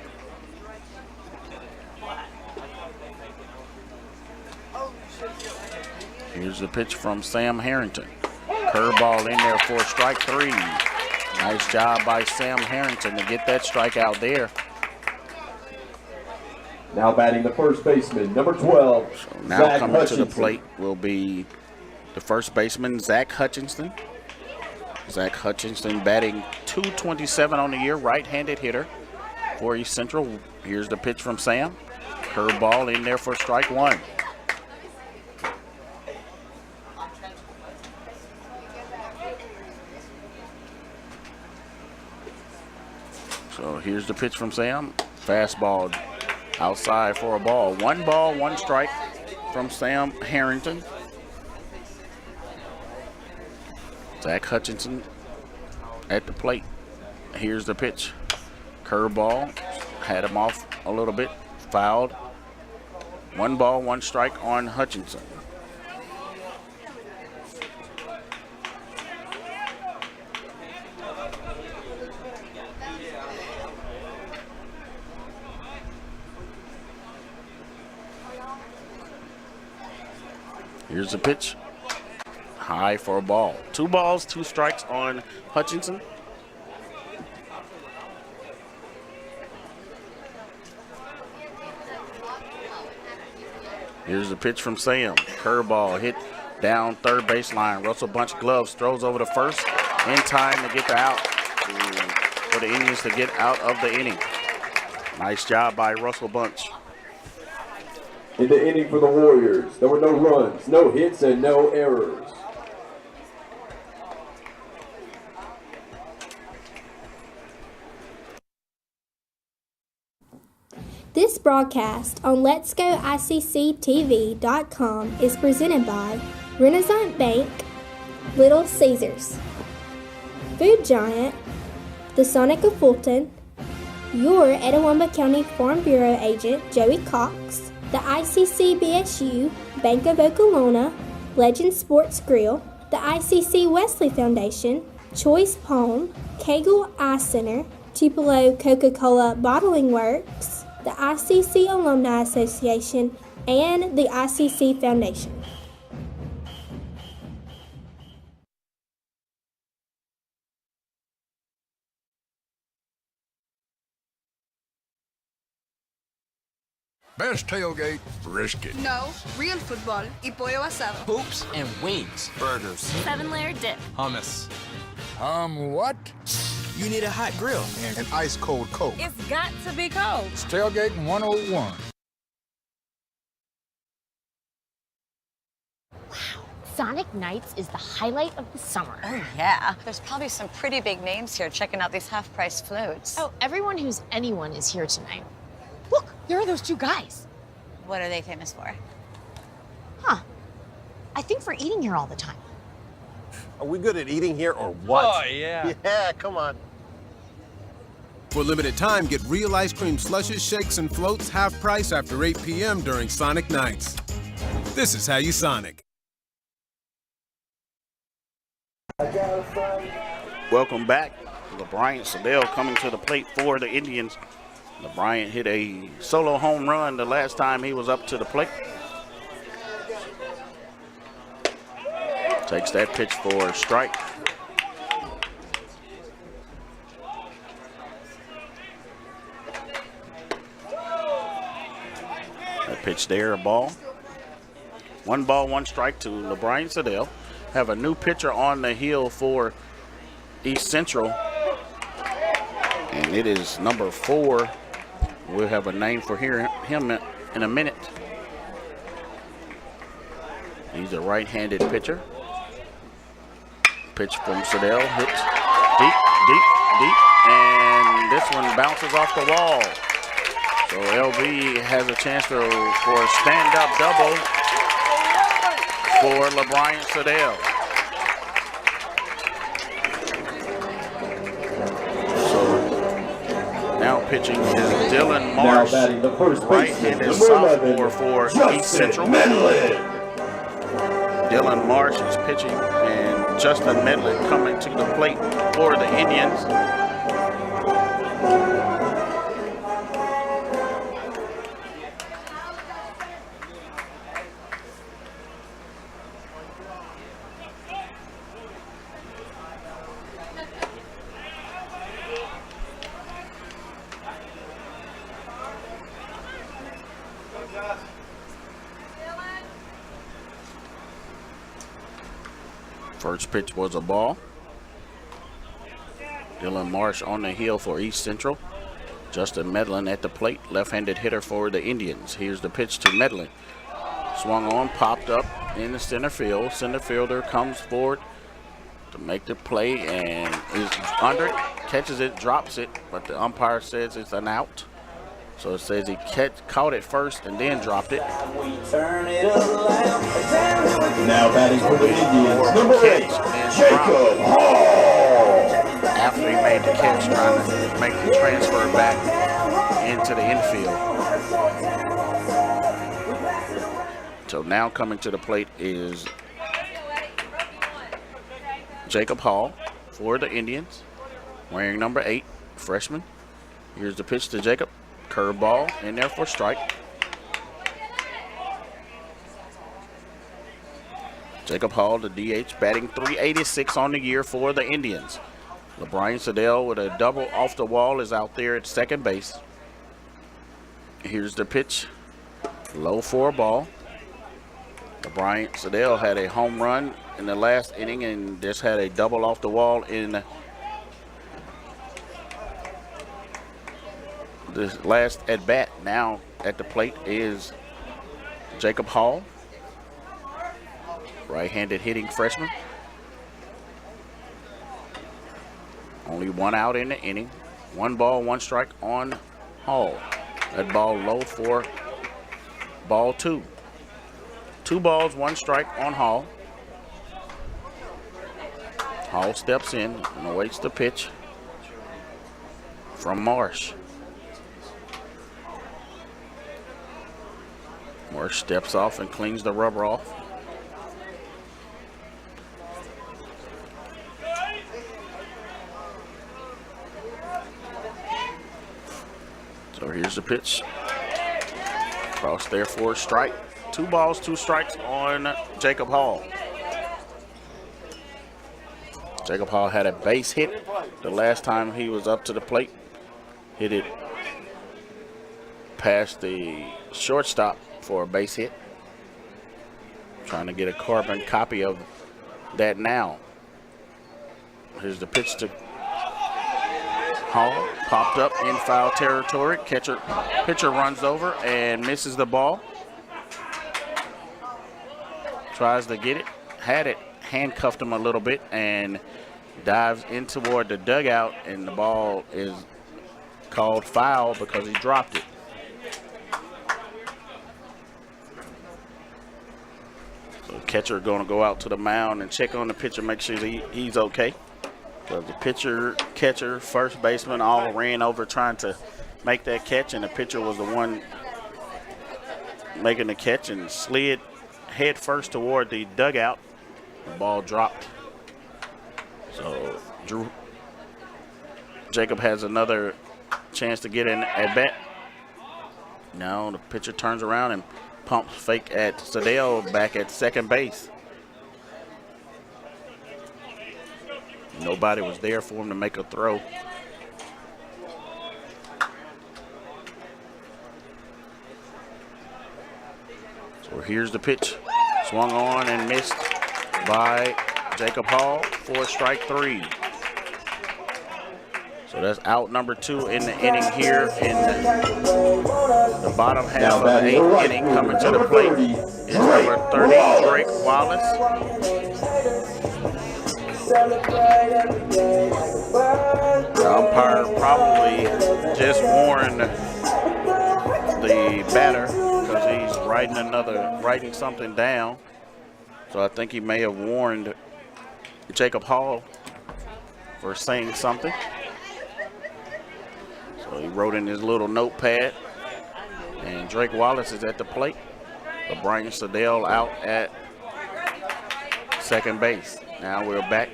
Here's the pitch from Sam Harrington. Curveball in there for strike 3. Nice job by Sam Harrington to get that strikeout there. Now batting the first baseman, number 12, So now Zach coming Hutchinson. to the plate will be the first baseman, Zach Hutchinson. Zach Hutchinson batting .227 on the year, right-handed hitter for East Central. Here's the pitch from Sam. Curveball in there for strike 1. So here's the pitch from Sam. Fastball outside for a ball. 1 ball, 1 strike from Sam Harrington. Zach Hutchinson at the plate. Here's the pitch. Curveball. Had him off a little bit. Fouled. 1 ball, 1 strike on Hutchinson. Here's the pitch. High for a ball. 2 balls, 2 strikes on Hutchinson. Here's the pitch from Sam. Curveball hit down third baseline. Russell Bunch gloves, throws over to first in time to get the out for the Indians to get out of the inning. Nice job by Russell Bunch. In the inning for the Warriors, there were no runs, no hits, and no errors. This broadcast on Let'sGoICCTV.com is presented by Renaissance Bank, Little Caesars, Food Giant, the Sonic of Fulton, your Etowah County Farm Bureau agent Joey Cox, the ICC BSU, Bank of Okolona, Legend Sports Grill, the ICC Wesley Foundation, Choice Palm, Kegel Eye Center, Tupelo Coca-Cola Bottling Works, the ICC Alumni Association, and the ICC Foundation. Best tailgate, brisket. No, real football y pollo asado. Hoops and wings. Burgers. 7-layer dip. Hummus. What? You need a hot grill and an ice cold Coke. It's got to be cold. It's Tailgate 101. Sonic Nights is the highlight of the summer. Oh, yeah. There's probably some pretty big names here checking out these half-price floats. Oh, everyone who's anyone is here tonight. Look, there are those 2 guys. What are they famous for? Huh. I think for eating here all the time. Are we good at eating here or what? Oh, yeah. Yeah, come on. For a limited time, get real ice cream slushes, shakes, and floats half price after 8 p.m. during Sonic Nights. This is how you Sonic. Welcome back. LeBryant Sadell coming to the plate for the Indians. LeBryant hit a solo home run the last time he was up to the plate. Takes that pitch for a strike. Pitch there, a ball. 1 ball, 1 strike to LeBron Sedell. Have a new pitcher on the hill for East Central. And it is number 4. We'll have a name for him in a minute. He's a right-handed pitcher. Pitch from Sedell, hits deep, deep, deep, and this one bounces off the wall. So LV has a chance for a stand-up double for LeBron Sedell. So now pitching is Dylan Marsh, right-handed sophomore for East Central. Dylan Marsh is pitching, and Justin Medlin coming to the plate for the Indians. First pitch was a ball. Dylan Marsh on the hill for East Central. Justin Medlin at the plate, left-handed hitter for the Indians. Here's the pitch to Medlin. Swung on, popped up in the center field. Center fielder comes forward to make the play and is under it, catches it, drops it, but the umpire says it's an out. So it says he caught it first and then dropped it. Now batting for the Indians, number 8, Jacob Hall. After he made the catch, trying to make the transfer back into the infield. So now coming to the plate is Jacob Hall for the Indians, wearing number 8, freshman. Here's the pitch to Jacob. Curveball in there for strike. Jacob Hall, the DH, batting .386 on the year for the Indians. LeBron Sedell with a double off the wall is out there at second base. Here's the pitch. Low for a ball. LeBron Sedell had a home run in the last inning and just had a double off the wall in this last at bat. Now at the plate is Jacob Hall, right-handed hitting freshman. Only 1 out in the inning. 1 ball, 1 strike on Hall. That ball low for ball 2. 2 balls, 1 strike on Hall. Hall steps in and awaits the pitch from Marsh. Marsh steps off and cleans the rubber off. So here's the pitch. Cross there for a strike. 2 balls, 2 strikes on Jacob Hall. Jacob Hall had a base hit the last time he was up to the plate. Hit it past the shortstop for a base hit. Trying to get a carbon copy of that now. Here's the pitch to Hall. Popped up in foul territory. Pitcher runs over and misses the ball. Tries to get it. Had it. Handcuffed him a little bit and dives in toward the dugout, and the ball is called foul because he dropped it. So the catcher going to go out to the mound and check on the pitcher, make sure he's okay. Because the pitcher, catcher, first baseman all ran over trying to make that catch, and the pitcher was the one making the catch and slid head first toward the dugout. The ball dropped. So Jacob has another chance to get in at bat. Now the pitcher turns around and pumps fake at Sedell back at second base. Nobody was there for him to make a throw. Well, here's the pitch. Swung on and missed by Jacob Hall for strike 3. So that's out number 2 in the inning here in the bottom half of the 8th inning. Coming to the plate is number 30, Drake Wallace. The umpire probably just warned the batter because he's writing something down. So I think he may have warned Jacob Hall for saying something. So he wrote in his little notepad. And Drake Wallace is at the plate. But Brian Sedell out at second base. Now we're back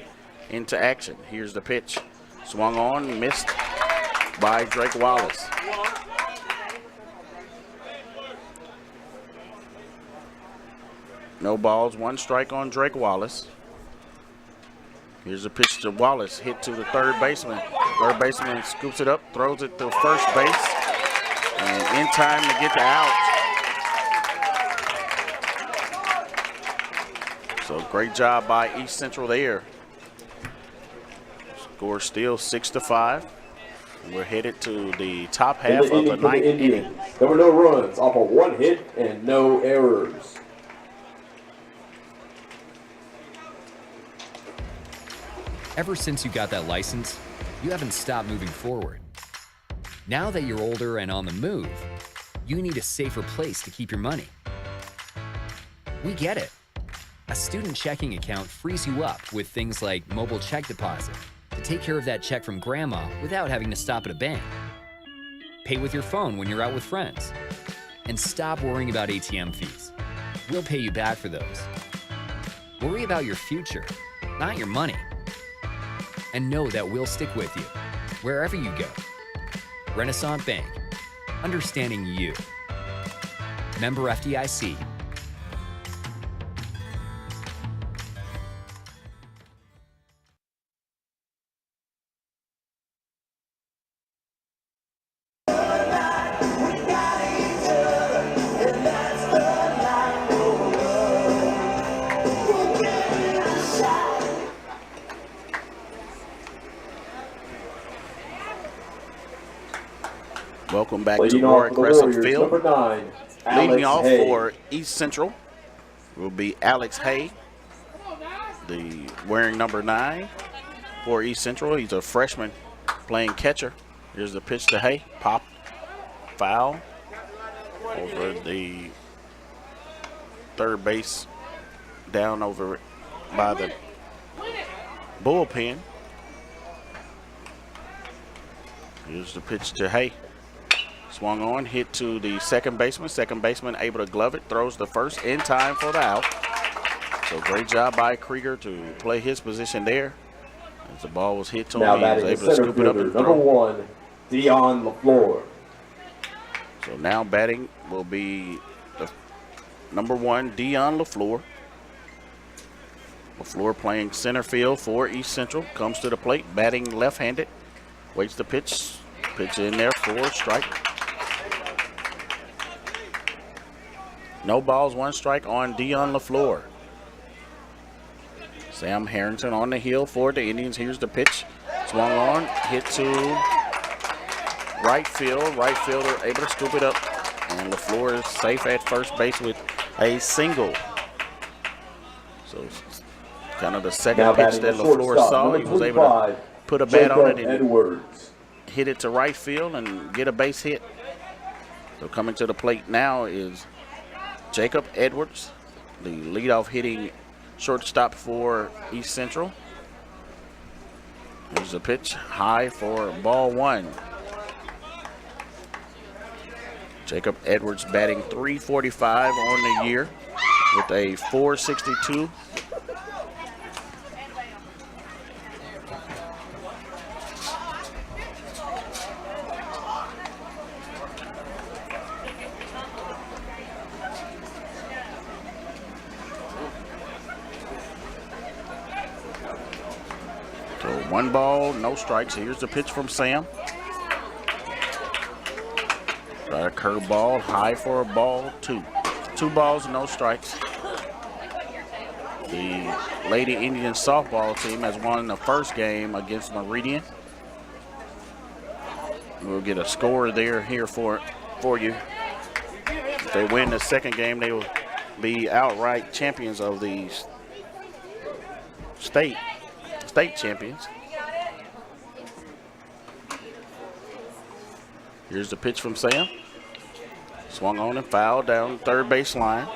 into action. Here's the pitch. Swung on, missed by Drake Wallace. No balls, 1 strike on Drake Wallace. Here's a pitch to Wallace, hit to the third baseman. Third baseman scoops it up, throws it to first base, and in time to get the out. So great job by East Central there. Score still 6-5. We're headed to the top half of the 9th inning. There were no runs off of 1 hit and no errors. Ever since you got that license, you haven't stopped moving forward. Now that you're older and on the move, you need a safer place to keep your money. We get it. A student checking account frees you up with things like mobile check deposit to take care of that check from grandma without having to stop at a bank. Pay with your phone when you're out with friends. And stop worrying about ATM fees. We'll pay you back for those. Worry about your future, not your money. And know that we'll stick with you, wherever you go. Renaissance Bank, understanding you. Member FDIC. Welcome back to Warwick Crescent Field. Leading off for East Central will be Alex Hay, wearing number 9 for East Central. He's a freshman playing catcher. Here's the pitch to Hay. Pop, foul over the third base, down over by the bullpen. Here's the pitch to Hay. Swung on, hit to the second baseman. Second baseman able to glove it, throws the first in time for the out. So great job by Krieger to play his position there. As the ball was hit to him, he was able to scoop it up and throw. Number 1, Dion LaFleur. So now batting will be the number 1, Dion LaFleur. LaFleur playing center field for East Central. Comes to the plate, batting left-handed. Waits the pitch. Pitch in there for strike. No balls, 1 strike on Dion LaFleur. Sam Harrington on the hill for the Indians. Here's the pitch. Swung on, hit to right field. Right fielder able to scoop it up. And LaFleur is safe at first base with a single. So kind of the second pitch that LaFleur saw. He was able to put a bat on it and hit it to right field and get a base hit. So coming to the plate now is Jacob Edwards, the leadoff hitting shortstop for East Central. Here's the pitch, high for ball 1. Jacob Edwards batting .345 on the year with a .462. So 1 ball, no strikes. Here's the pitch from Sam. Got a curveball, high for a ball 2. 2 balls, no strikes. The Lady Indian softball team has won the first game against Meridian. We'll get a score there here for you. If they win the second game, they will be outright champions of the state champions. Here's the pitch from Sam. Swung on and fouled down third base line.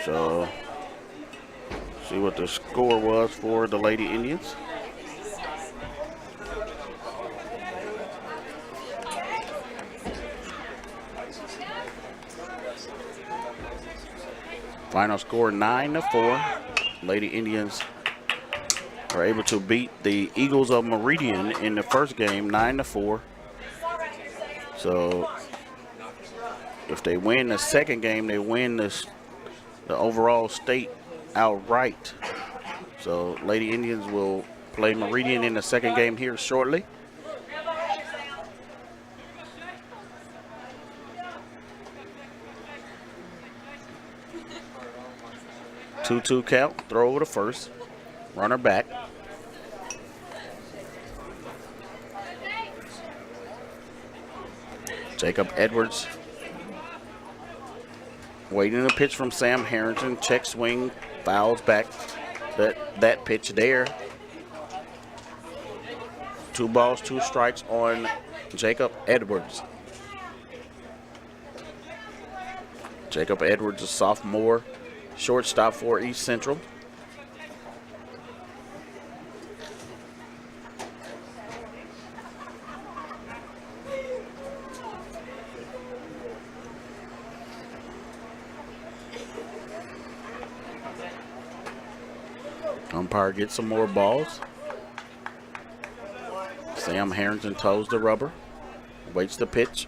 So, see what the score was for the Lady Indians. Final score 9-4. Lady Indians are able to beat the Eagles of Meridian in the first game 9-4. So if they win the second game, they win the overall state outright. So Lady Indians will play Meridian in the second game here shortly. Two count, throw over to first, runner back. Jacob Edwards waiting the pitch from Sam Harrington. Check swing, fouls back that pitch there. 2 balls, 2 strikes on Jacob Edwards. Jacob Edwards, a sophomore shortstop for East Central. Umpire gets some more balls. Sam Harrington toes the rubber. Waits the pitch.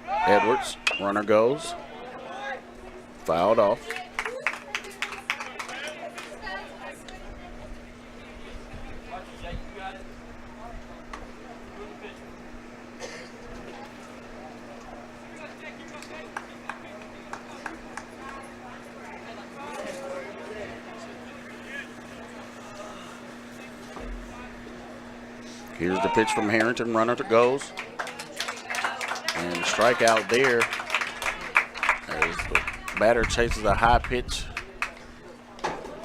Edwards, runner goes. Fouled off. Here's the pitch from Harrington, runner goes. And strikeout there as the batter chases a high pitch.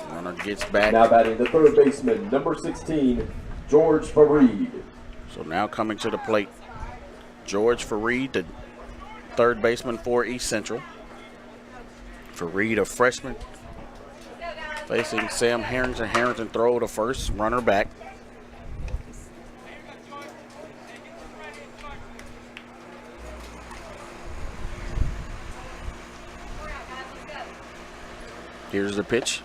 Runner gets back. Now batting the third baseman, number 16, George Fareed. So now coming to the plate, George Fareed, the third baseman for East Central. Fareed, a freshman, facing Sam Harrington. Harrington throw to first, runner back. Here's the pitch.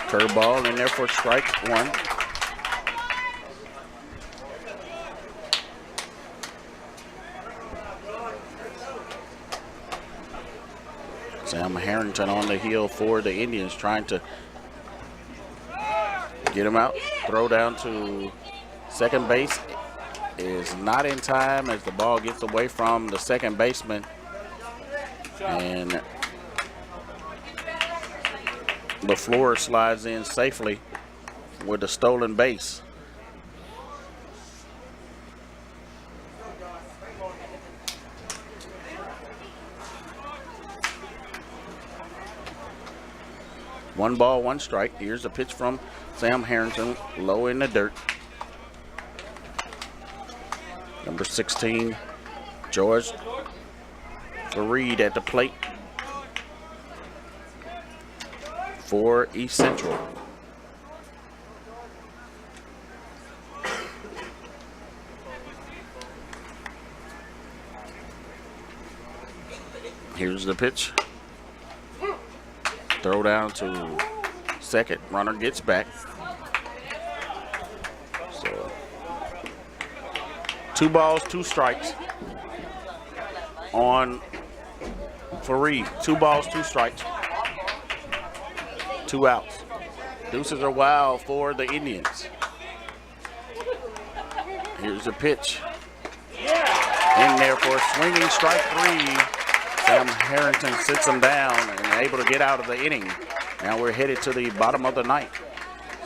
Curveball in there for strike 1. Sam Harrington on the heel for the Indians, trying to get him out. Throw down to second base is not in time as the ball gets away from the second baseman. And LaFleur slides in safely with a stolen base. One ball, 1 strike. Here's a pitch from Sam Harrington, low in the dirt. Number 16, George Fareed at the plate for East Central. Here's the pitch. Throw down to second. Runner gets back. So 2 balls, 2 strikes on Fareed. 2 balls, 2 strikes. 2 outs. Deuces are wild for the Indians. Here's the pitch. In there for a swinging strike 3. Sam Harrington sits him down and able to get out of the inning. Now we're headed to the bottom of the ninth.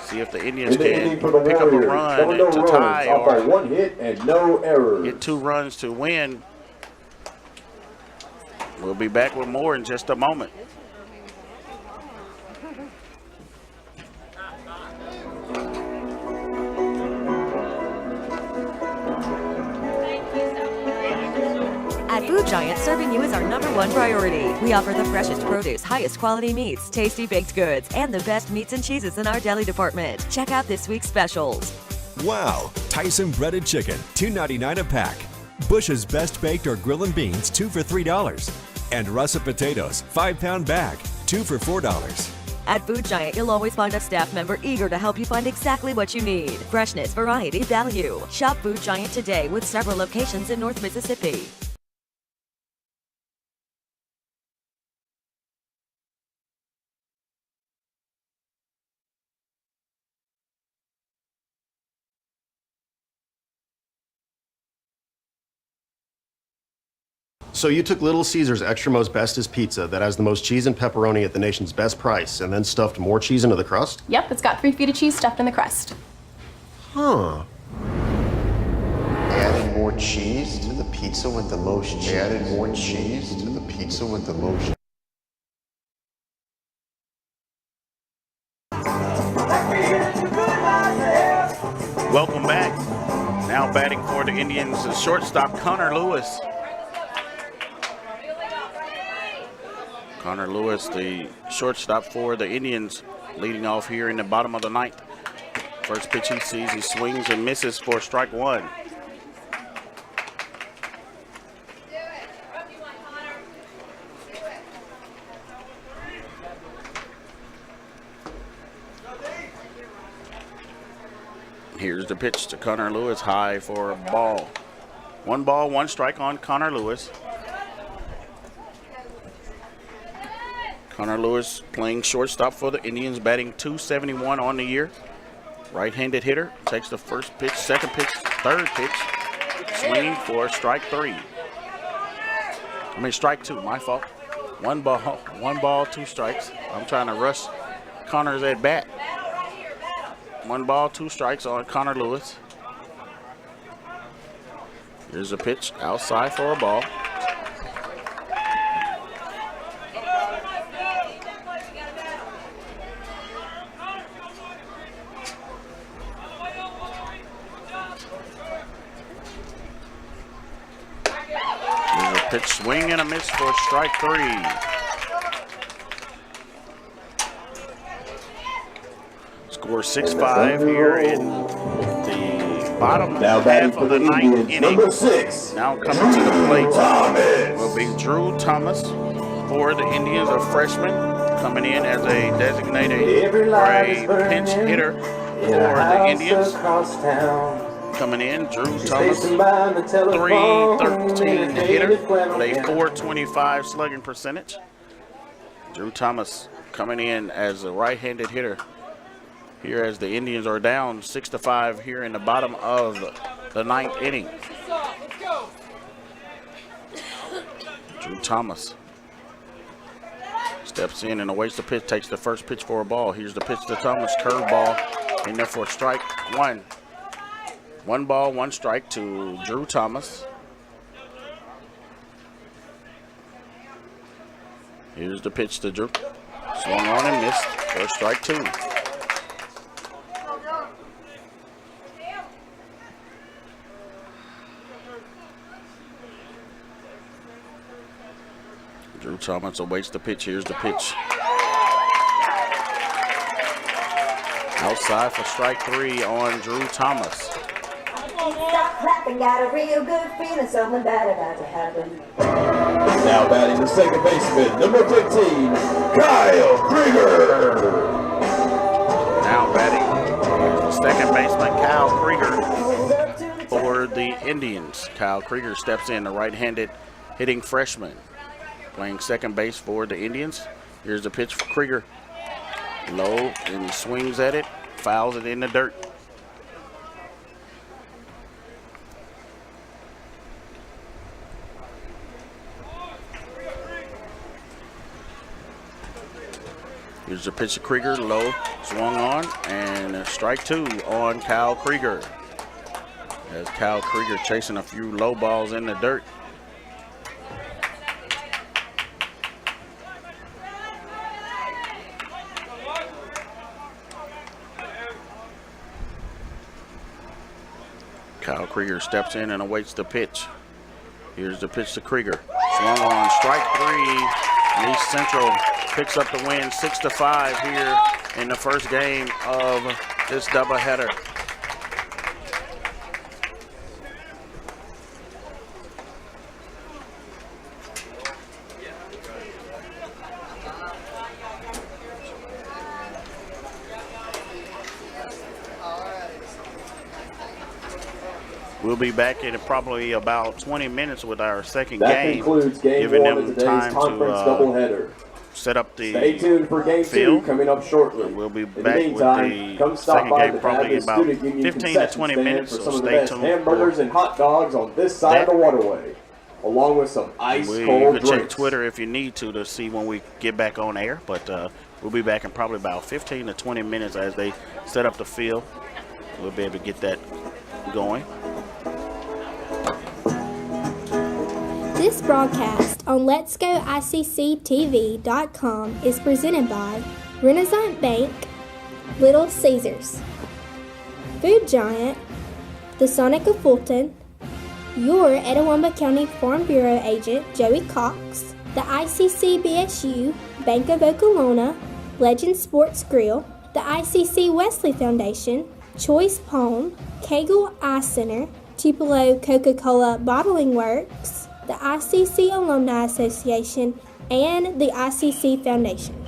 See if the Indians can pick up a run to tie or one hit and no errors. get 2 runs to win. We'll be back with more in just a moment. At Food Giant, serving you is our #1 priority. We offer the freshest produce, highest quality meats, tasty baked goods, and the best meats and cheeses in our deli department. Check out this week's specials. Wow! Tyson breaded chicken, $2.99 a pack. Bush's Best Baked or Grill and Beans, 2 for $3. And russet potatoes, 5-pound bag, 2 for $4. At Food Giant, you'll always find a staff member eager to help you find exactly what you need. Freshness, variety, value. Shop Food Giant today with several locations in North Mississippi. So you took Little Caesar's Extra Most Bestest pizza that has the most cheese and pepperoni at the nation's best price and then stuffed more cheese into the crust? Yep, it's got 3 feet of cheese stuffed in the crust. Huh. Added more cheese to the pizza with the most cheese. Added more cheese to the pizza with the most. Welcome back. Now batting for the Indians, the shortstop Connor Lewis. Connor Lewis, the shortstop for the Indians, leading off here in the bottom of the ninth. First pitch he sees, he swings and misses for strike 1. Here's the pitch to Connor Lewis, high for a ball. 1 ball, 1 strike on Connor Lewis. Connor Lewis playing shortstop for the Indians, batting .271 on the year. Right-handed hitter, takes the first pitch, second pitch, third pitch, swinging for strike 3. Strike 2, my fault. 1 ball, 2 strikes. I'm trying to rush Connor's at bat. 1 ball, 2 strikes on Connor Lewis. Here's a pitch outside for a ball. Pitch swing and a miss for strike 3. Score 6-5 here in the bottom half of the ninth inning. Now coming to the plate will be Drew Thomas for the Indians, a freshman, coming in as a designated or a pinch hitter for the Indians. Coming in, Drew Thomas, 313 hitter with a .425 slugging percentage. Drew Thomas coming in as a right-handed hitter here as the Indians are down 6-5 here in the bottom of the ninth inning. Drew Thomas steps in and awaits the pitch, takes the first pitch for a ball. Here's the pitch to Thomas, curveball in there for strike 1. 1 ball, 1 strike to Drew Thomas. Here's the pitch to Drew. Swung on and missed for strike 2. Drew Thomas awaits the pitch. Here's the pitch. Outside for strike 3 on Drew Thomas. Stop clapping, got a real good feeling, something bad about to happen. Now batting the second baseman, number 15, Kyle Krieger. Now batting second baseman Kyle Krieger for the Indians. Kyle Krieger steps in, the right-handed hitting freshman, playing second base for the Indians. Here's the pitch for Krieger. Low, and he swings at it, fouls it in the dirt. Here's the pitch to Krieger, low, swung on, and a strike 2 on Kyle Krieger. As Kyle Krieger chasing a few low balls in the dirt. Kyle Krieger steps in and awaits the pitch. Here's the pitch to Krieger. Swung on, strike 3. East Central picks up the win 6-5 here in the first game of this doubleheader. We'll be back in probably about 20 minutes with our second That game. concludes game giving 1 them of today's time conference to doubleheader. set up the Stay tuned for game 2 coming up shortly. We'll be In the back meantime, with come the stop second by game the probably in Baptist about Student Union 15 to concession 20 stand minutes, for so some of the stay best tuned. hamburgers and hot dogs on this side of the waterway, along with some ice You cold can check drinks. Twitter if you need to see when we get back on air, but we'll be back in probably about 15 to 20 minutes as they set up the field. We'll be able to get that going. This broadcast on Let'sGoICCTV.com is presented by Renaissance Bank, Little Caesars, Food Giant, the Sonic of Fulton, your Etowah County Farm Bureau agent Joey Cox, the ICC BSU, Bank of Okolona, Legend Sports Grill, the ICC Wesley Foundation, Choice Palm, Kegel Eye Center, Tupelo Coca-Cola Bottling Works, the ICC Alumni Association, and the ICC Foundation.